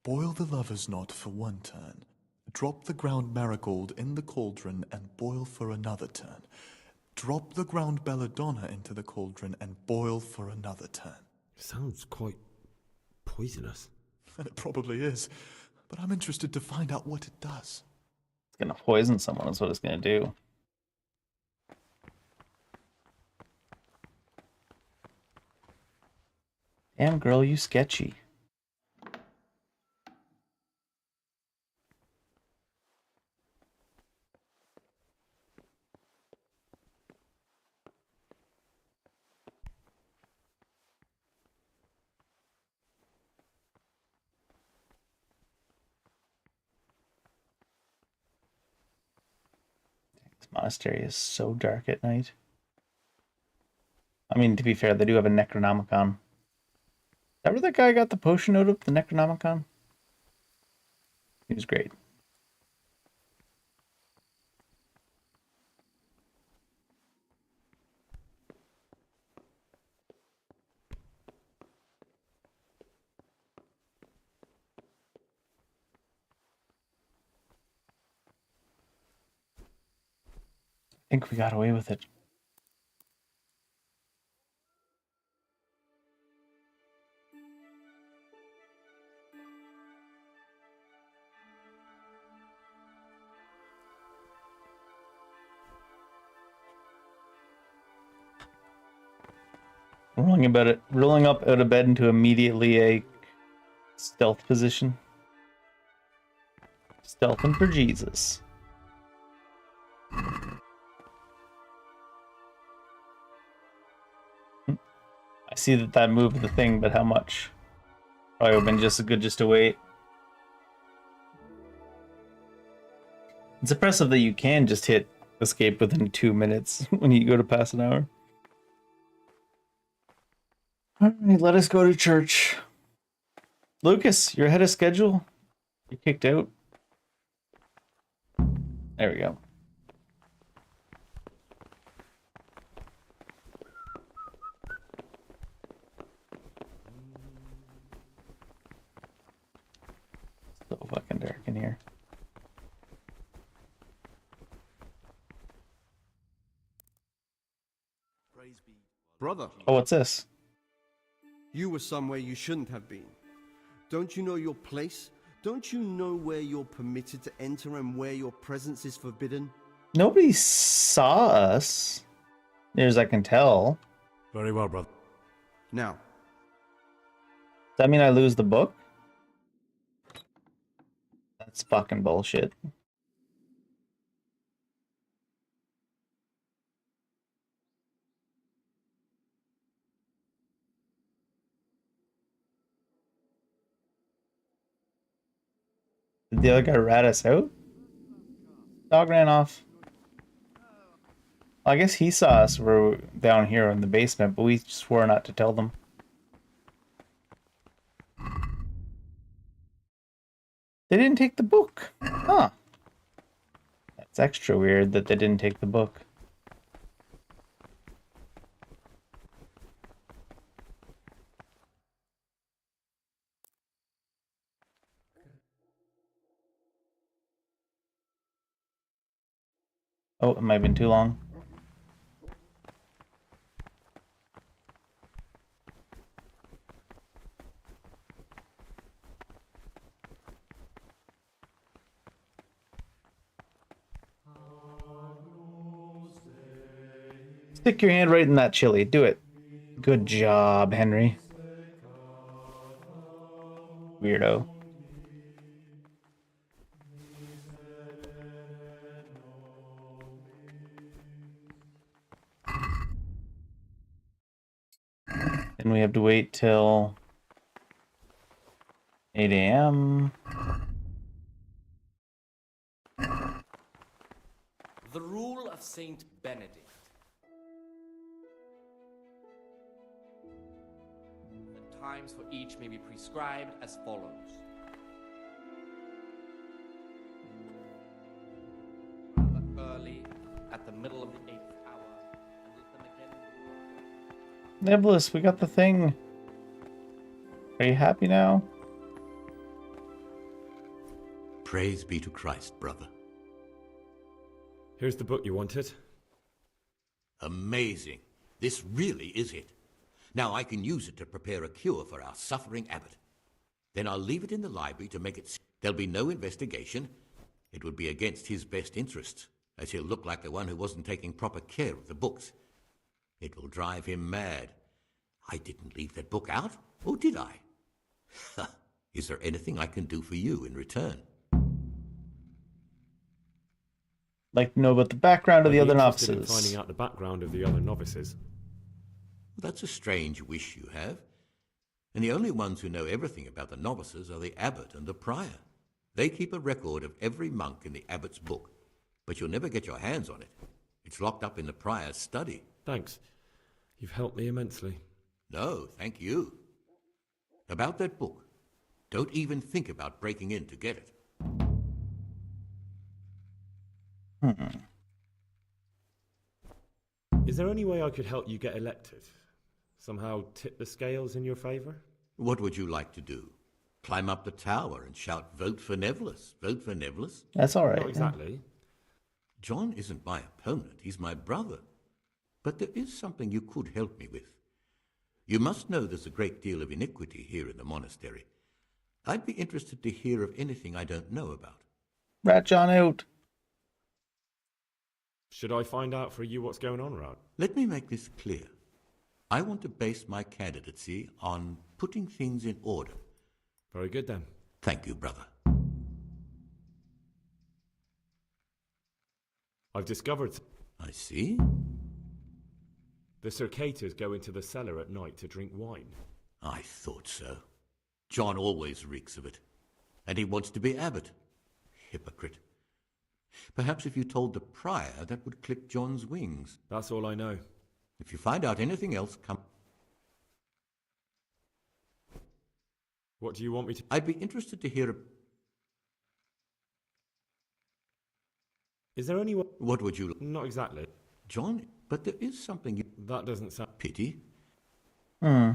E: Boil the lover's knot for 1 turn. Drop the ground marigold in the cauldron and boil for another turn. Drop the ground belladonna into the cauldron and boil for another turn.
D: Sounds quite poisonous.
E: And it probably is. But I'm interested to find out what it does.
A: It's gonna poison someone is what it's gonna do. Damn girl, you sketchy. This monastery is so dark at night. I mean, to be fair, they do have a Necronomicon. Is that where that guy got the potion out of, the Necronomicon? He was great. I think we got away with it. Rolling up out of bed into immediately a stealth position. Stealthing for Jesus. I see that moved the thing, but how much? Probably would have been just as good just to wait. It's impressive that you can just hit escape within 2 minutes when you go to pass an hour. Alright, let us go to church. Lucas, you're ahead of schedule. You're kicked out. There we go. So fucking dark in here.
O: Brother.
A: Oh, what's this?
O: You were somewhere you shouldn't have been. Don't you know your place? Don't you know where you're permitted to enter and where your presence is forbidden?
A: Nobody saw us, near as I can tell.
L: Very well, brother.
O: Now.
A: Does that mean I lose the book? That's fucking bullshit. Did the other guy rat us out? Dog ran off. I guess he saw us. We're down here in the basement, but we swore not to tell them. They didn't take the book. Huh. That's extra weird that they didn't take the book. Oh, it might have been too long. Stick your hand right in that chili. Do it. Good job, Henry. Weirdo. And we have to wait till 8 a.m.
B: The rule of Saint Benedict. The times for each may be prescribed as follows. Rather early, at the middle of the 8th hour, and let them again.
A: Nicholas, we got the thing. Are you happy now?
N: Praise be to Christ, brother.
D: Here's the book you wanted.
N: Amazing. This really is it. Now I can use it to prepare a cure for our suffering abbot. Then I'll leave it in the library to make it... There'll be no investigation. It would be against his best interests, as he'll look like the one who wasn't taking proper care of the books. It will drive him mad. I didn't leave that book out, or did I? Is there anything I can do for you in return?
A: Like to know about the background of the other
D: interested
A: novices.
D: in finding out the background of the other novices.
N: That's a strange wish you have. And the only ones who know everything about the novices are the abbot and the prior. They keep a record of every monk in the abbot's book, but you'll never get your hands on it. It's locked up in the prior's study.
D: Thanks. You've helped me immensely.
N: No, thank you. About that book, don't even think about breaking in to get it.
D: Is there any way I could help you get elected? Somehow tip the scales in your favour?
N: What would you like to do? Climb up the tower and shout, "Vote for Nevelis, vote for Nevelis"?
A: That's all right.
D: Not exactly.
N: John isn't my opponent, he's my brother. But there is something you could help me with. You must know there's a great deal of iniquity here in the monastery. I'd be interested to hear of anything I don't know about.
A: Rat John out.
D: Should I find out for you what's going on, Rod?
N: Let me make this clear. I want to base my candidacy on putting things in order.
D: Very good, then.
N: Thank you, brother.
D: I've discovered...
N: I see.
D: The circators go into the cellar at night to drink wine.
N: I thought so. John always reeks of it. And he wants to be abbot. Hypocrite. Perhaps if you told the prior, that would clip John's wings.
D: That's all I know.
N: If you find out anything else, come...
D: What do you want me to...
N: I'd be interested to hear...
D: Is there any...
N: What would you...
D: Not exactly.
N: John, but there is something you...
D: That doesn't sound...
N: Pity?
A: I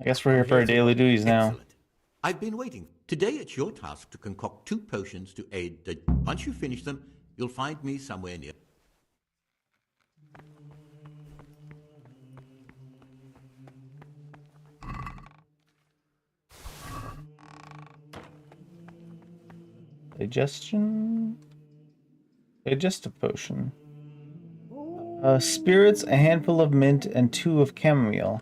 A: guess we're here for our daily duties now.
N: Excellent. I've been waiting. Today it's your task to concoct 2 potions to aid the... Once you finish them, you'll find me somewhere near...
A: Digestive potion. Spirits, a handful of mint, and 2 of chamomile.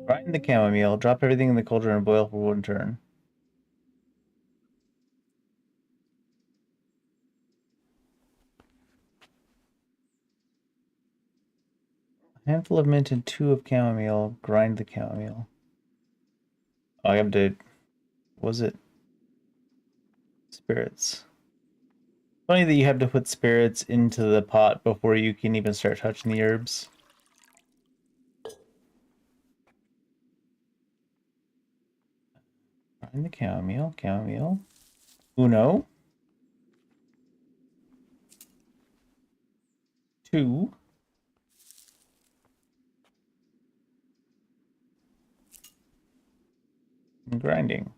A: Grind the chamomile, drop everything in the cauldron and boil for 1 turn. A handful of mint and 2 of chamomile, grind the chamomile. Oh, I have to... Was it... Spirits. Funny that you have to put spirits into the pot before you can even start touching the herbs. Find the chamomile. Uno. 2. And grinding.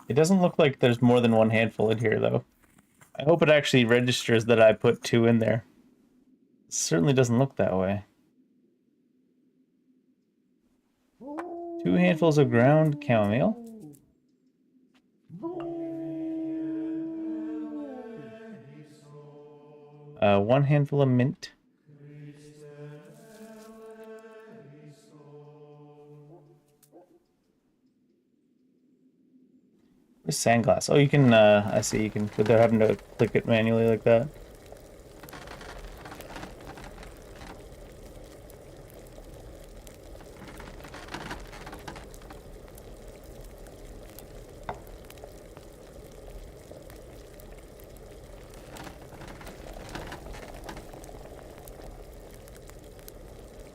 A: It doesn't look like there's more than one handful in here, though. I hope it actually registers that I put 2 in there. It certainly doesn't look that way. 2 handfuls of ground chamomile. 1 handful of mint. Where's sandglass? Oh, you can, I see, you can, without having to click it manually like that.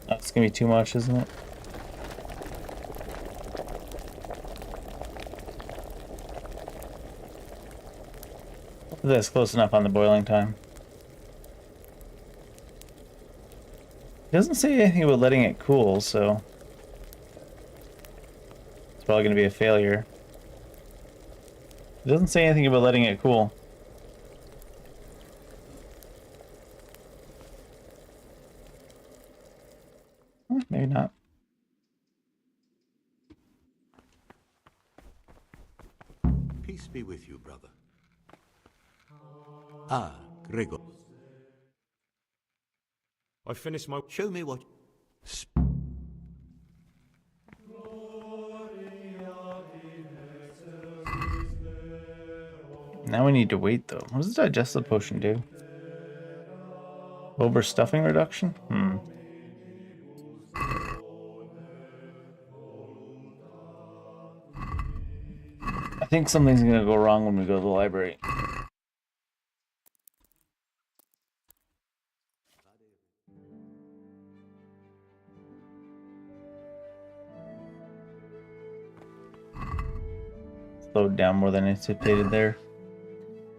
A: That's gonna be too much, isn't it? That's close enough on the boiling time. It doesn't say anything about letting it cool, so it's probably gonna be a failure. It doesn't say anything about letting it cool. Maybe not.
N: Peace be with you, brother. Ah, Gregor.
D: I finished my...
N: Show me what...
A: Now we need to wait, though. What does the digestive potion do? Overstuffing reduction? I think something's gonna go wrong when we go to the library. Slowed down more than anticipated there.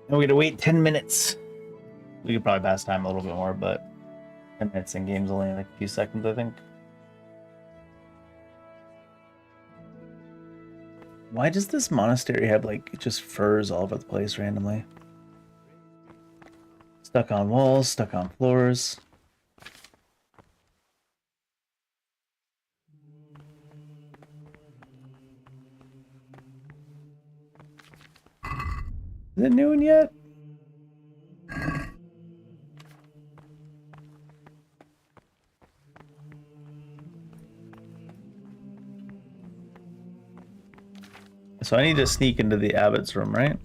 A: And we gotta wait 10 minutes. We could probably pass time a little bit more, but 10 minutes in game's only like a few seconds, I think. Why does this monastery have like just furs all over the place randomly? Stuck on walls, stuck on floors. Is it noon yet? So I need to sneak into the abbot's room, right?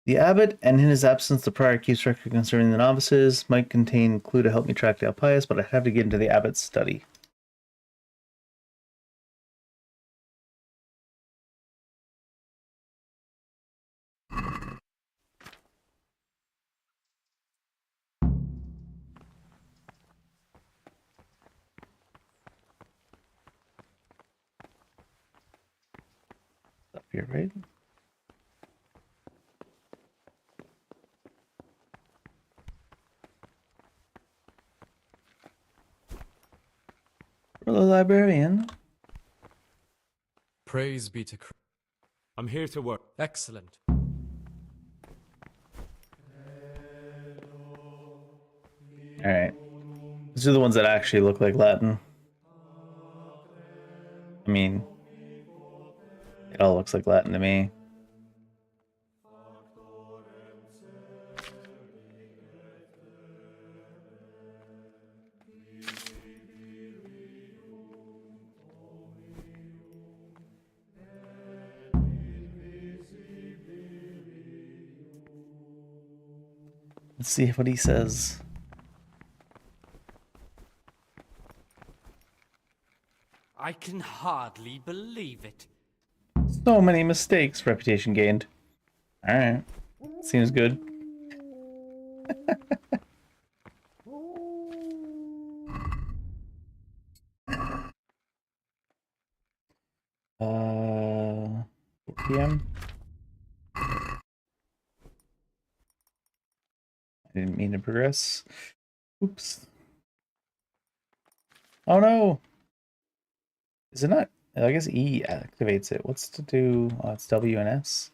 A: The abbot, and in his absence, the prior keeps record concerning the novices. Might contain a clue to help me track down Pius, but I have to get into the abbot's study. Up here, right? Hello, librarian.
P: Praise be to Christ.
D: I'm here to work.
P: Excellent.
A: Alright. These are the ones that actually look like Latin. I mean, it all looks like Latin to me. Let's see what he says.
H: I can hardly believe it.
A: So many mistakes. Reputation gained. Alright. Seems good. Uh, 4 p.m. I didn't mean to progress. Oops. Oh no! Is it not? I guess E activates it. What's to do? Oh, it's W and S.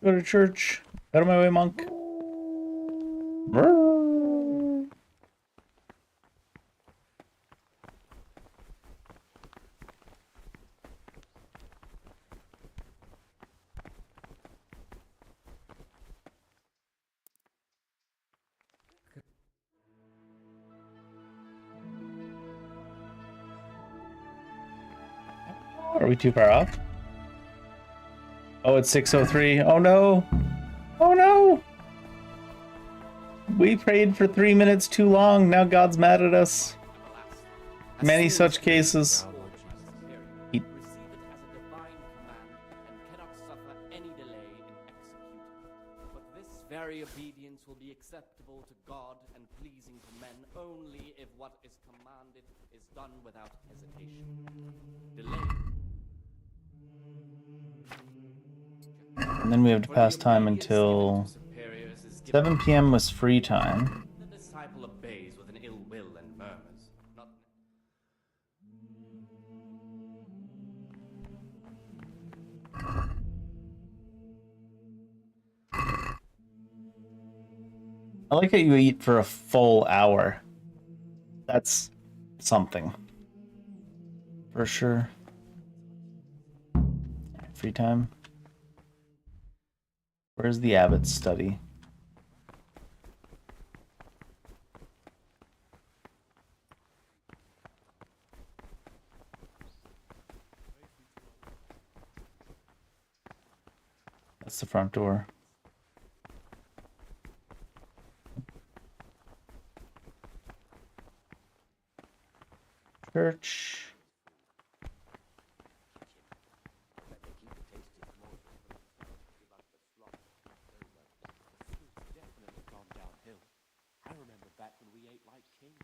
A: Go to church. Out of my way, monk. Are we too far off? Oh, it's 6:03. Oh no! Oh no! We prayed for 3 minutes too long. Now God's mad at us. Many such cases.
B: Receive it as a divine command and cannot suffer any delay in executing it. But this very obedience will be acceptable to God and pleasing to men only if what is commanded is done without hesitation. Delay.
A: And then we have to pass time until 7 p.m. was free time.
B: The disciple obeys with an ill will and murmurs. Not
A: I like how you eat for a full hour. That's something. For sure. Free time. Where's the abbot's study? That's the front door. Church.
B: definitely gone downhill. I remember back when we ate like kings.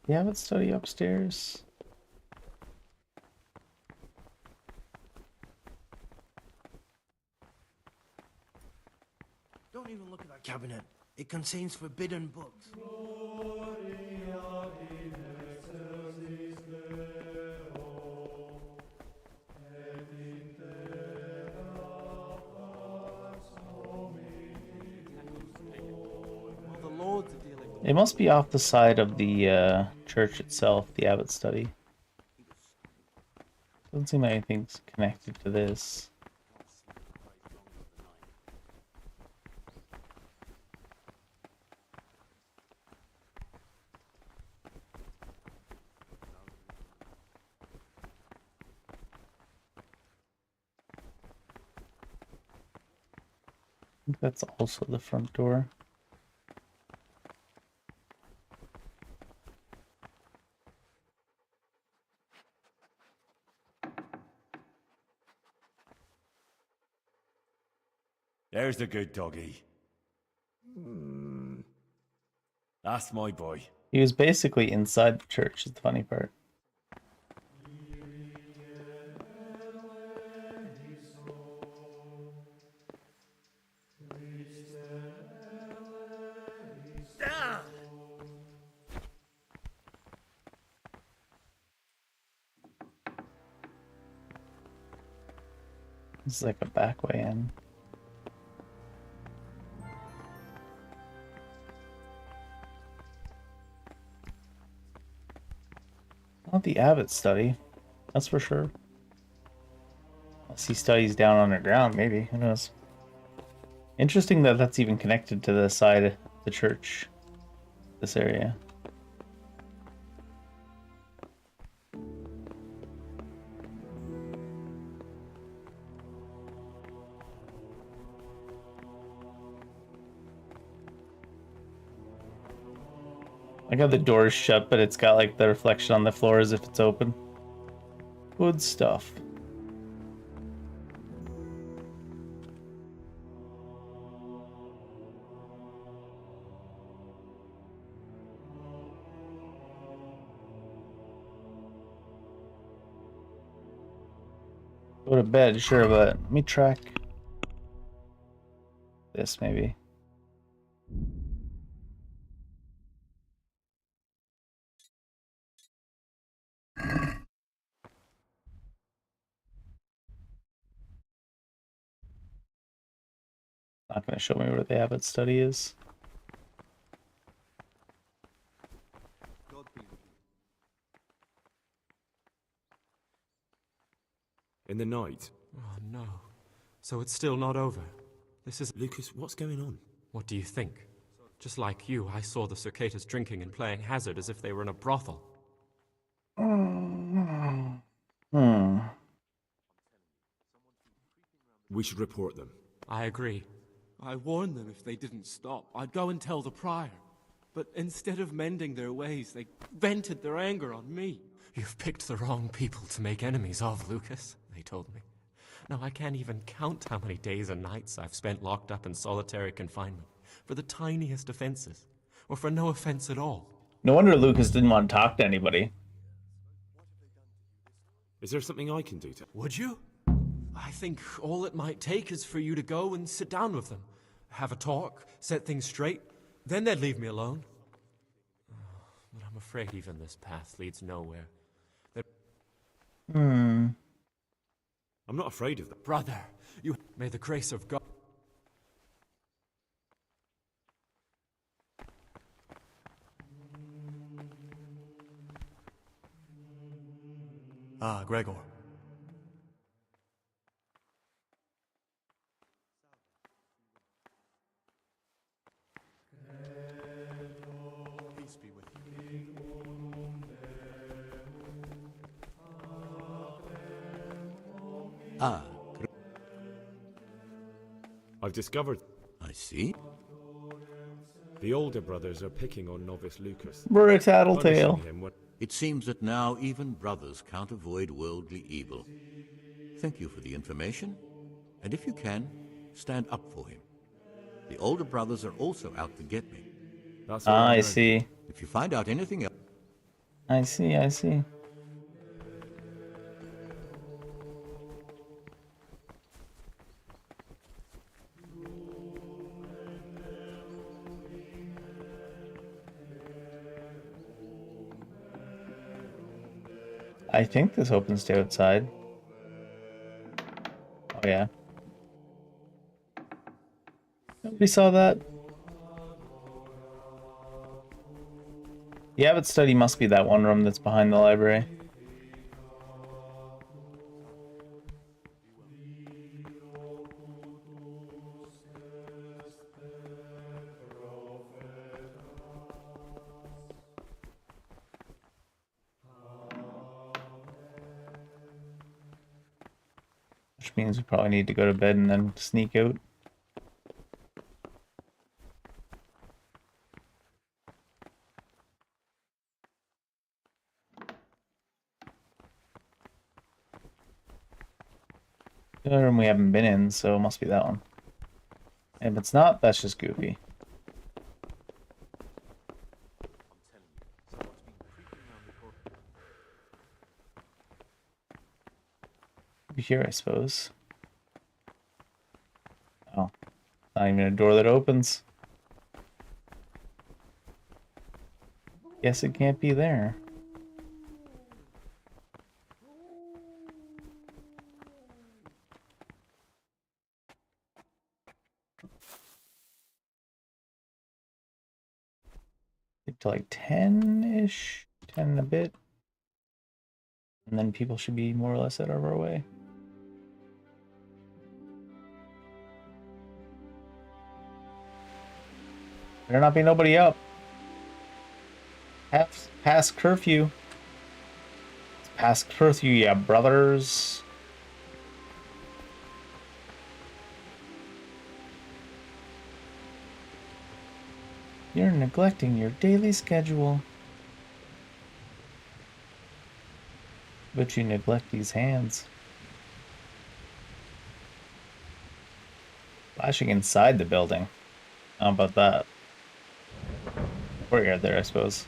A: The abbot's study upstairs.
J: Don't even look at that cabinet. It contains forbidden books.
B: Well, the lords are dealing with
A: It must be off the side of the church itself, the abbot's study. Doesn't seem like anything's connected to this. I think that's also the front door.
L: There's the good doggy. That's my boy.
A: He was basically inside the church, is the funny part. This is like a back way in. Not the abbot study, that's for sure. Unless he studies down underground, maybe. Who knows? Interesting that that's even connected to the side of the church. This area. I got the doors shut, but it's got like the reflection on the floor as if it's open. Good stuff. Go to bed, sure, but let me track this maybe. Not going to show me where the Abbot study is.
D: In the night.
F: Oh no. So it's still not over. This is...
D: Lucas, what's going on?
F: What do you think? Just like you, I saw the cicadas drinking and playing hazard as if they were in a brothel.
D: We should report them.
F: I agree. I warned them if they didn't stop, I'd go and tell the prior. But instead of mending their ways, they vented their anger on me. You've picked the wrong people to make enemies of, Lucas, they told me. Now I can't even count how many days and nights I've spent locked up in solitary confinement for the tiniest offenses, or for no offense at all.
A: No wonder Lucas didn't want to talk to anybody.
D: Is there something I can do to...
F: Would you? I think all it might take is for you to go and sit down with them. Have a talk, set things straight. Then they'd leave me alone. But I'm afraid even this path leads nowhere.
A: Hmm.
D: I'm not afraid of them.
F: Brother, you... May the grace of God...
E: Ah, Gregor.
U: Peace be with you.
N: Ah.
D: I've discovered...
N: I see.
D: The older brothers are picking on novice Lucas.
A: We're a tattletale.
N: It seems that now even brothers can't avoid worldly evil. Thank you for the information, and if you can, stand up for him. The older brothers are also out to get me.
D: That's
A: I see.
N: If you find out anything else...
A: I see. I think this opens to outside. Oh yeah. Nobody saw that. The Abbot study must be that one room that's behind the library. Which means we probably need to go to bed and then sneak out. The other room we haven't been in, so it must be that one. And if it's not, that's just goofy. Be here, I suppose. Oh, not even a door that opens. Guess it can't be there. Get to like 10-ish, 10 and a bit. And then people should be more or less out of our way. Better not be nobody up. Past curfew. It's past curfew, yeah, brothers. You're neglecting your daily schedule. But you neglect these hands. Flashing inside the building. How about that? Courtyard there, I suppose.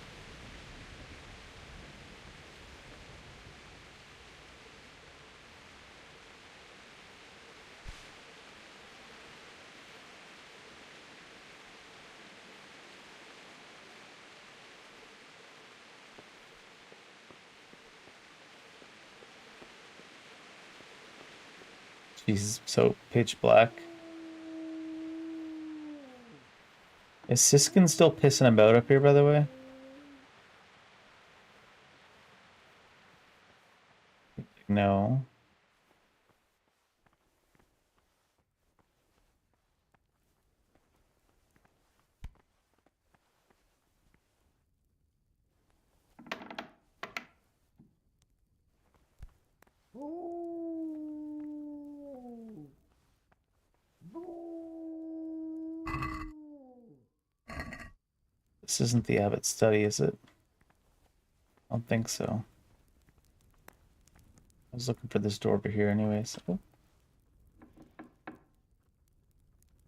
A: She's so pitch black. Is Siskin still pissing about up here, by the way? No. This isn't the Abbot study, is it? I don't think so. I was looking for this door over here anyways. Oh.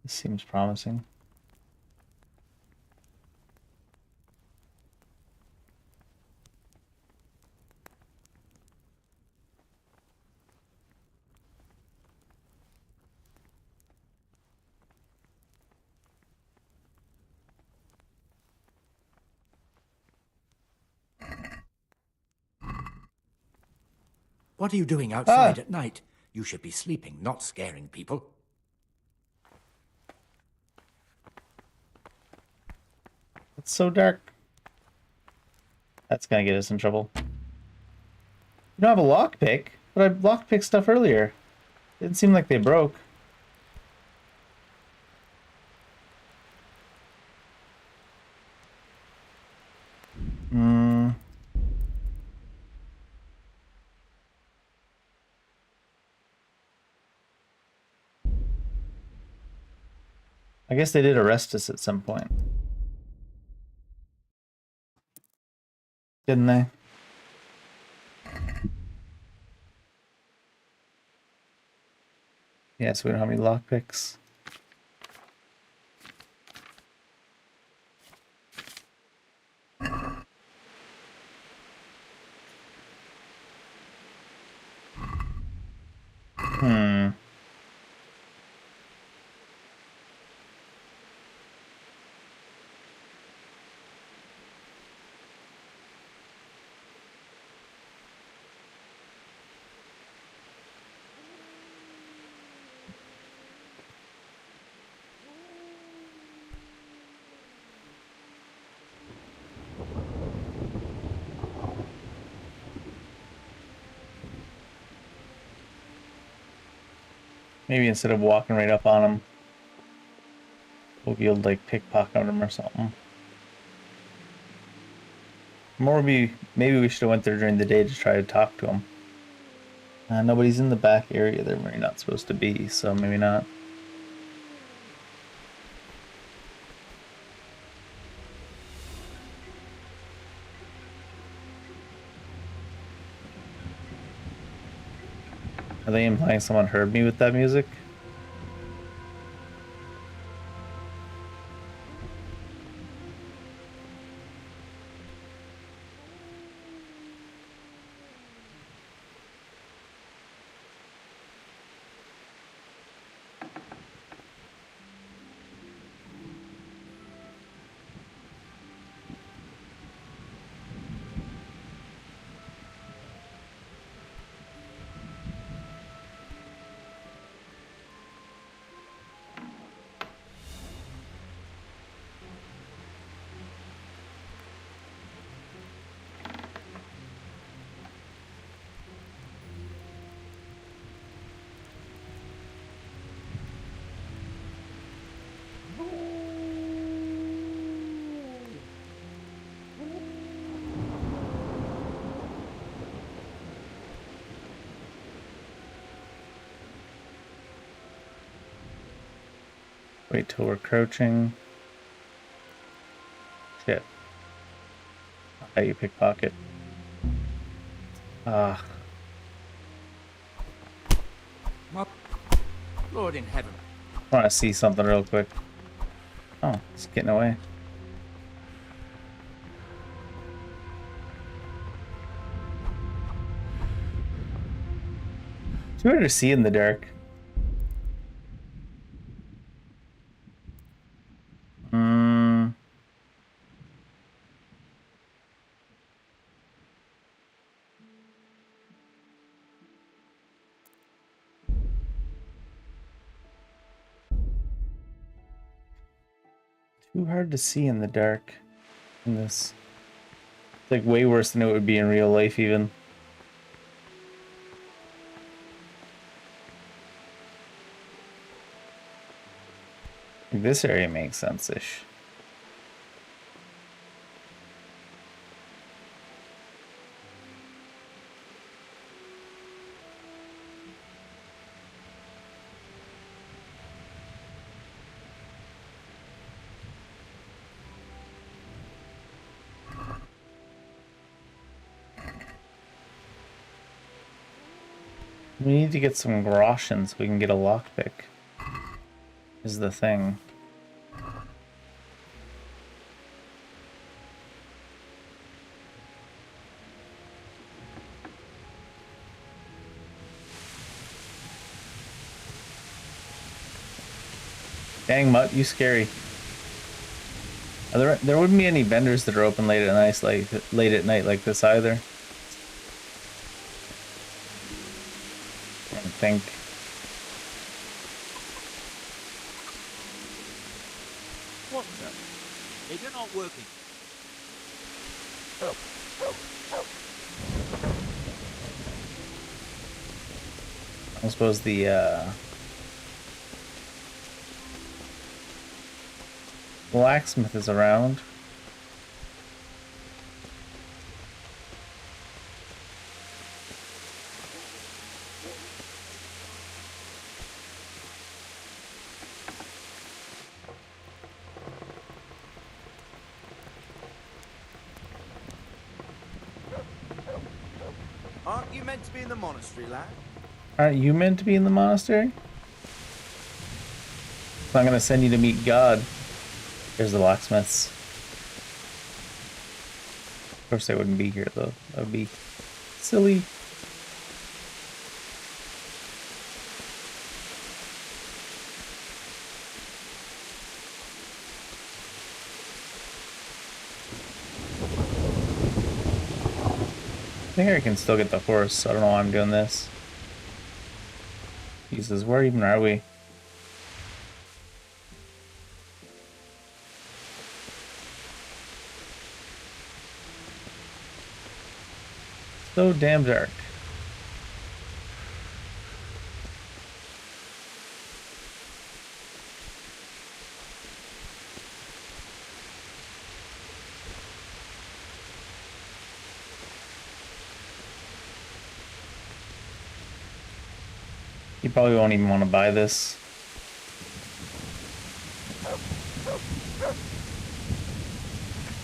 A: This seems promising.
K: What are you doing outside at night? You should be sleeping, not scaring people.
A: It's so dark. That's gonna get us in trouble. You don't have a lockpick? But I lockpicked stuff earlier. Didn't seem like they broke. I guess they did arrest us at some point. Didn't they? Yeah, so we don't have any lockpicks. Maybe instead of walking right up on him, we'll be able to like pickpocket him or something. Or maybe we should have went there during the day to try to talk to him. Nobody's in the back area there where you're not supposed to be, so maybe not. Are they implying someone heard me with that music? Wait till we're crouching. Shit. How you pickpocket? Ah.
K: Lord in heaven.
A: I want to see something real quick. Oh, it's getting away. Too hard to see in the dark. Too hard to see in the dark in this. It's like way worse than it would be in real life even. Like this area makes sense-ish. We need to get some groschen so we can get a lockpick. Is the thing. Dang, Mutt, you scary. There wouldn't be any vendors that are open late at night like this either. I think.
K: What the? They're not working.
A: I suppose the blacksmith is around.
Q: Aren't you meant to be in the monastery, lad?
A: Aren't you meant to be in the monastery? So I'm gonna send you to meet God. Here's the blacksmiths. Of course they wouldn't be here though. That would be silly. I think I can still get the horse, so I don't know why I'm doing this. Jesus, where even are we? So damn dark. You probably won't even want to buy this.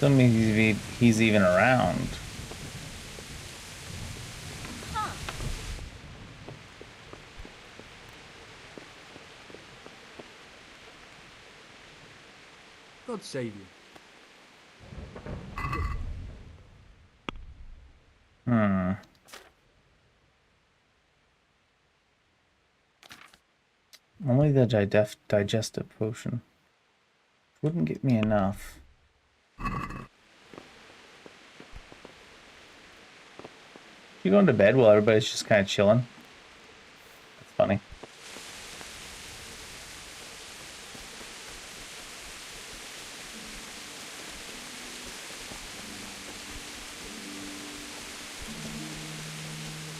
A: Doesn't mean he's even around.
F: God save you.
A: Only the digestive potion. Wouldn't get me enough. You going to bed while everybody's just kind of chilling? That's funny.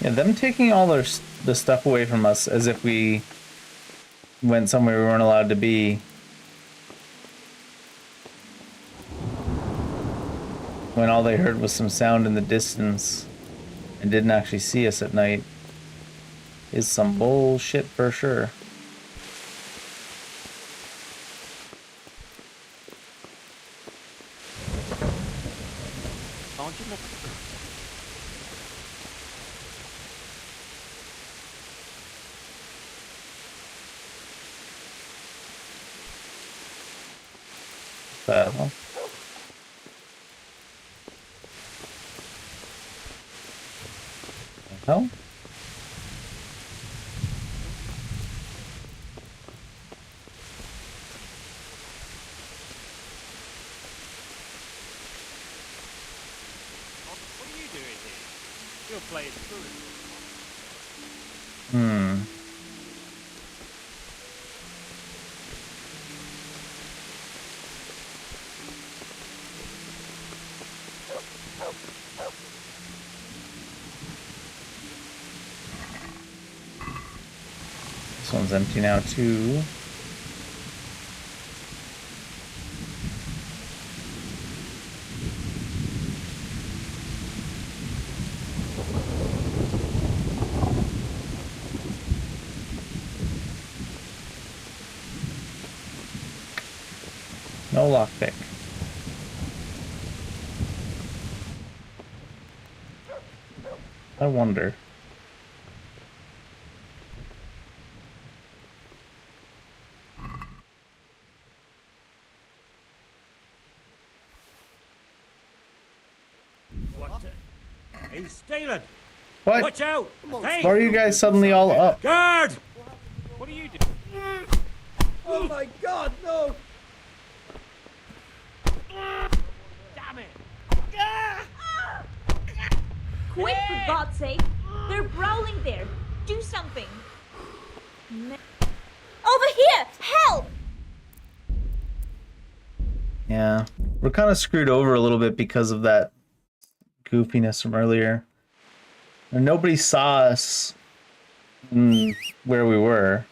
A: Yeah, them taking all the stuff away from us as if we went somewhere we weren't allowed to be. When all they heard was some sound in the distance and didn't actually see us at night is some bullshit for sure. That, huh? No?
F: What are you doing here? You're playing fool.
A: Hmm. This one's empty now too. No lockpick. I wonder.
K: What? Hey, Stalin!
A: What?
K: Watch out! Hey!
A: Why are you guys suddenly all up?
K: Guard! What are you doing?
M: Oh my god, no!
K: Damn it!
S: Quick, for God's sake! They're prowling there. Do something. Over here! Help!
A: Yeah. We're kind of screwed over a little bit because of that goofiness from earlier. And nobody saw us where we were.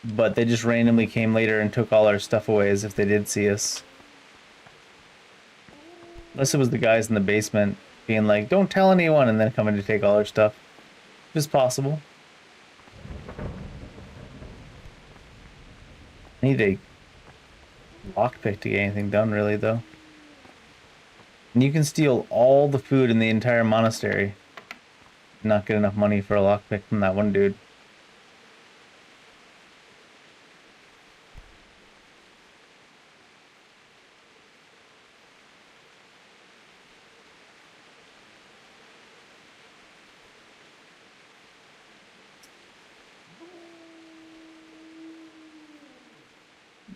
A: But they just randomly came later and took all our stuff away as if they did see us. Unless it was the guys in the basement being like, don't tell anyone, and then coming to take all our stuff. It's possible. I need a lockpick to get anything done, really, though. And you can steal all the food in the entire monastery. Not get enough money for a lockpick from that one dude.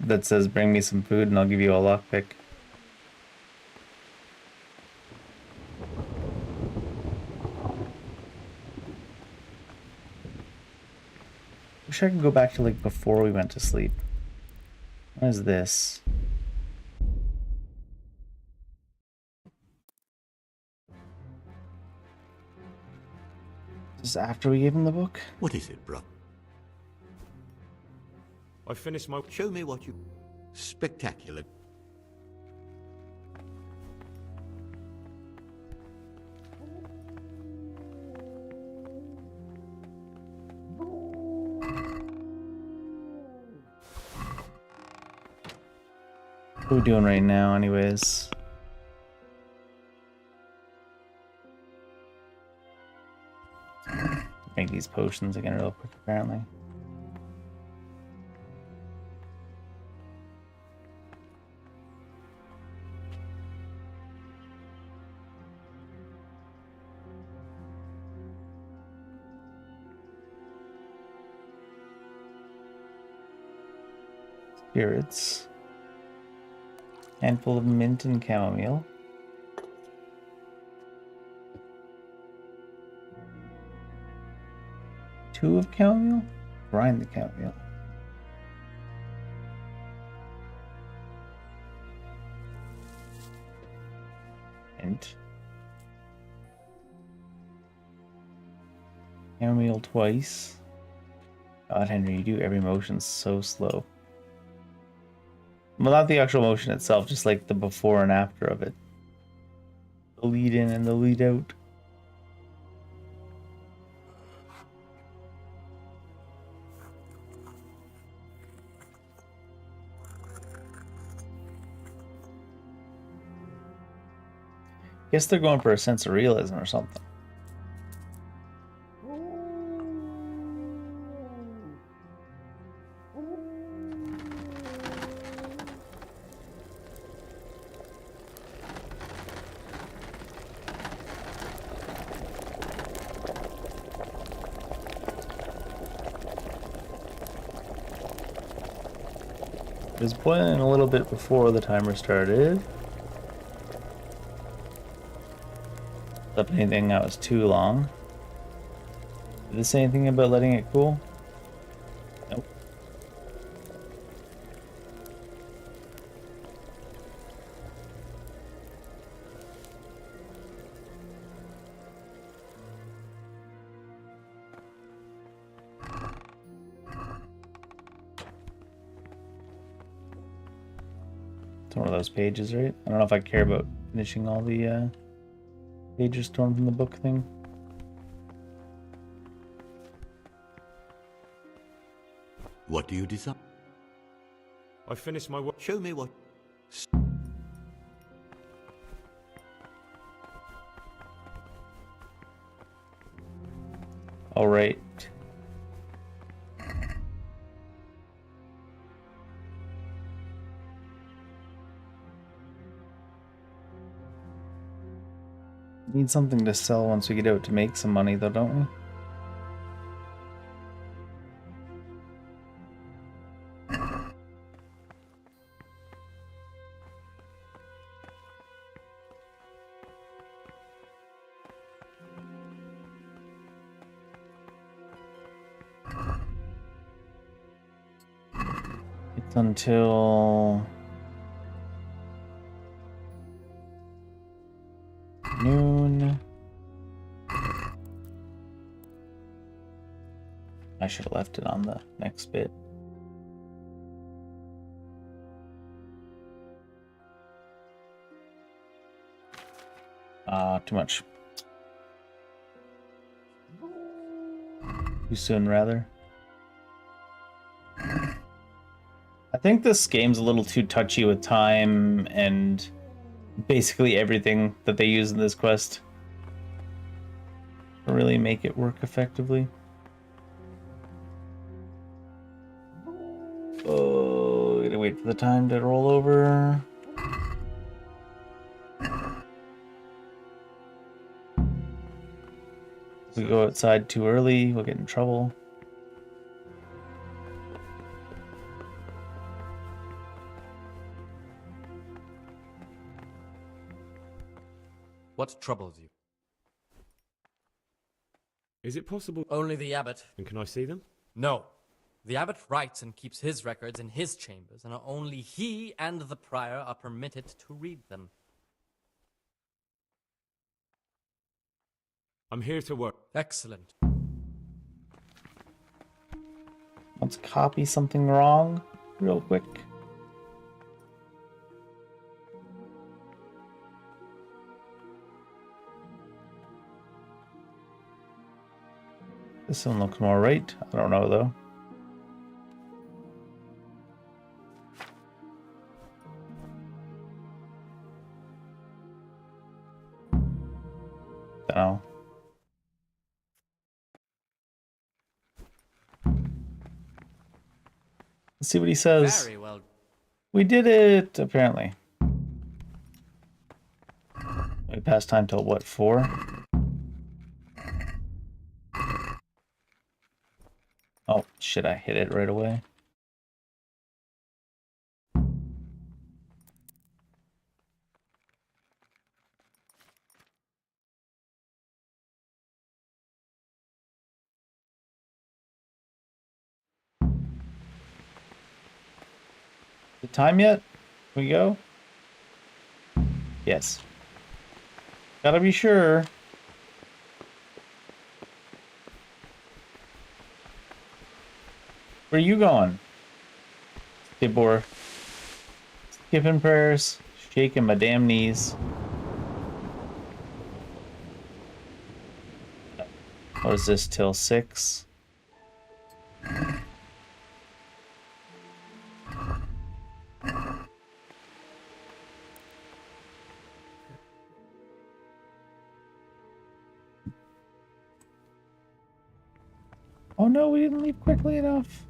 A: That says bring me some food and I'll give you a lockpick. Wish I could go back to like before we went to sleep. What is this? Is this after we gave him the book?
N: What is it, bro?
D: I finished my...
N: Show me what you... Spectacular.
A: What are we doing right now, anyways? Make these potions again real quick, apparently. Spirits. Handful of mint and chamomile. Two of chamomile? Grind the chamomile. Mint. Chamomile twice. God, Henry, you do every motion so slow. Well, not the actual motion itself, just like the before and after of it. The lead in and the lead out. Guess they're going for a sense of realism or something. It was boiling a little bit before the timer started. Up anything that was too long. Did this say anything about letting it cool? Nope. It's one of those pages, right? I don't know if I care about finishing all the pages torn from the book thing.
N: What do you decide?
D: I finished my work.
N: Show me what.
A: All right. Need something to sell once we get out to make some money, though, don't we? It's until noon. I should have left it on the next bit. Too much. Too soon, rather. I think this game's a little too touchy with time and basically everything that they use in this quest to really make it work effectively. Oh, gotta wait for the time to roll over. If we go outside too early, we'll get in trouble.
H: What troubles you?
D: Is it possible?
H: Only the abbot.
D: And can I see them?
H: No. The abbot writes and keeps his records in his chambers, and only he and the prior are permitted to read them.
D: I'm here to work.
H: Excellent.
A: Let's copy something wrong real quick. This one looks more right. I don't know though. Don't know. Let's see what he says.
H: Very well.
A: We did it, apparently. We passed time till what, 4? Oh, shit, I hit it right away. The time yet? Can we go? Yes. Gotta be sure. Where are you going? Tibor. Skipping prayers, shaking my damn knees. What is this, till 6? Oh no, we didn't leave quickly enough.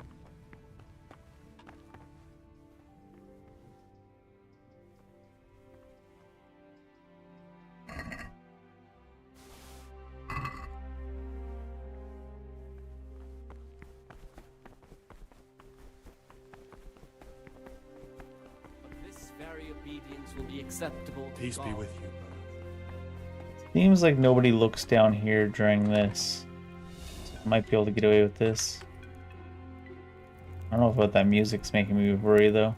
B: very obedience will be acceptable to
U: Peace be
B: God.
U: with you, brother.
A: Seems like nobody looks down here during this. So I might be able to get away with this. I don't know what that music's making me worry though.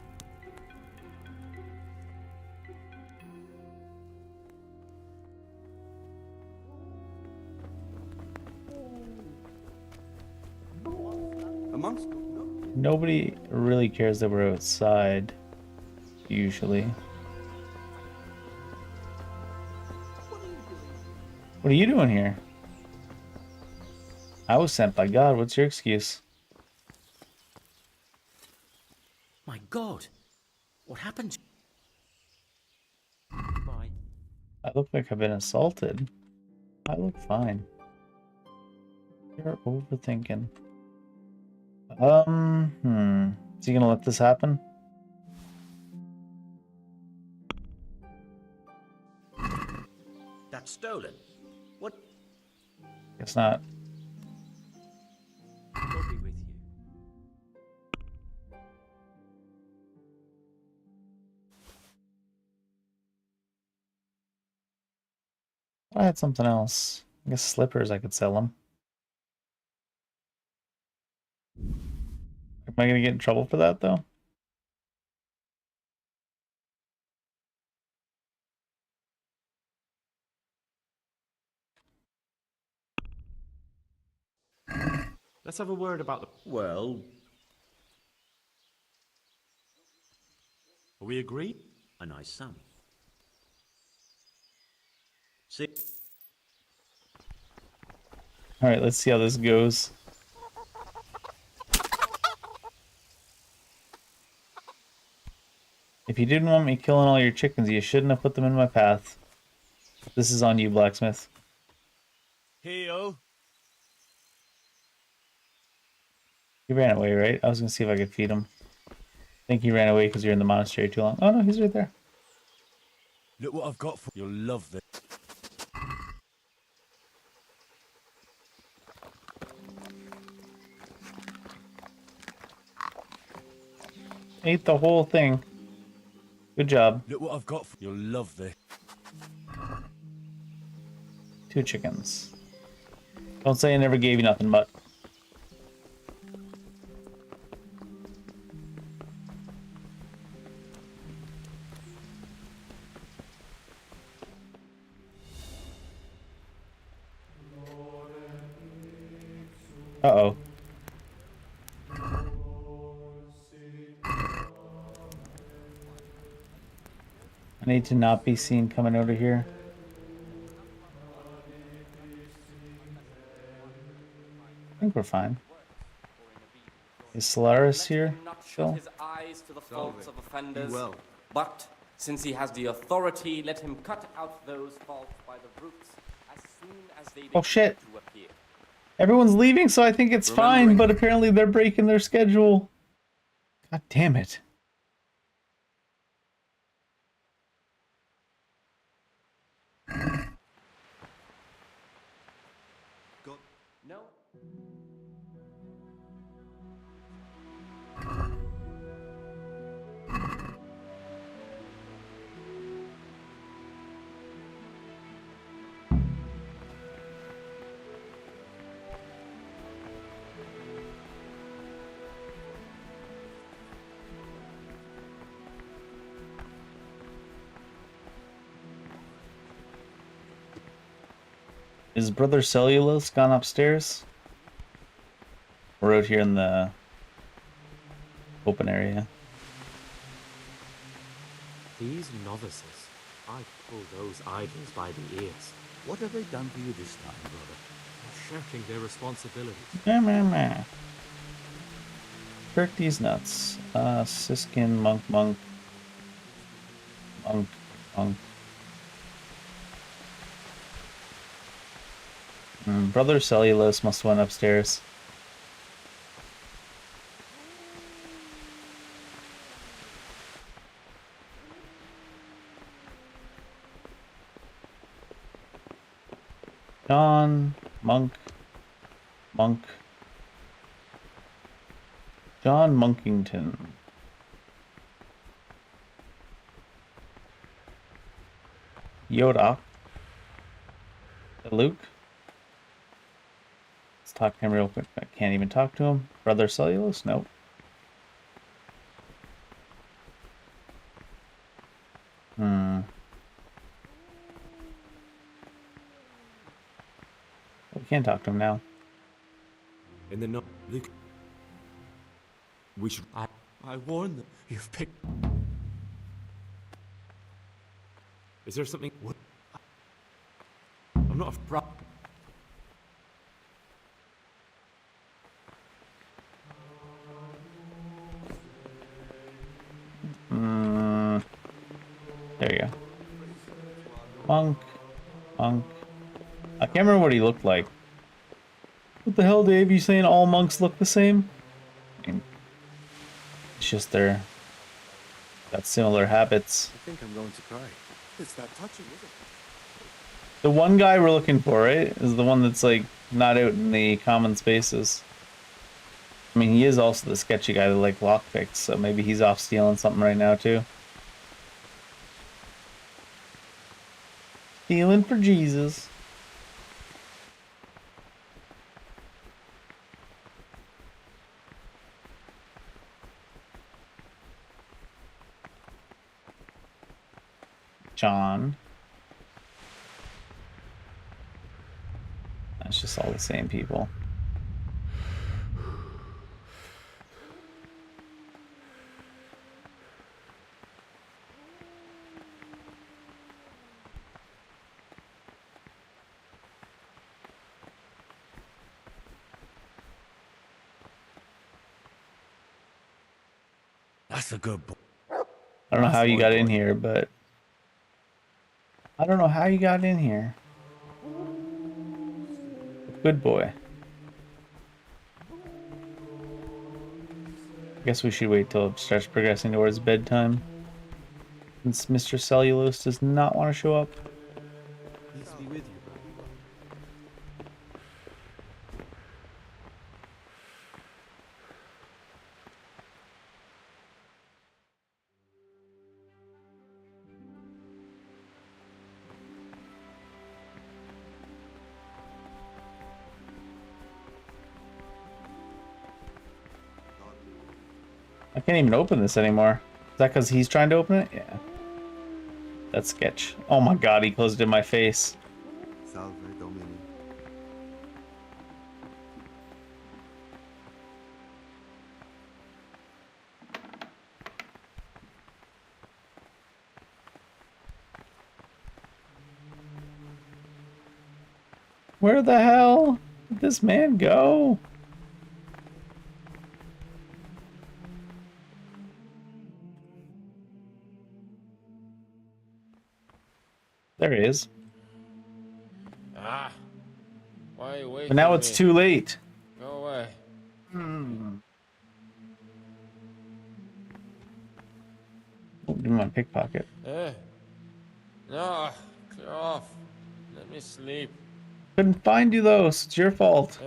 O: Amongst
A: Nobody really cares that we're outside, usually. What are you doing here? I was sent by God. What's your excuse?
K: My God! What happened? Bye.
A: I look like I've been assaulted. I look fine. You're overthinking. Is he gonna let this happen?
K: That's stolen. What?
A: Guess not.
K: God be with you.
A: I had something else. I guess slippers, I could sell them. Am I gonna get in trouble for that though?
D: Let's have a word about the...
K: Well...
D: Are we agreed?
K: A nice sum. See?
A: Alright, let's see how this goes. If you didn't want me killing all your chickens, you shouldn't have put them in my path. This is on you, blacksmith.
U: Heyo.
A: He ran away, right? I was gonna see if I could feed him. I think he ran away because you're in the monastery too long. Oh no, he's right there.
U: Look what I've got for you. You'll love this.
A: Ate the whole thing. Good job.
U: Look what I've got for you. You'll love this.
A: 2 chickens. Don't say I never gave you nothing, but... Uh-oh. I need to not be seen coming out of here. I think we're fine. Is Solaris here?
B: Not
A: still?
B: shut his eyes to the faults of offenders,
R: well.
B: but since he has the authority, let him cut out those faults by the roots as soon as they begin
A: Oh shit!
B: to appear.
A: Everyone's leaving, so I think it's fine, but apparently they're breaking their schedule. God damn it.
B: No.
A: Is Brother Cellulose gone upstairs? We're out here in the open area.
F: These novices, I'd pull those idols by the ears.
N: What have they done for you this time, brother?
F: They're shirking their responsibilities.
A: Meh. Jerk these nuts. Siskin, monk. Brother Cellulose must have went upstairs. John, Monk. John Monkington. Yoda. Luke. Let's talk to him real quick. I can't even talk to him. Brother Cellulose? Nope. We can't talk to him now.
D: In the night, Luke. We should.
F: I warned them. You've picked.
D: Is there something? What? I'm not a pro.
A: There you go. Monk. Monk. I can't remember what he looked like. What the hell, Dave? You saying all monks look the same? I mean, it's just they're got similar habits.
Q: I think I'm going to cry.
U: It's that touching, isn't it?
A: The one guy we're looking for, right, is the one that's like not out in the common spaces. I mean, he is also the sketchy guy that like lockpicks, so maybe he's off stealing something right now too. Stealing for Jesus. John. That's just all the same people.
Q: That's a good boy.
A: I don't know how you got in here, but I don't know how you got in here. Good boy. I guess we should wait till it starts progressing towards bedtime. Since Mr. Cellulose does not want to show up.
Q: Peace be with you.
A: I can't even open this anymore. Is that because he's trying to open it? Yeah. That's sketch. Oh my god, he closed it in my face.
C: Salve Domini.
A: Where the hell did this man go? There he is.
P: Ah. Why are you waiting?
A: But now it's too late.
P: Go away.
A: Oh, give me my pickpocket.
P: No, clear off. Let me sleep.
A: Couldn't find you though, so it's your fault.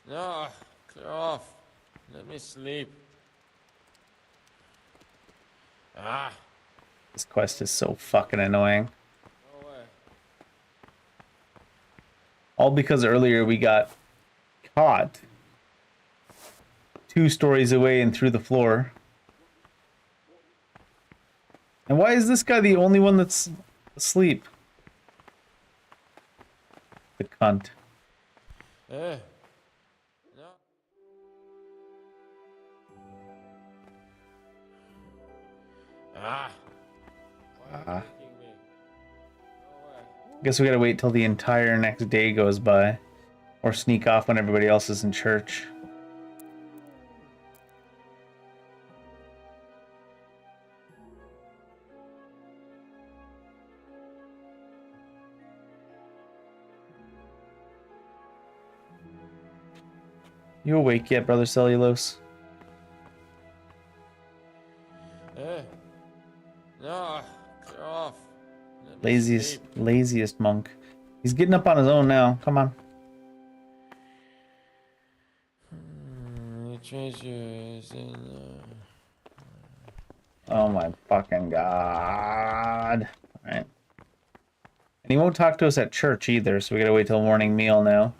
P: No, clear off. Let me sleep. Ah.
A: This quest is so fucking annoying.
P: Go away.
A: All because earlier we got caught 2 stories away and through the floor. And why is this guy the only one that's asleep? The cunt.
P: No. Ah.
A: Guess we gotta wait till the entire next day goes by. Or sneak off when everybody else is in church. You awake yet, Brother Cellulose?
P: No, clear off. Let me
A: Laziest,
P: sleep.
A: laziest monk. He's getting up on his own now. Come on.
P: You change yours in
A: Oh my fucking god. Alright. And he won't talk to us at church either, so we gotta wait till morning meal now.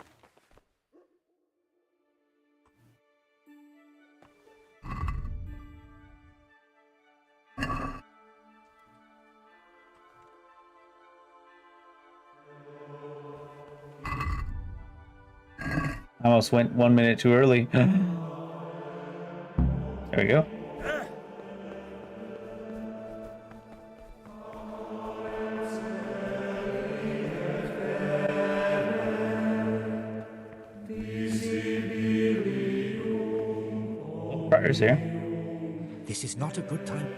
A: I almost went 1 minute too early. There we go. Friar's here.
K: This is not a good time.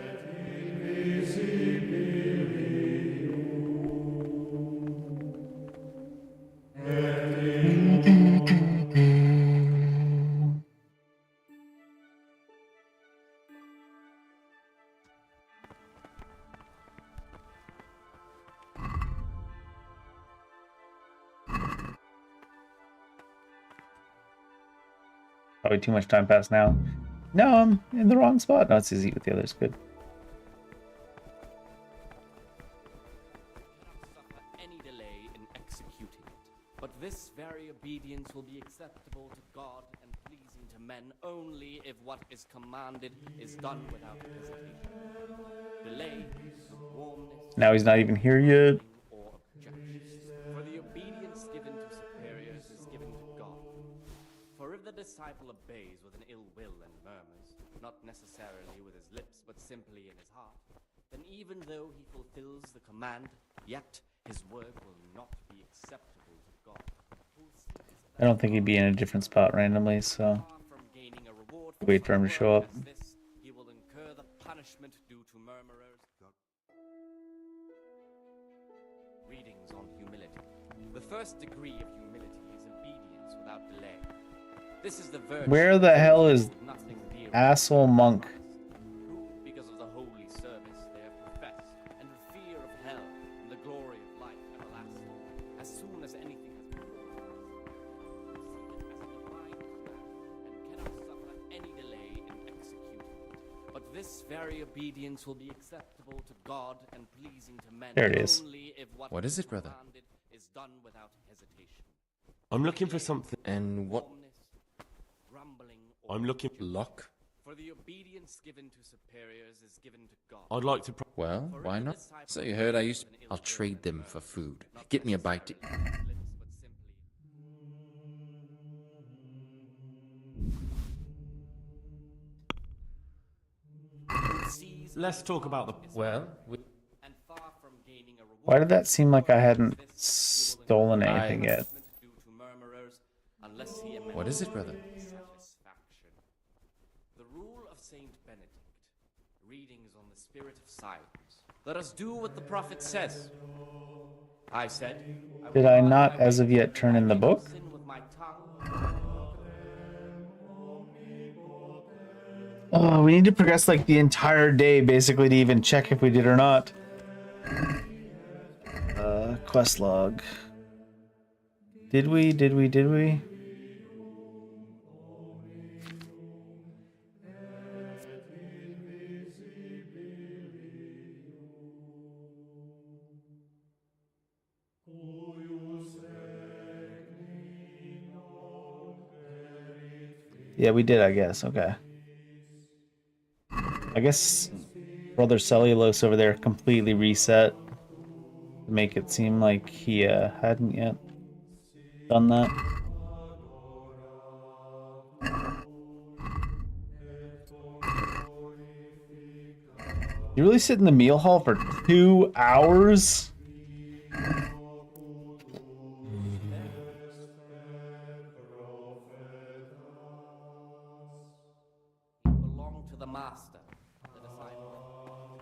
A: Probably too much time passed now. No, I'm in the wrong spot. No, it's easy with the others. Good.
B: Any delay in executing it. But this very obedience will be acceptable to God and pleasing to men only if what is commanded is done without hesitation. Delay, warmness,
A: Now he's not even here yet.
B: or objections. For the obedience given to superiors is given to God. For if the disciple obeys with an ill will and murmurs, not necessarily with his lips, but simply in his heart, then even though he fulfills the command, yet his work will not be acceptable to God.
A: I don't think he'd be in a different spot randomly, so wait for him to show up.
B: He will incur the punishment due to murmurers. Readings on humility. The first degree of humility is obedience without delay. This is the virtue.
A: Where the hell is asshole monk?
B: Who, because of the holy service they have professed, and the fear of hell and the glory of life everlasting, as soon as anything has been and cannot suffer any delay in executing it. But this very obedience will be acceptable to God and pleasing to men
A: There it is.
B: only if
I: What is it, brother?
B: is done without hesitation.
L: I'm looking for something.
I: And what?
L: I'm looking for luck.
B: For the obedience given to superiors is given to God.
L: I'd like to.
I: Well, why not? So you heard I used to... I'll trade them for food. Get me a bite to...
L: Let's talk about the.
I: Well,
A: Why did that seem like I hadn't stolen anything yet?
I: What is it, brother?
B: The rule of Saint Benedict. Readings on the spirit of silence. Let us do what the prophet says. I said.
A: Did I not, as of yet, turn in the book? Oh, we need to progress like the entire day, basically, to even check if we did or not. Quest log. Did we? Yeah, we did, I guess. Okay. I guess Brother Cellulose over there completely reset to make it seem like he hadn't yet done that. You really sit in the meal hall for 2 hours?
B: Belong to the master. The disciple.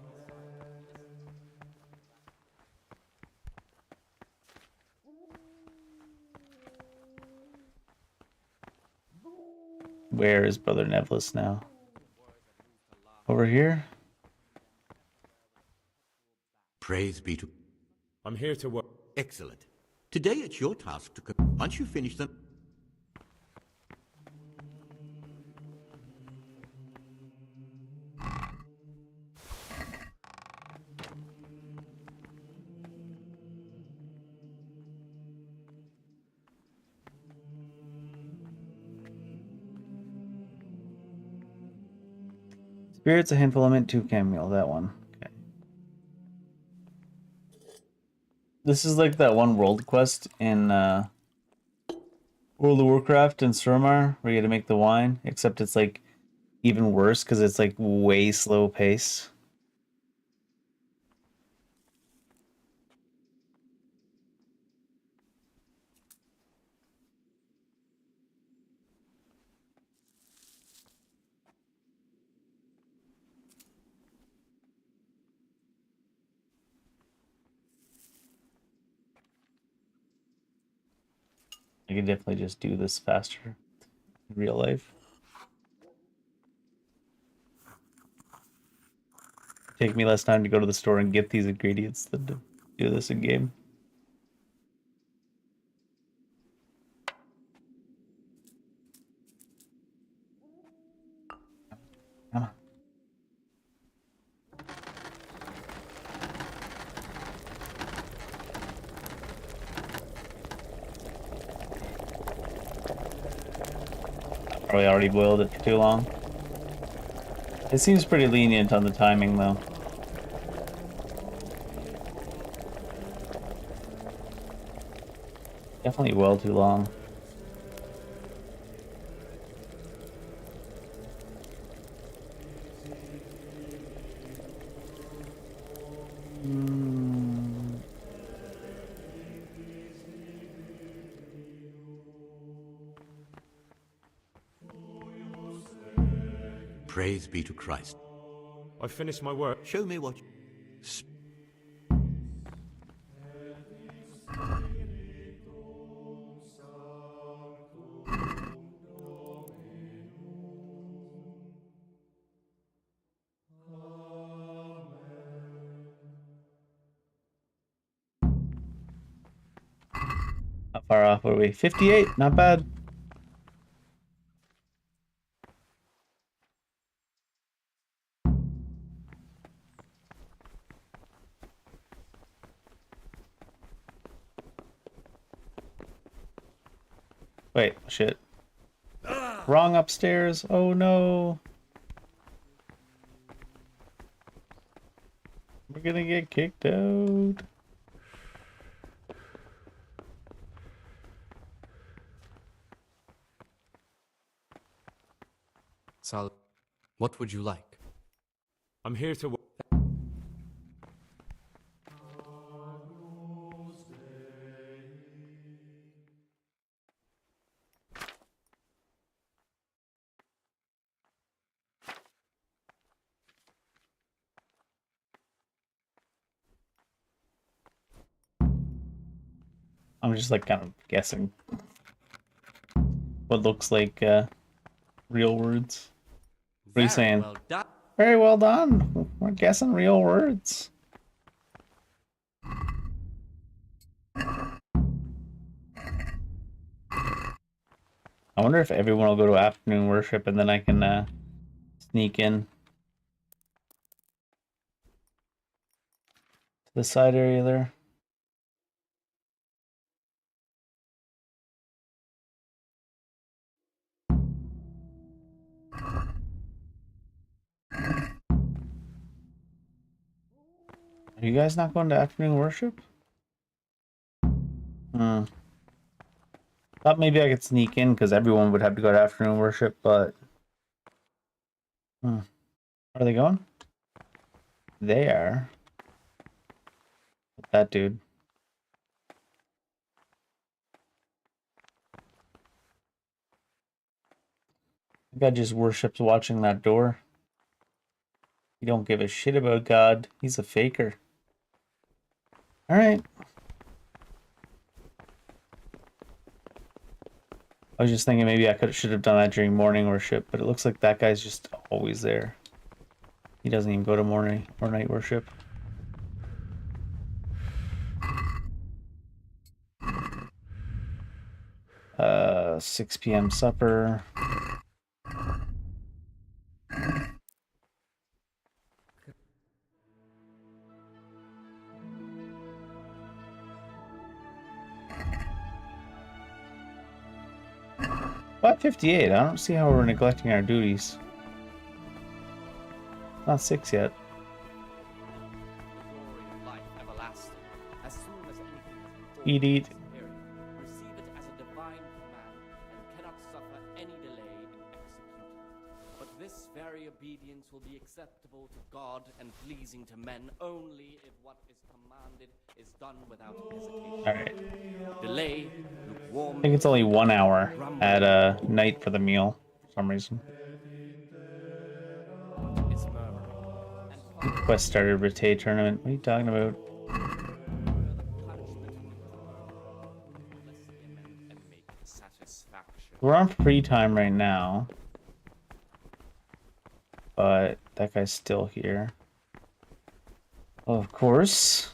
A: Where is Brother Nevlis now? Over here?
N: Praise be to...
L: I'm here to work.
N: Excellent. Today it's your task to... Once you finish them...
A: Spirits, a handful of mint, 2 chamomile. That one. Okay. This is like that one world quest in World of Warcraft and Suramar where you gotta make the wine, except it's like even worse because it's like way slow pace. I could definitely just do this faster in real life. Take me less time to go to the store and get these ingredients than to do this in game. Come on. Probably already boiled it for too long. It seems pretty lenient on the timing, though. Definitely well too long.
N: Praise be to Christ.
D: I finished my work.
N: Show me what...
A: How far off were we? 58, not bad. Wait, shit. Wrong upstairs. Oh no. We're gonna get kicked out.
F: Sal, what would you like?
D: I'm here to...
A: I'm just like kind of guessing what looks like real words. What are you saying?
H: Well done.
A: Very well done. We're guessing real words. I wonder if everyone will go to afternoon worship and then I can sneak in to the side area there. Are you guys not going to afternoon worship? Thought maybe I could sneak in because everyone would have to go to afternoon worship, but... Are they going? They are. That dude. The guy just worships watching that door. He don't give a shit about God. He's a faker. Alright. I was just thinking maybe I should have done that during morning worship, but it looks like that guy's just always there. He doesn't even go to morning or night worship. 6 p.m. supper. $5.58. I don't see how we're neglecting our duties. Not 6 yet. Eat, eat.
B: Receive it as a divine command and cannot suffer any delay in executing it. But this very obedience will be acceptable to God and pleasing to men only if what is commanded is done without hesitation.
A: Alright.
B: Delay,
A: I
B: lukewarm.
A: think it's only 1 hour at night for the meal for some reason. The quest started Rete tournament. What are you talking about? We're on free time right now. But that guy's still here. Of course.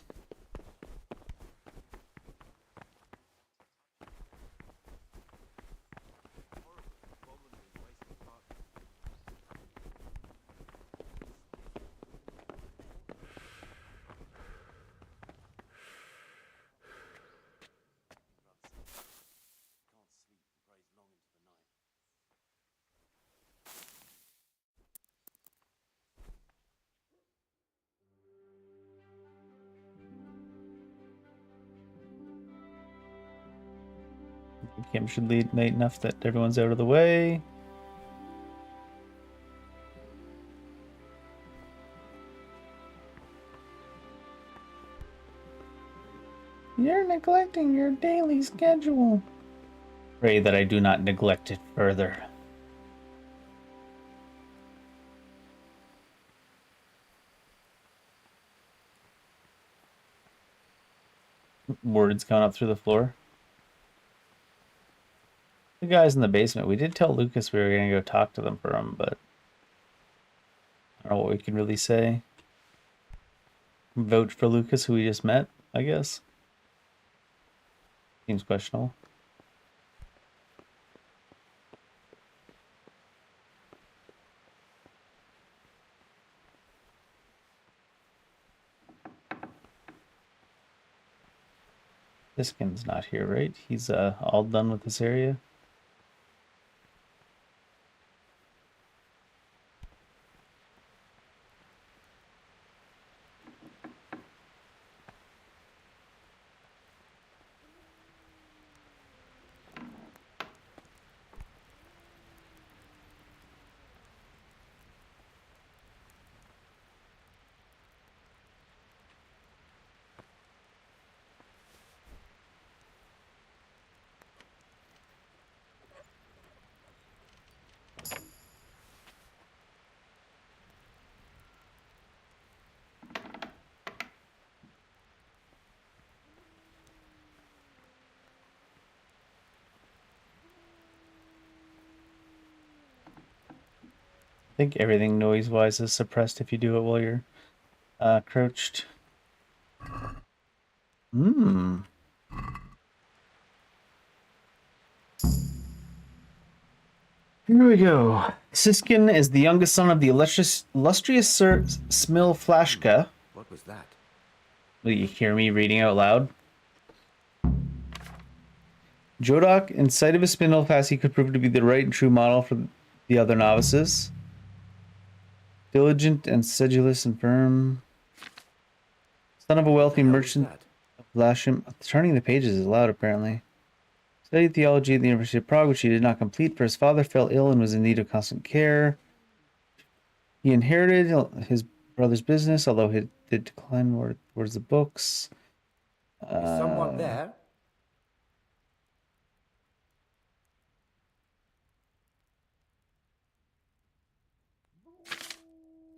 A: Kim should lead late enough that everyone's out of the way. You're neglecting your daily schedule. Pray that I do not neglect it further. Words coming up through the floor. The guys in the basement, we did tell Lucas we were going to go talk to them for him, but I don't know what we can really say. Vote for Lucas, who we just met, I guess. Seems questionable. Siskin's not here, right? He's all done with this area. I think everything noise-wise is suppressed if you do it while you're crouched. Here we go. Siskin is the youngest son of the illustrious Sir Smil Flashka.
K: What was that?
A: Will you hear me reading out loud? Jodok, in sight of a spindle fast, he could prove to be the right and true model for the other novices. Diligent and sedulous and firm. Son of a wealthy merchant. Lashim. Turning the pages is loud, apparently. Studied theology at the University of Prague, which he did not complete, for his father fell ill and was in need of constant care. He inherited his brother's business, although he did decline towards the books.
K: Is someone there?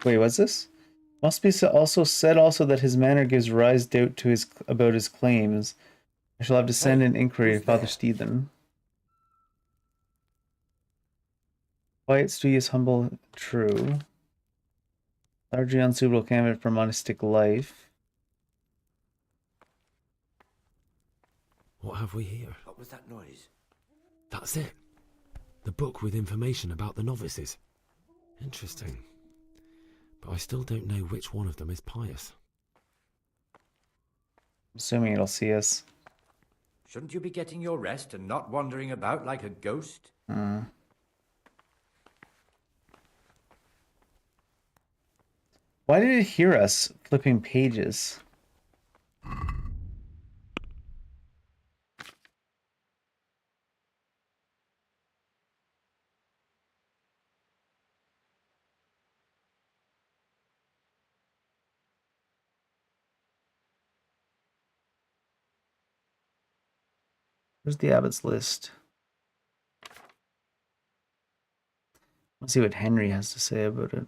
A: Wait, what's this? Must be also said that his manner gives rise doubt to about his claims. I shall have to send an inquiry to Father Stephen. Quiet, studious, humble, true. Largely unsuitable candidate for monastic life.
D: What have we here?
K: What was that noise?
D: That's it. The book with information about the novices. Interesting. But I still don't know which one of them is pious.
A: Assuming it'll see us.
K: Shouldn't you be getting your rest and not wandering about like a ghost?
A: Why did it hear us flipping pages? Where's the abbot's list? Let's see what Henry has to say about it.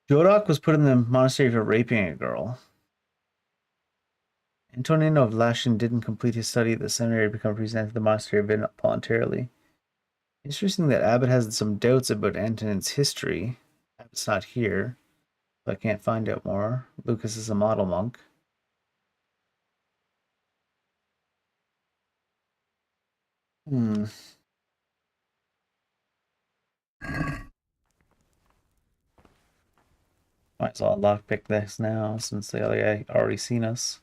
A: Jodak was put in the monastery for raping a girl. Antonino of Lashin didn't complete his study at the seminary to become presented to the monastery voluntarily. Interesting that Abbot has some doubts about Antonin's history. Abbot's not here, so I can't find out more. Lucas is a model monk. Might as well lockpick this now, since the other guy already seen us.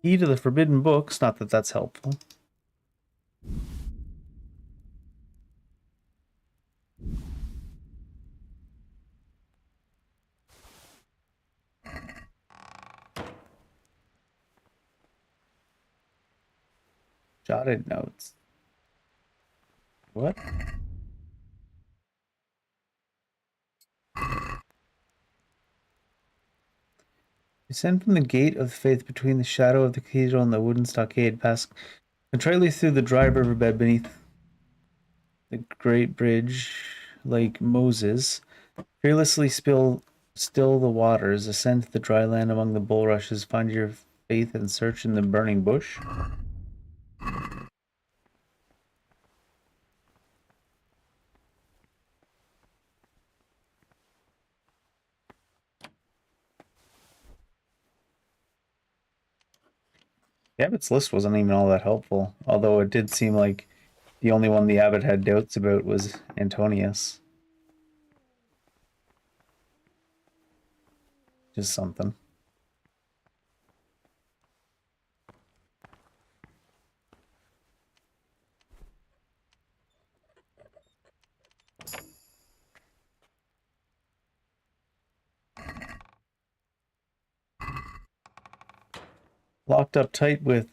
A: Key to the forbidden books, not that that's helpful. Jotted notes. What? Descend from the gate of faith between the shadow of the cathedral and the wooden stockade, pass contritely through the dry riverbed beneath the great bridge, like Moses. Fearlessly still the waters, ascend to the dry land among the bulrushes, find your faith and search in the burning bush. The abbot's list wasn't even all that helpful, although it did seem like the only one the abbot had doubts about was Antonius. Just something. Locked up tight with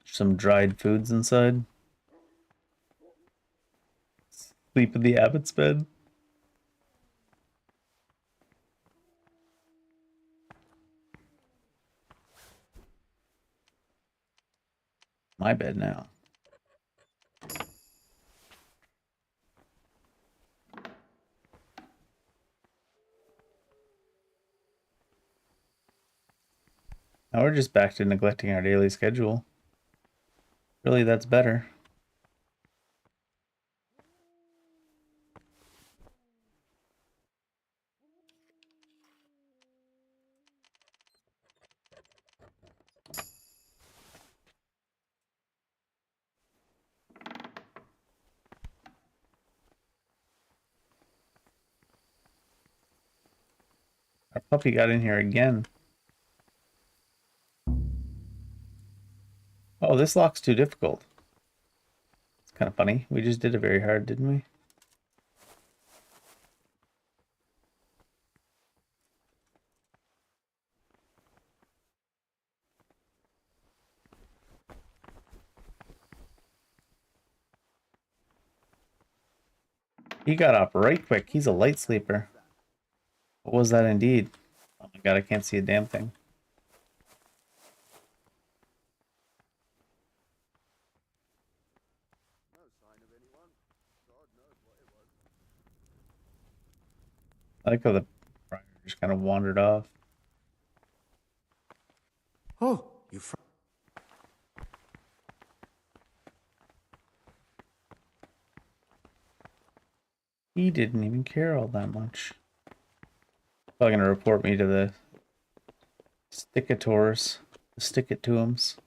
A: some dried foods inside. Sleep in the abbot's bed. My bed now. Now we're just back to neglecting our daily schedule. Really, that's better. Our puppy got in here again. Oh, this lock's too difficult. It's kind of funny. We just did it very hard, didn't we? He got up right quick. He's a light sleeper. What was that indeed? Oh my god, I can't see a damn thing. I like how the prior just kind of wandered off.
F: Oh, you
A: He didn't even care all that much. Probably gonna report me to the stickators, the stick-it-to-ems.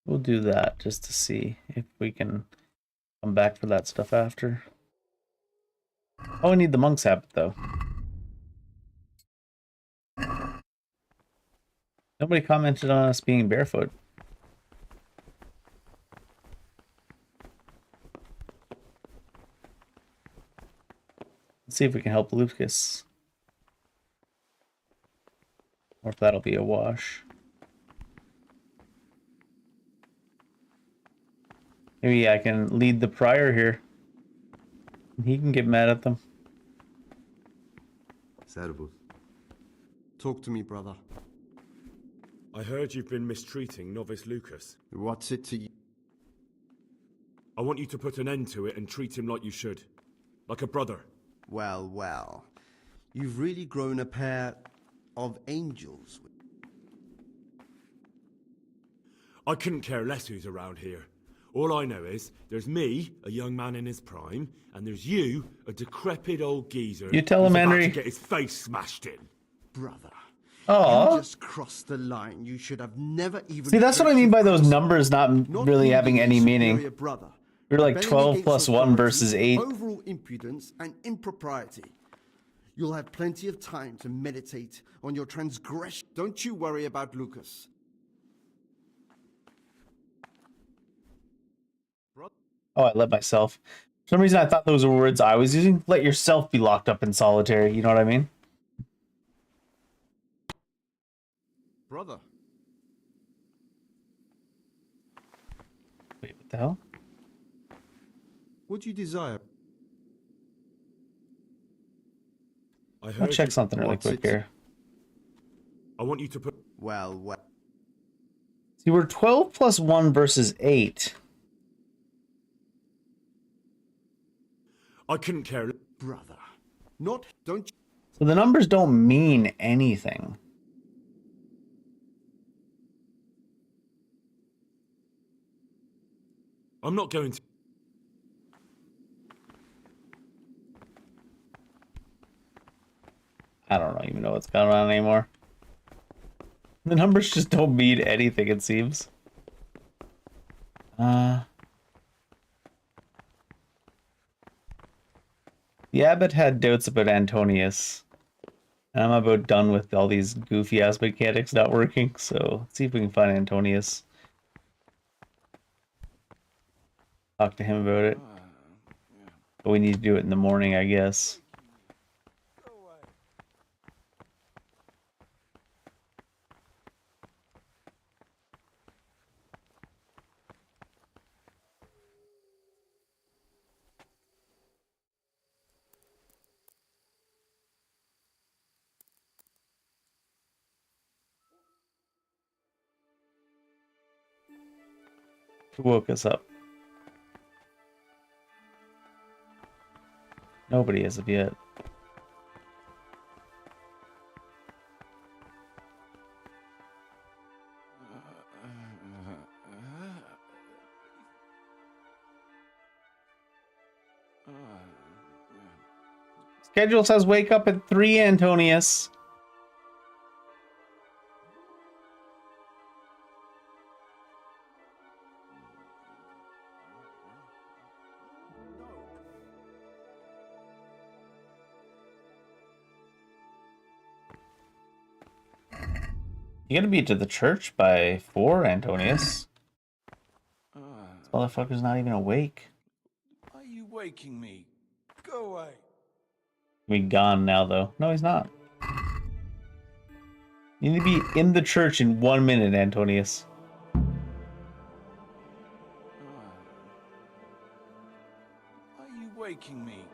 A: We'll do that just to see if we can come back for that stuff after. Oh, I need the monk's habit, though. Nobody commented on us being barefoot. Let's see if we can help Lucas. Or if that'll be a wash. Maybe I can lead the prior here. He can get mad at them.
C: Servus.
O: Talk to me, brother.
D: I heard you've been mistreating Novice Lucas.
O: What's it to you?
D: I want you to put an end to it and treat him like you should. Like a brother.
O: Well, well. You've really grown a pair of angels.
D: I couldn't care less who's around here. All I know is, there's me, a young man in his prime, and there's you, a decrepit old geezer
A: You tell him,
D: who's about
A: Henry.
D: to get his face smashed in.
O: Brother.
A: Aw.
O: You just crossed the line. You should have never even...
A: See, that's what I mean by those numbers not really
O: being
A: having any meaning.
O: superior brother.
A: We're like
O: Rebelling
A: 12
O: against
A: plus 1
O: authority,
A: versus 8.
O: Overall impudence and impropriety. You'll have plenty of time to meditate on your transgression. Don't you worry about Lucas.
A: Oh, I let myself. For some reason, I thought those were words I was using. Let yourself be locked up in solitary. You know what I mean?
O: Brother.
A: Wait, what the hell?
O: What do you desire?
A: I'll check something really quick here.
D: I want you to put...
O: Well, well.
A: See, we're 12 plus 1 versus 8.
D: I couldn't care...
O: Brother. Not... Don't...
A: So the numbers don't mean anything.
D: I'm not going to...
A: I don't even know what's going on anymore. The numbers just don't mean anything, it seems. The abbot had doubts about Antonius. And I'm about done with all these goofy ass mechanics not working, so let's see if we can find Antonius. Talk to him about it. But we need to do it in the morning, I guess. Who woke us up? Nobody as of yet. Schedule says wake up at 3, Antonius. You gotta be to the church by 4, Antonius. This motherfucker's not even awake.
T: Are you waking me? Go away.
A: He's gone now, though. No, he's not. You need to be in the church in 1 minute, Antonius.
T: Are you waking me?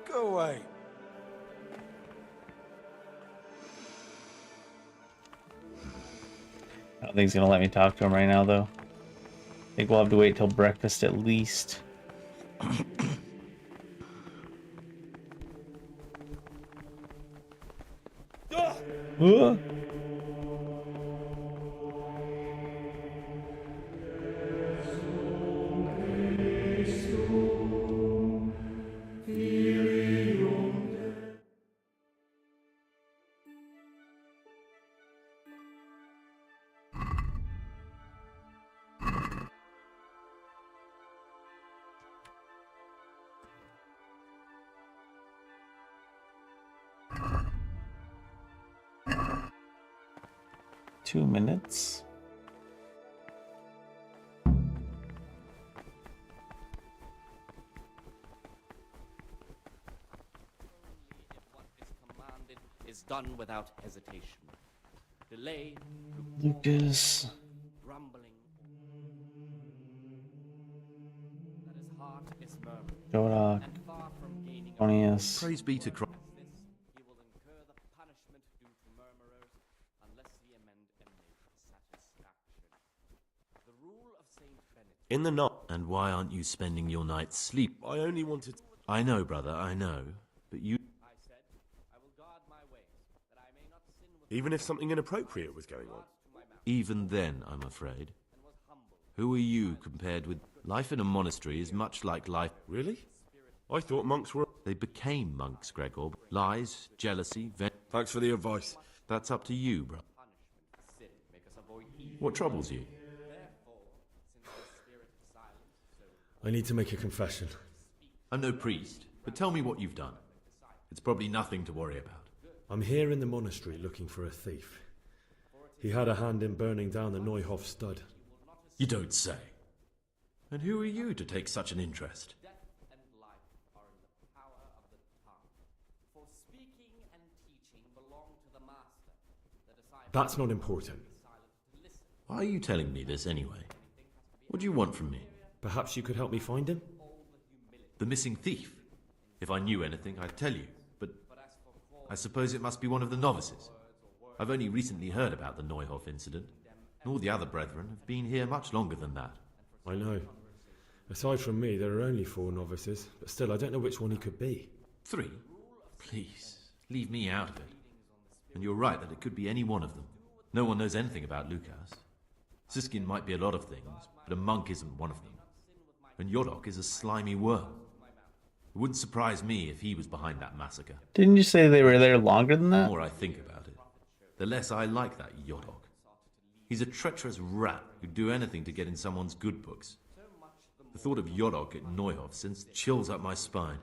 T: Go away.
A: I don't think he's gonna let me talk to him right now, though. I think we'll have to wait till breakfast at least. 2 minutes.
B: Is done without hesitation. Delay,
A: Lucas.
B: grumbling. That his heart is murmuring.
A: Jodak.
B: And far from gaining
A: Onius.
N: Praise be to Christ.
B: he will incur the punishment due to murmurers unless he amend and make satisfaction. The rule of Saint Benedict.
L: In the night.
G: And why aren't you spending your nights sleep?
L: I only wanted.
G: I know, brother, I know. But you...
L: Even if something inappropriate was going on.
G: Even then, I'm afraid. Who are you compared with... Life in a monastery is much like life...
L: Really? I thought monks were...
G: They became monks, Gregor. Lies, jealousy,
L: Thanks for the advice.
G: That's up to you, bro. What troubles you?
D: I need to make a confession.
G: I'm no priest, but tell me what you've done. It's probably nothing to worry about.
D: I'm here in the monastery looking for a thief. He had a hand in burning down the Neuhof stud.
G: You don't say. And who are you to take such an interest?
D: That's not important.
G: Why are you telling me this anyway? What do you want from me?
D: Perhaps you could help me find him?
G: The missing thief? If I knew anything, I'd tell you, but I suppose it must be one of the novices. I've only recently heard about the Neuhof incident, and all the other brethren have been here much longer than that.
D: I know. Aside from me, there are only 4 novices, but still, I don't know which one he could be.
G: 3? Please, leave me out of it. And you're right that it could be any one of them. No one knows anything about Lukas. Siskin might be a lot of things, but a monk isn't one of them. And Yodok is a slimy worm. It wouldn't surprise me if he was behind that massacre.
A: Didn't you say they were there longer than
G: The
A: that?
G: more I think about it, the less I like that Yodok. He's a treacherous rat who'd do anything to get in someone's good books. The thought of Yodok at Neuhof sends chills up my spine.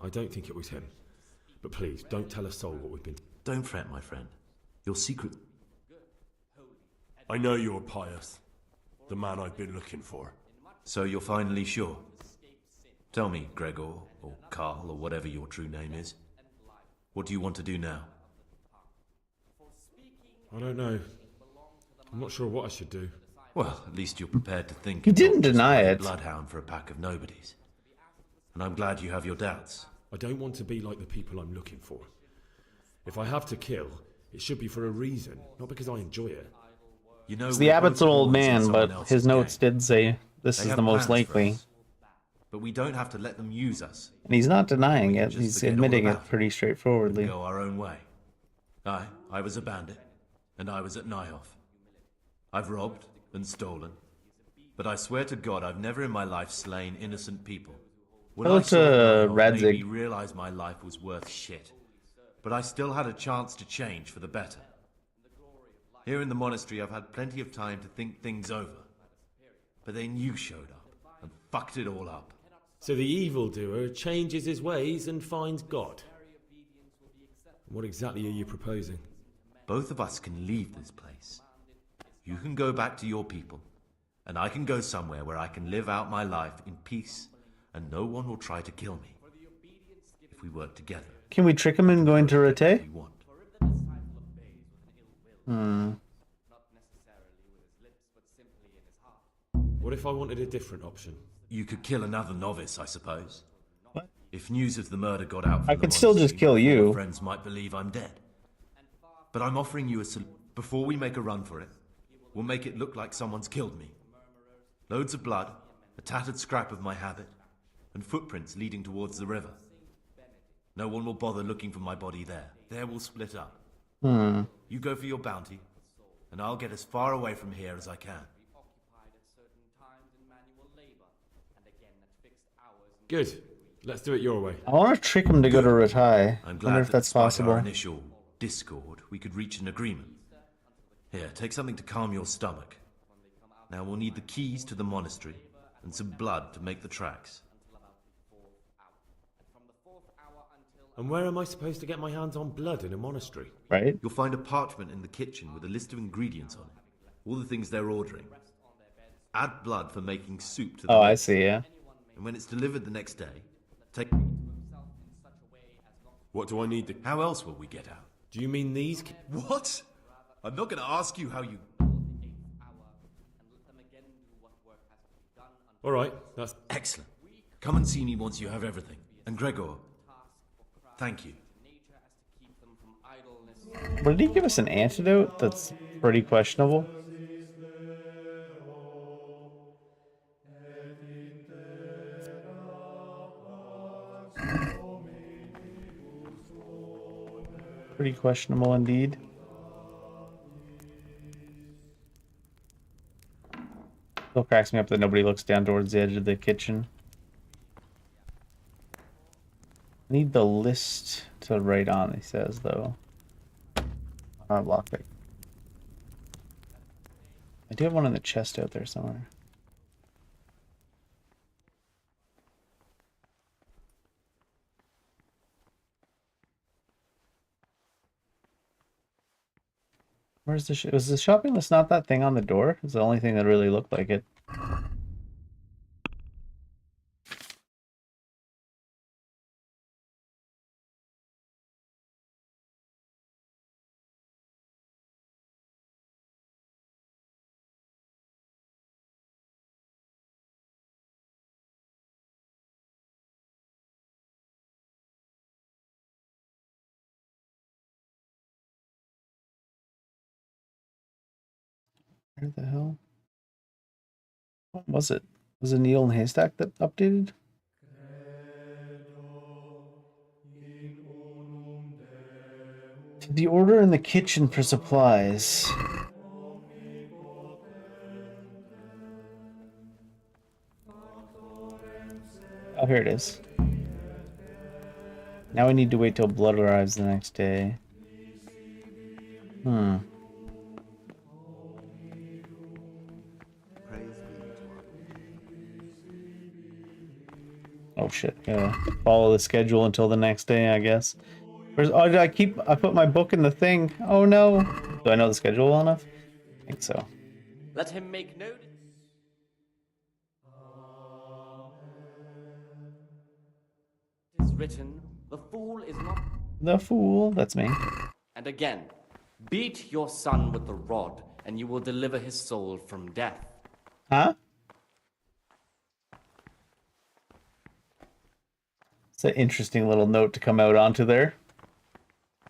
D: I don't think it was him. But please, don't tell a soul what we've been...
G: Don't fret, my friend. Your secret...
L: I know you're pious. The man I've been looking for.
G: So you're finally sure? Tell me, Gregor, or Karl, or whatever your true name is. What do you want to do now?
D: I don't know. I'm not sure what I should do.
G: Well, at least you're prepared to think...
A: He didn't
G: not just
A: deny
G: like a
A: it.
G: bloodhound for a pack of nobodies. And I'm glad you have your doubts.
D: I don't want to be like the people I'm looking for. If I have to kill, it should be for a reason, not because I enjoy it.
G: You know,
A: The abbot's an old man, but his notes did say this is the most likely.
G: But we don't have to let them use us.
A: And he's not denying it, he's
G: forget all
A: admitting it
G: about
A: pretty straightforwardly.
G: Go our own way. I was a bandit, and I was at Neuhof. I've robbed and stolen, but I swear to God I've never in my life slain innocent people. What
A: Hello
G: I saw at
A: to
G: Neuhof made me
A: Radzig.
G: realize my life was worth shit. But I still had a chance to change for the better. Here in the monastery I've had plenty of time to think things over. But then you showed up and fucked it all up.
D: So the evildoer changes his ways and finds God. What exactly are you proposing?
G: Both of us can leave this place. You can go back to your people, and I can go somewhere where I can live out my life in peace, and no one will try to kill me. If we work together.
A: Can we trick him in going to Rete?
D: What if I wanted a different option?
G: You could kill another novice, I suppose. What? If news of the murder got out from
A: I
G: the
A: could still just
G: monastery,
A: kill
G: all
A: you.
G: my friends might believe I'm dead. But I'm offering you a before we make a run for it, we'll make it look like someone's killed me. Loads of blood, a tattered scrap of my habit, and footprints leading towards the river. No one will bother looking for my body there. There we'll split up. You go for your bounty, and I'll get as far away from here as I can.
D: Good. Let's do it your way.
A: I want to trick him to go to Rete. I
G: I'm
A: wonder
G: glad
A: if
G: that
A: that's
G: despite
A: possible.
G: our initial discord, we could reach an agreement. Here, take something to calm your stomach. Now we'll need the keys to the monastery and some blood to make the tracks.
D: And where am I supposed to get my hands on blood in a monastery?
A: Right?
G: You'll find a parchment in the kitchen with a list of ingredients on it. All the things they're ordering. Add blood for making soup to the
A: Oh, I
G: list.
A: see, yeah.
G: And when it's delivered the next day, take...
L: What do I need to...
G: How else will we get out?
D: Do you mean these...
G: What? I'm not going to ask you how you...
D: All right, that's...
G: Excellent. Come and see me once you have everything. And Gregor, thank you.
A: But did he give us an antidote? That's pretty questionable. Pretty questionable indeed. Still cracks me up that nobody looks down towards the edge of the kitchen. I need the list to write on, he says, though. Lockpick. I do have one in the chest out there somewhere. Where's the was the shopping list not that thing on the door? It's the only thing that really looked like it. Where the hell? What was it? Was it Needle and Haystack that updated? The order in the kitchen for supplies. Oh, here it is. Now we need to wait till blood arrives the next day. Hmm. Oh shit, gotta follow the schedule until the next day, I guess. Where's, oh, did I put my book in the thing. Oh no. Do I know the schedule well enough? I think so.
B: Let him make note. It is written, the fool is not...
A: The fool, that's me.
B: And again, beat your son with the rod, and you will deliver his soul from death.
A: Huh? It's an interesting little note to come out onto there.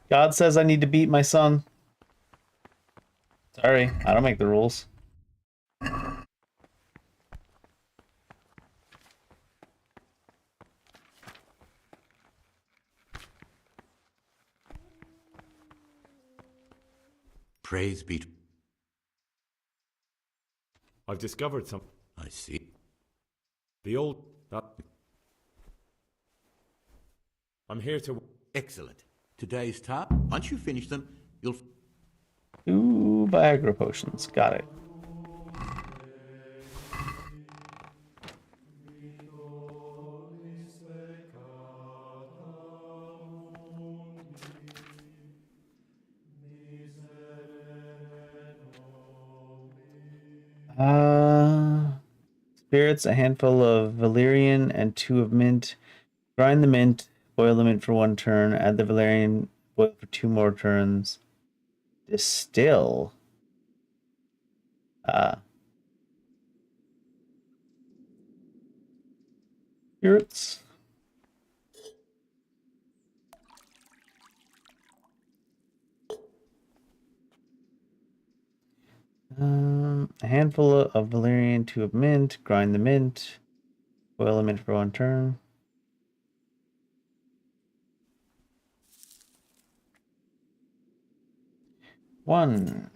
A: God says I need to beat my son. Sorry, I don't make the rules.
N: Praise be to...
D: I've discovered some...
N: I see.
D: The old... I'm here to...
N: Excellent. Today's task. Once you finish them, you'll...
A: 2 Viagra potions. Got it. Spirits, a handful of valerian and 2 of mint. Grind the mint, boil the mint for 1 turn, add the valerian, boil for 2 more turns. Distill. Spirits. A handful of valerian, 2 of mint, grind the mint, boil the mint for 1 turn. One.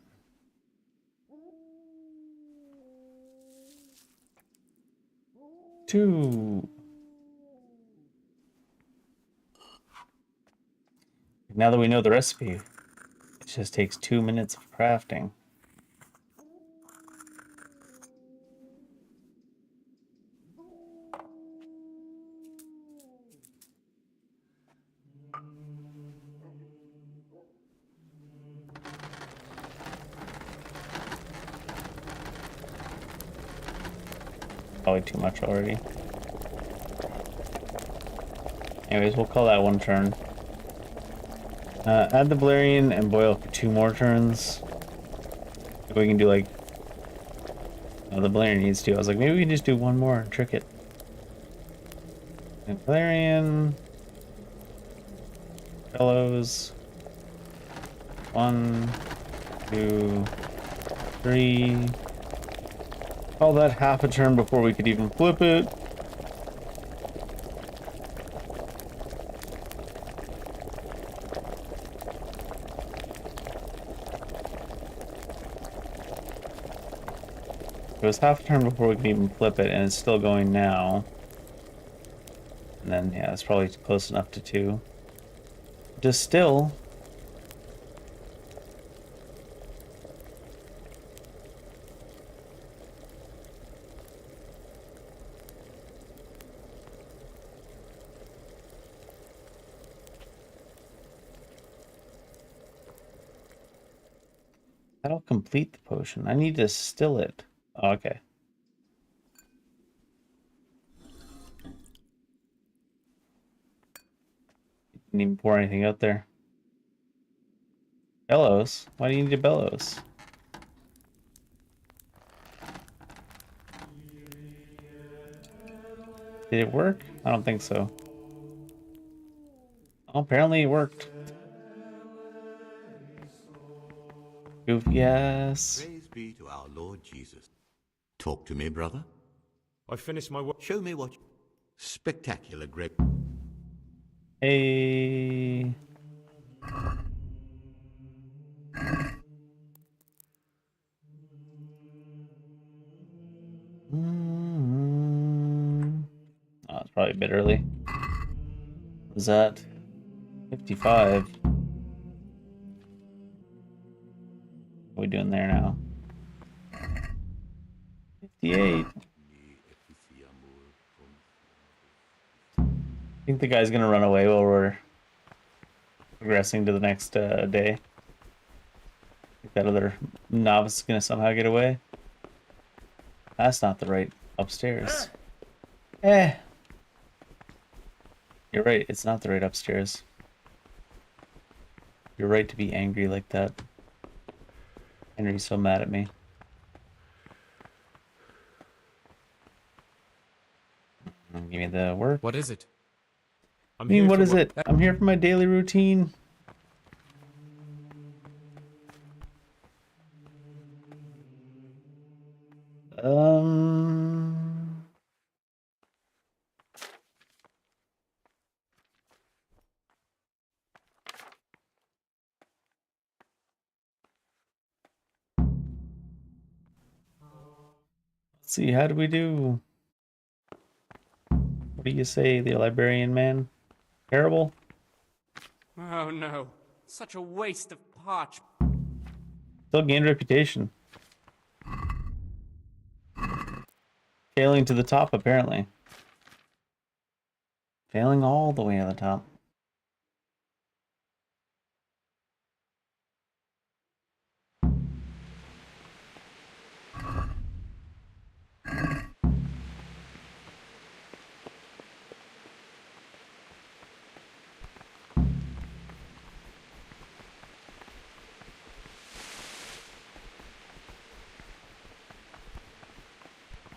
A: Two. Now that we know the recipe, it just takes 2 minutes of crafting. Probably too much already. Anyways, we'll call that one turn. Add the Valerian and boil for 2 more turns. Maybe we can do like... Oh, the Valerian needs to. I was like, maybe we can just do 1 more and trick it. And Valerian... Fellows... 1, 2, 3... Call that half a turn before we could even flip it. It was half a turn before we could even flip it, and it's still going now. And then, yeah, it's probably close enough to 2. Just still... That'll complete the potion. I need to still it. Oh, okay. Didn't even pour anything out there. Bellows? Why do you need a bellows? Did it work? I don't think so. Oh, apparently it worked. Goofy ass.
N: Praise be to our Lord Jesus. Talk to me, brother.
D: I finished my work.
N: Show me what... Spectacular, Greg.
A: Hey. Oh, it's probably a bit early. What was that? 55. What are we doing there now? 58. I think the guy's gonna run away while we're progressing to the next day. Think that other novice is gonna somehow get away. That's not the right upstairs. Eh. You're right, it's not the right upstairs. You're right to be angry like that. Henry's so mad at me. Give me the work.
F: What is it?
A: I mean, what is it? I'm here for my daily routine. Let's see, how do we do? What do you say, the librarian man? Terrible?
B: Oh no, such a waste of parchment.
A: Still gained reputation. Failing to the top, apparently. Failing all the way to the top.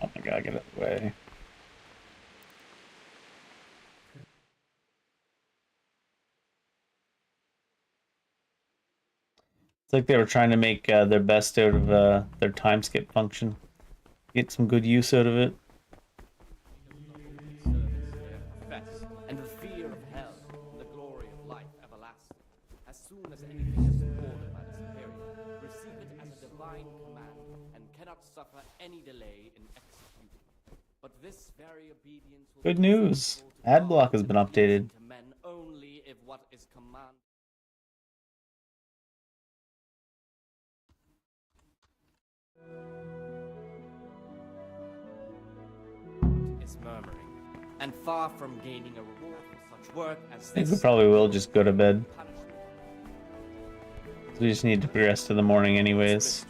A: Oh my god, get out of the way. It's like they were trying to make their best out of their time skip function. Get some good use out of it.
B: And the fear of hell, the glory of life everlasting. As soon as anything is ordered by the superior, receive it as a divine command, and cannot suffer any delay in executing. But this very obedience will
A: Good news. Ad block has been updated.
B: to men only if what is commanded is murmuring, and far from gaining a reward for such work as
A: I think we
B: this.
A: probably will just go to bed. We just need to progress to the morning anyways.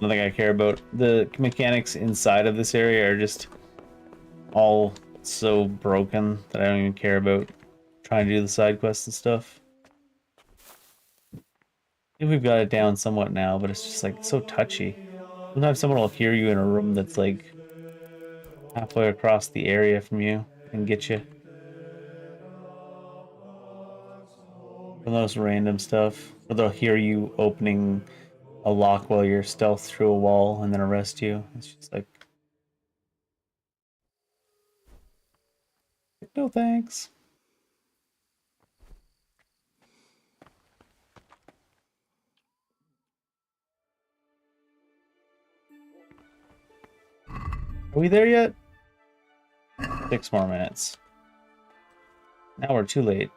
A: Nothing I care about. The mechanics inside of this area are just all so broken that I don't even care about trying to do the side quests and stuff. I think we've got it down somewhat now, but it's just like so touchy. Sometimes someone will hear you in a room that's like halfway across the area from you and get you. From those random stuff. Or they'll hear you opening a lock while you're stealth through a wall and then arrest you. It's just like, no thanks. Are we there yet? 6 more minutes. Now we're too late.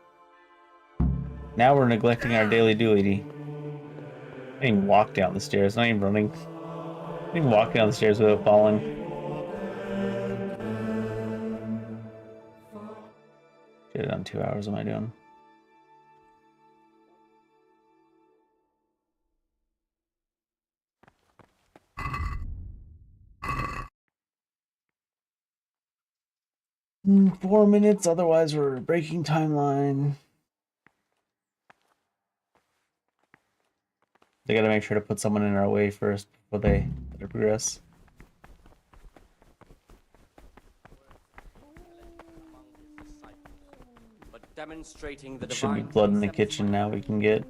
A: Now we're neglecting our daily duty. I didn't even walk down the stairs, not even running. I didn't even walk down the stairs without falling. Shit, on 2 hours am I doing? Mm, 4 minutes, otherwise we're breaking timeline. They gotta make sure to put someone in our way first before they progress.
B: But demonstrating the
A: Should be
B: divine
A: blood in the kitchen now we can get.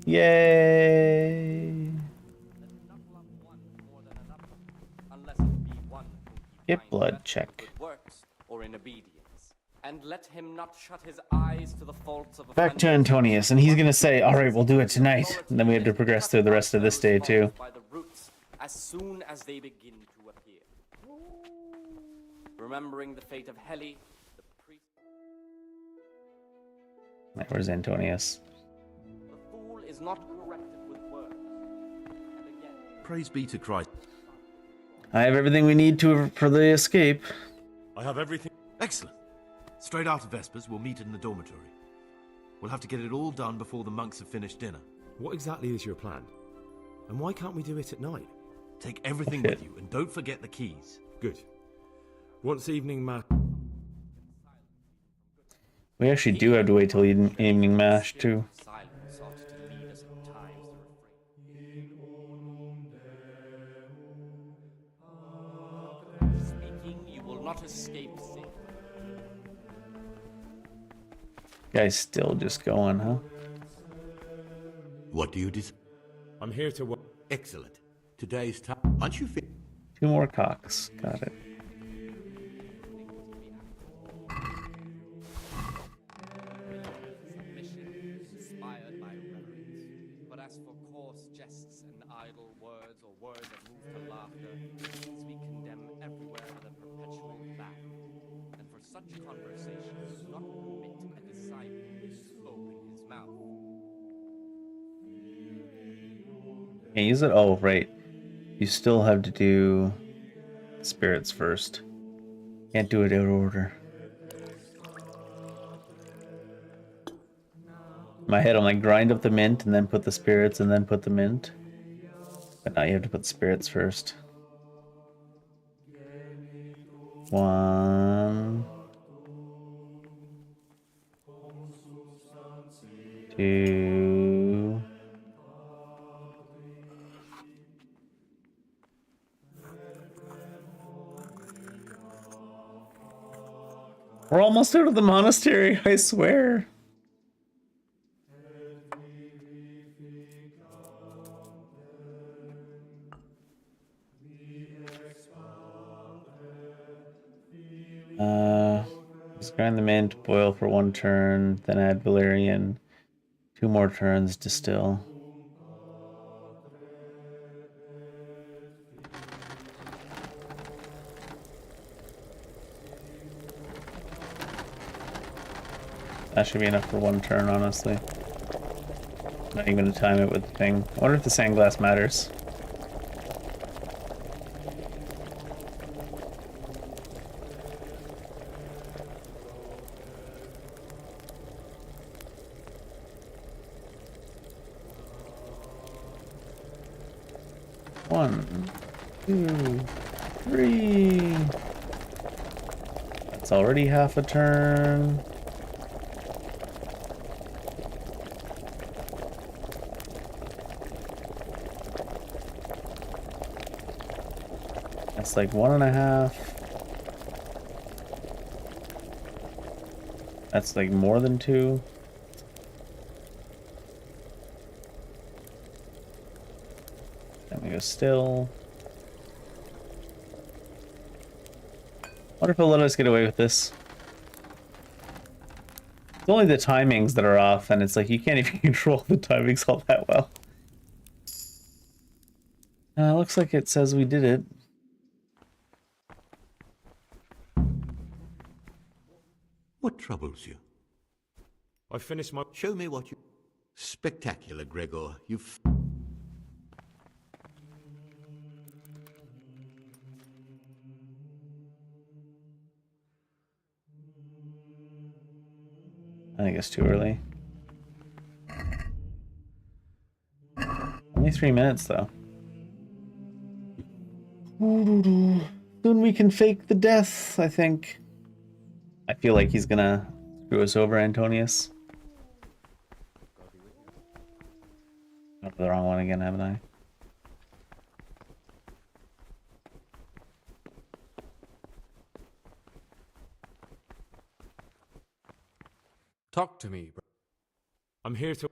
A: Yay! Get blood check.
B: works or in obedience, and let him not shut his eyes to the faults of
A: Back to Antonius, and he's gonna say, "All right, we'll do it tonight." And then we have to progress through the rest of this day too.
B: by the roots as soon as they begin to appear. Remembering the fate of Heli, the priest.
A: Where's Antonius?
B: The fool is not corrected with words. And again,
G: Praise be to Christ.
A: I have everything we need for the escape.
L: I have everything.
G: Excellent. Straight after Vespers, we'll meet in the dormitory. We'll have to get it all done before the monks have finished dinner.
D: What exactly is your plan? And why can't we do it at night?
G: Take everything with you, and don't forget the keys.
D: Good. Once evening mass...
A: We actually do have to wait till evening mash too.
B: silence ought to lead us at times to refrain. Speaking, you will not escape sin.
A: Guy's still just going, huh?
N: What do you decide?
D: I'm here to work.
N: Excellent. Today's time. Once you finish.
A: 2 more cocks. Got it.
B: Inspired by reverence. But as for coarse jests and idle words or words that move to laughter, these we condemn everywhere with a perpetual laugh. And for such conversations, do not permit a disciple to open his mouth.
A: Can't use it? Oh, right. You still have to do spirits first. Can't do it out of order. In my head, I'm like, grind up the mint and then put the spirits and then put the mint. But now you have to put spirits first. 1, 2. We're almost out of the monastery, I swear. Just grind the mint, boil for 1 turn, then add valerian. 2 more turns, distill. That should be enough for 1 turn, honestly. Not even gonna time it with the thing. I wonder if the sandglass matters. 1, 2, 3. That's already half a turn. That's like 1.5. That's like more than 2. Then we go still. Wonder if he'll let us get away with this. It's only the timings that are off, and it's like you can't even control the timings all that well. Looks like it says we did it.
N: What troubles you?
D: I finished my...
N: Show me what you... Spectacular, Gregor. You've...
A: I think it's too early. Only 3 minutes, though. Soon we can fake the death, I think. I feel like he's gonna screw us over, Antonius. Got the wrong one again, haven't I?
F: Talk to me, bro.
D: I'm here to...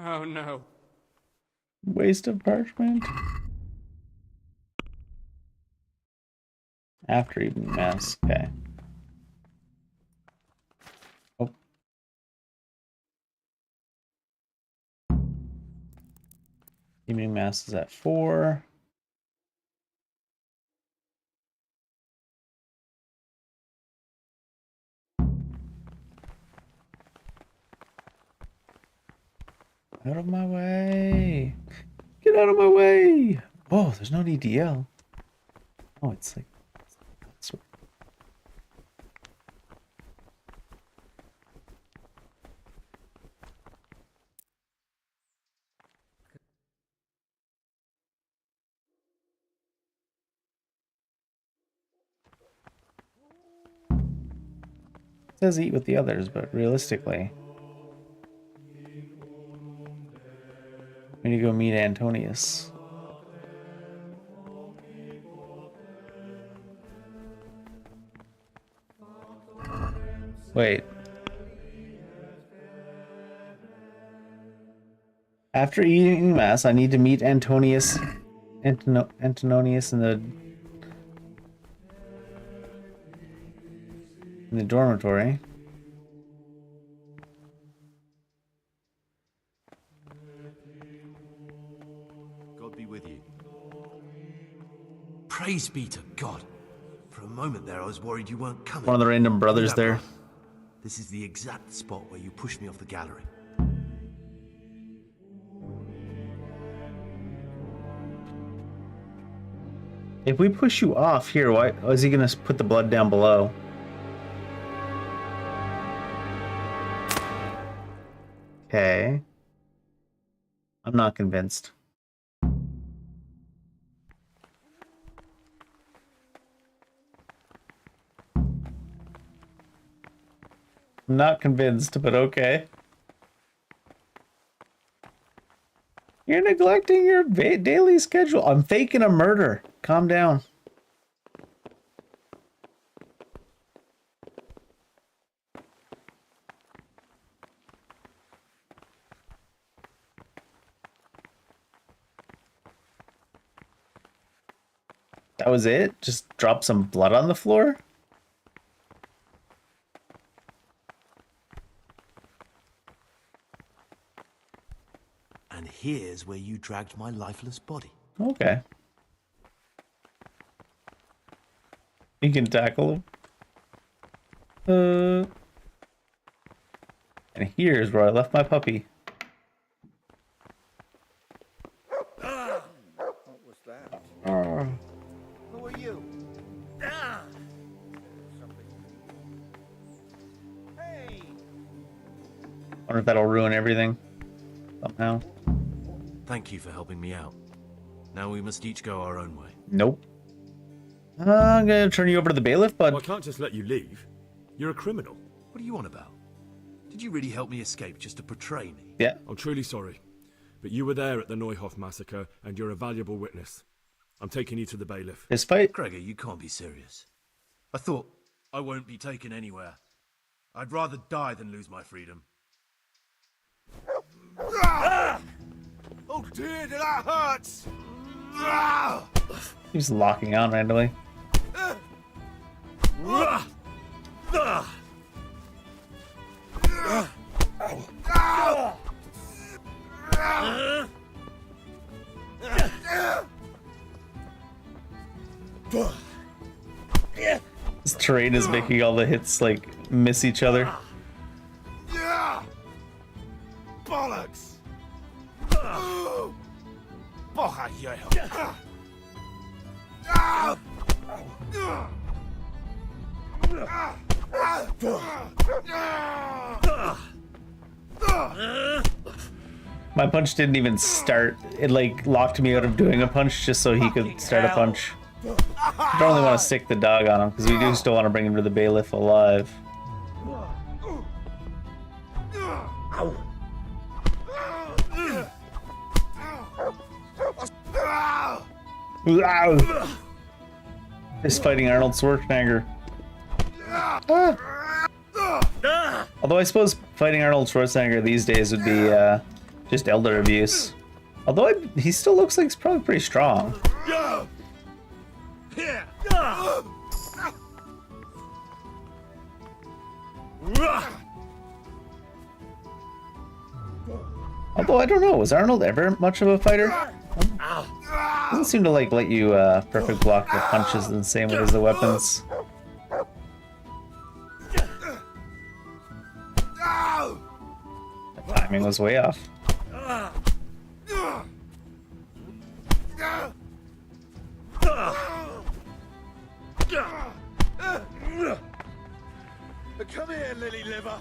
F: Oh no.
A: Waste of parchment. After evening mass, okay. Oh. Evening mass is at 4. Out of my way. Get out of my way. Oh, there's no EDL. Oh, it's like... It says eat with the others, but realistically, we need to go meet Antonius. Wait. After eating mass, I need to meet Antonius, Antinonius in the dormitory.
G: God be with you. Praise be to God. For a moment there, I was worried you weren't coming.
A: One of the random brothers there.
G: Brother. This is the exact spot where you pushed me off the gallery.
A: If we push you off here, why is he gonna put the blood down below? Okay. I'm not convinced. I'm not convinced, but okay. You're neglecting your daily schedule. I'm faking a murder. Calm down. That was it? Just drop some blood on the floor?
G: And here's where you dragged my lifeless body.
A: Okay. You can tackle him. And here's where I left my puppy. Wonder if that'll ruin everything somehow.
G: Thank you for helping me out. Now we must each go our own way.
A: Nope. I'm gonna turn you over to the bailiff, but
D: Well, I can't just let you leave. You're a criminal.
G: What are you on about? Did you really help me escape just to betray me?
A: Yeah.
D: I'm truly sorry, but you were there at the Neuhoff massacre, and you're a valuable witness. I'm taking you to the bailiff.
A: This fight?
G: Gregor, you can't be serious. I thought I won't be taken anywhere. I'd rather die than lose my freedom.
T: Oh dear, that hurts!
A: He's locking on randomly. This terrain is making all the hits like miss each other.
T: Bollocks! Bocha Yale!
A: My punch didn't even start. It like locked me out of doing a punch just so he could start a punch. I don't really want to stick the dog on him because we do still want to bring him to the bailiff alive. Fist fighting Arnold Schwarzenegger. Ah. Although I suppose fighting Arnold Schwarzenegger these days would be just elder abuse. Although he still looks like he's probably pretty strong. Although I don't know, was Arnold ever much of a fighter? Doesn't seem to like let you perfect block the punches in the same way as the weapons. The timing was way off.
T: Come here, lily liver.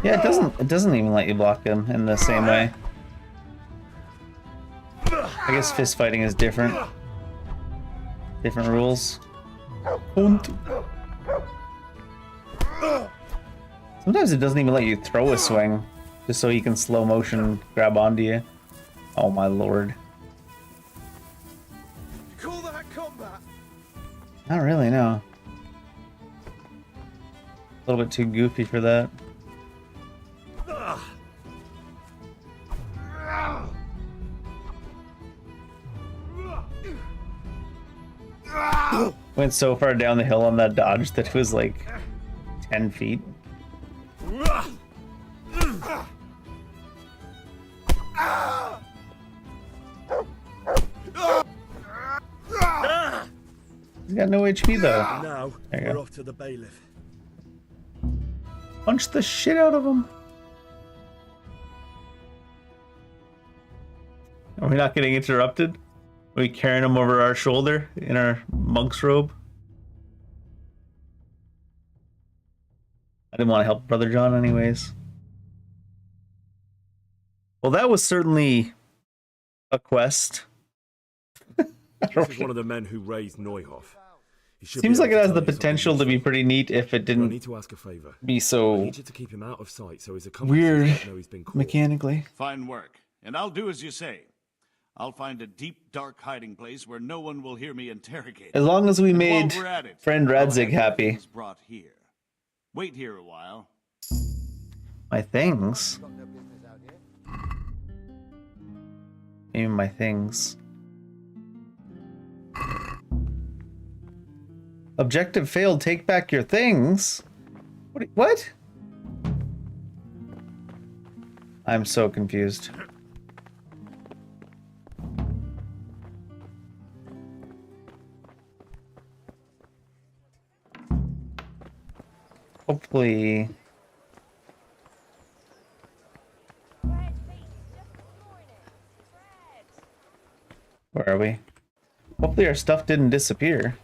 A: Yeah, it doesn't even let you block him in the same way. I guess fist fighting is different. Different rules. Sometimes it doesn't even let you throw a swing, just so he can slow motion grab onto you. Oh my lord.
T: You call that combat?
A: Not really, no. A little bit too goofy for that. Went so far down the hill on that dodge that it was like 10 feet. He's got no HP though.
L: Now
A: There you
L: we're
A: go.
L: off to the bailiff.
A: Punch the shit out of him. Are we not getting interrupted? Are we carrying him over our shoulder in our monk's robe? I didn't want to help Brother John anyways. Well, that was certainly a quest.
D: This is one of the men who raised Neuhoff. He should
A: Seems
D: be
A: like it
D: able
A: has
D: to
A: the
D: tell you something
A: potential to be pretty neat if it
D: useful. I need
A: didn't
D: to ask a favor.
A: be
D: I
A: so
D: need you to keep him out of sight so his accomplices
A: weird
D: don't know he's been caught.
A: mechanically.
J: Fine work, and I'll do as you say. I'll find a deep, dark hiding place where no one will hear me interrogate.
A: As long as we
J: And
A: made
J: while we're at it,
A: friend
J: I'll
A: Radzig
J: have your
A: happy.
J: things brought here. Wait here a while.
A: My things. Maybe my things. Objective failed. Take back your things. What? I'm so confused. Hopefully. Where are we? Hopefully our stuff didn't disappear.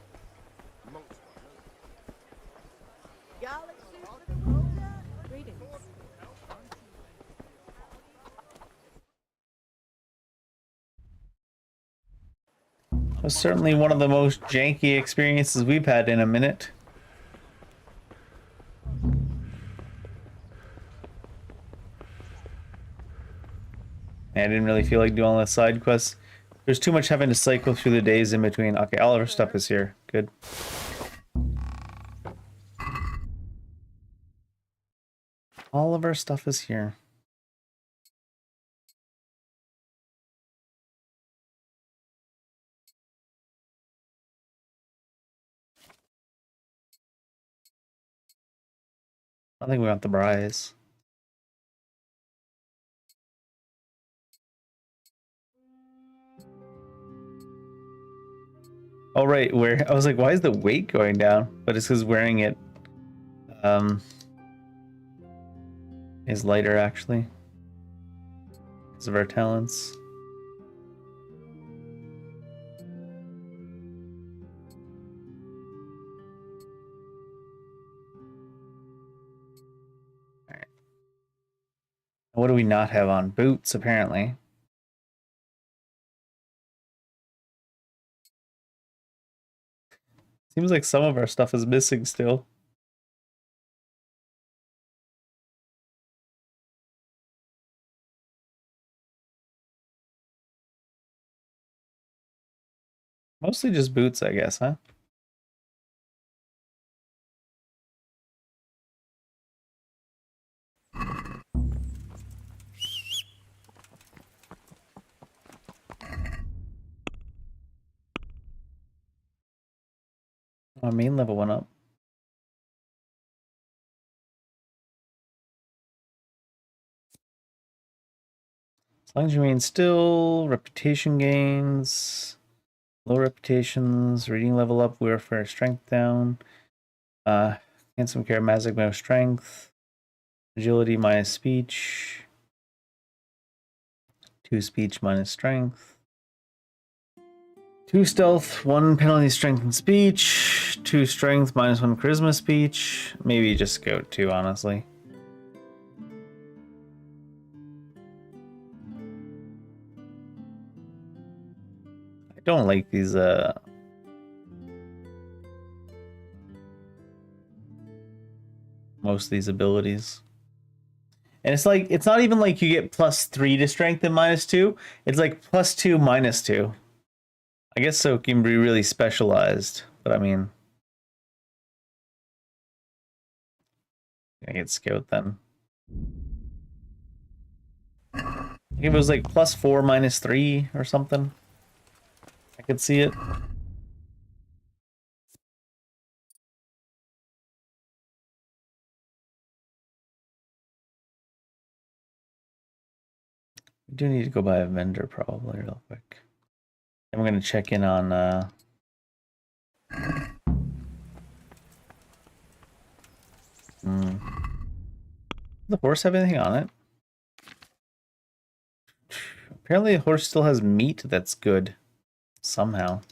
A: was certainly one of the most janky experiences we've had in a minute. I didn't really feel like doing all the side quests. There's too much having to cycle through the days in between. Okay, all of our stuff is here. Good. All of our stuff is here. I think we want the prize. Oh right, where I was like, why is the weight going down? But it's because wearing it is lighter actually. Because of our talents. Alright. What do we not have on? Boots, apparently. Seems like some of our stuff is missing still. Mostly just boots, I guess, huh? My main level went up. As long as you remain still, reputation gains, low reputations, reading level up, warfare strength down, handsome charismatic no strength, agility minus speech, 2 speech minus strength, 2 stealth, 1 penalty strength and speech, 2 strength minus 1 charisma speech. Maybe just go 2, honestly. I don't like these most of these abilities. And it's like, it's not even like you get +3 to strength and -2. It's like +2 -2. I guess so it can be really specialized, but I mean, I get scout then. I think it was like +4 -3 or something. I could see it. We do need to go by a vendor probably real quick. And we're gonna check in on the horse have anything on it? Apparently the horse still has meat that's good. Somehow.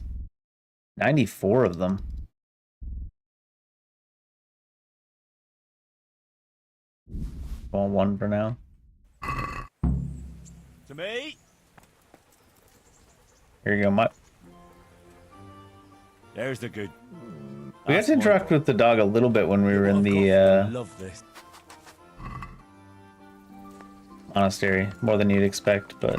A: 94 of them. Well, 1 for now.
T: To me.
A: Here you go, Mutt.
T: There's the good.
A: We got to interact with the dog a little bit when we were in the
T: Love this.
A: monastery. More than you'd expect, but...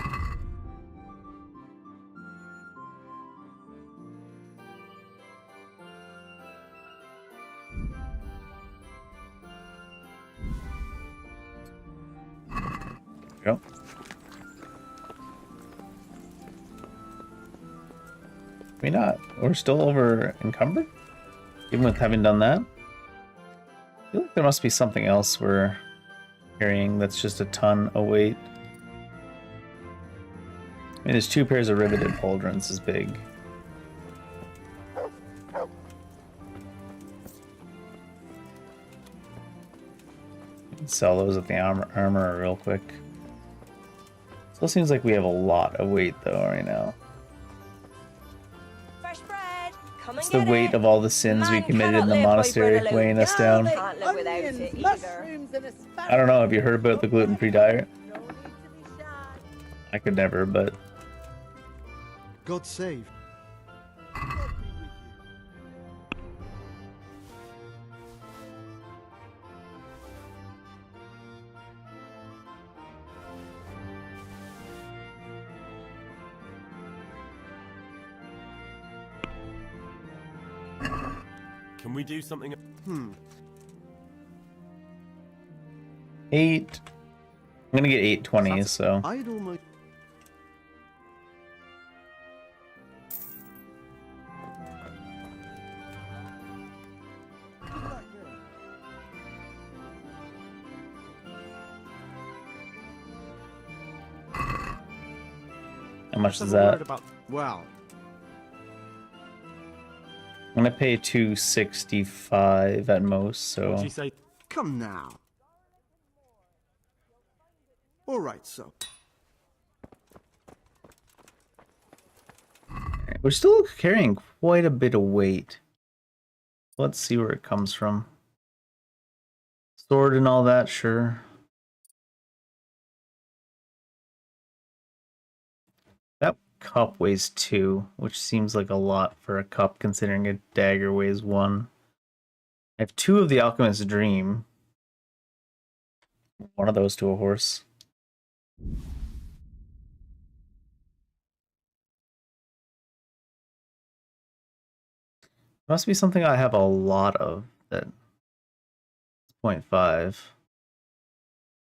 A: Go. Maybe not. We're still over encumbered? Even with having done that? I feel like there must be something else we're carrying that's just a ton of weight. I mean, there's 2 pairs of riveted pauldrons is big. Sell those at the armor real quick. Still seems like we have a lot of weight though right now.
E: Fresh bread. Come
A: It's
E: and
A: the
E: get
A: weight
E: it.
A: of all the sins we
E: Man
A: committed
E: cannot
A: in the
E: live by
A: monastery
E: bread alone.
A: weighing us down.
E: Can't live without it either.
A: I don't know, have you heard about the gluten-free diet? I could never, but...
O: God save.
L: Can we do something?
A: 8. I'm gonna get 820, so.
O: I'd almost.
A: How much is that?
O: Wow.
A: I'm gonna pay 265 at most, so.
L: What'd you say?
O: Come now. All right, so.
A: We're still carrying quite a bit of weight. Let's see where it comes from. Sword and all that, sure. That cup weighs 2, which seems like a lot for a cup considering a dagger weighs 1. I have 2 of the Alchemist's Dream. One of those to a horse. Must be something I have a lot of. That 0.5.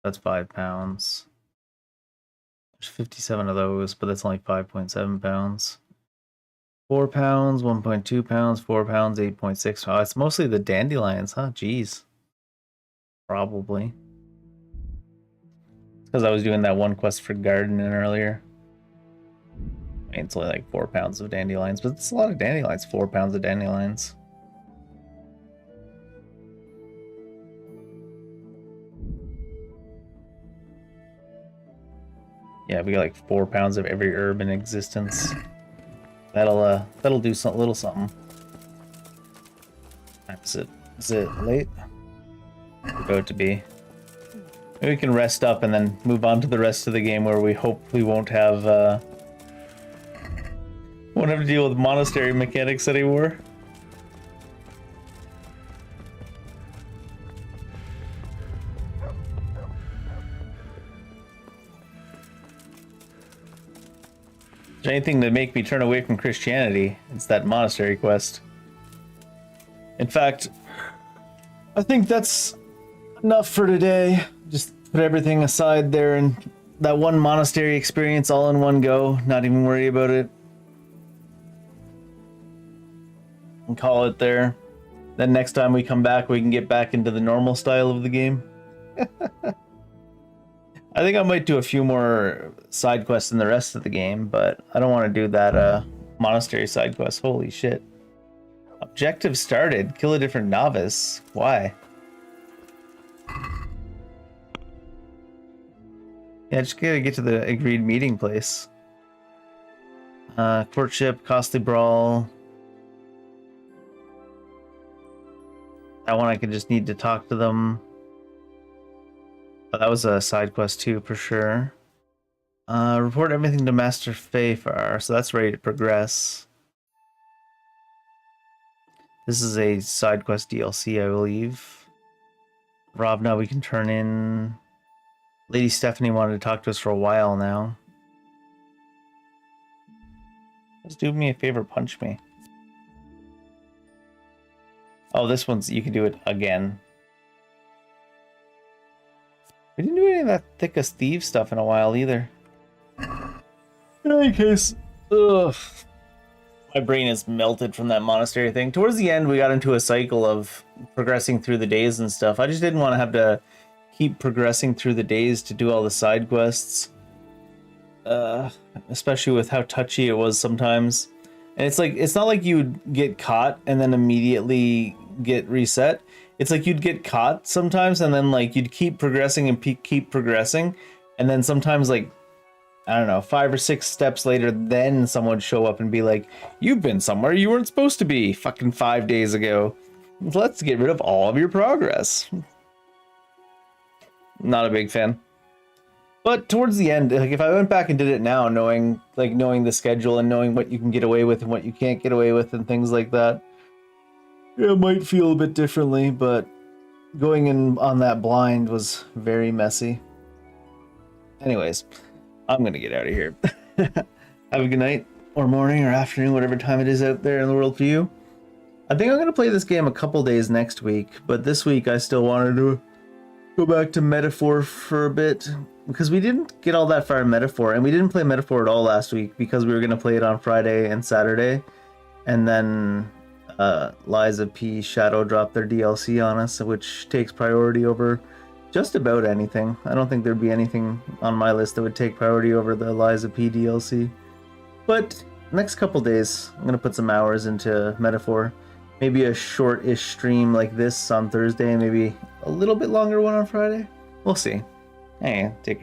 A: That's 5 pounds. There's 57 of those, but that's only 5.7 pounds. 4 pounds, 1.2 pounds, 4 pounds, 8.6. Oh, it's mostly the dandelions, huh? Jeez. Probably. Because I was doing that one quest for gardening earlier. I mean, it's only like 4 pounds of dandelions, but it's a lot of dandelions. 4 pounds of dandelions. Yeah, we got like 4 pounds of every herb in existence. That'll do some little something. Is it late? It's about to be. Maybe we can rest up and then move on to the rest of the game where we hopefully won't have to deal with monastery mechanics anymore. If there's anything to make me turn away from Christianity, it's that monastery quest. In fact, I think that's enough for today. Just put everything aside there and that one monastery experience all in one go. Not even worry about it. And call it there. Then next time we come back, we can get back into the normal style of the game. I think I might do a few more side quests in the rest of the game, but I don't want to do that monastery side quest. Holy shit. Objective started. Kill a different novice. Why? Yeah, just gotta get to the agreed meeting place. Courtship, costly brawl. That one I could just need to talk to them. But that was a side quest too, for sure. Report everything to Master Fayfar, so that's ready to progress. This is a side quest DLC, I believe. Ravna, we can turn in. Lady Stephanie wanted to talk to us for a while now. Just do me a favor, punch me. Oh, this one's, you can do it again. We didn't do any of that thick as thieves stuff in a while either. In any case, ugh. My brain is melted from that monastery thing. Towards the end, we got into a cycle of progressing through the days and stuff. I just didn't want to have to keep progressing through the days to do all the side quests. Especially with how touchy it was sometimes. And it's like, it's not like you'd get caught and then immediately get reset. It's like you'd get caught sometimes and then like you'd keep progressing and keep progressing. And then sometimes like, I don't know, 5 or 6 steps later, then someone would show up and be like, you've been somewhere you weren't supposed to be fucking 5 days ago. Let's get rid of all of your progress. Not a big fan. But towards the end, like if I went back and did it now, knowing the schedule and knowing what you can get away with and what you can't get away with and things like that, it might feel a bit differently, but going in on that blind was very messy. Anyways, I'm gonna get out of here. Have a good night, or morning, or afternoon, whatever time it is out there in the world for you. I think I'm gonna play this game a couple days next week, but this week I still wanted to go back to Metaphor for a bit because we didn't get all that far in Metaphor, and we didn't play Metaphor at all last week because we were gonna play it on Friday and Saturday, and then Liza P Shadow dropped their DLC on us, which takes priority over just about anything. I don't think there'd be anything on my list that would take priority over the Liza P DLC. But next couple days, I'm gonna put some hours into Metaphor. Maybe a short-ish stream like this on Thursday, maybe a little bit longer one on Friday. We'll see. Hey, take care.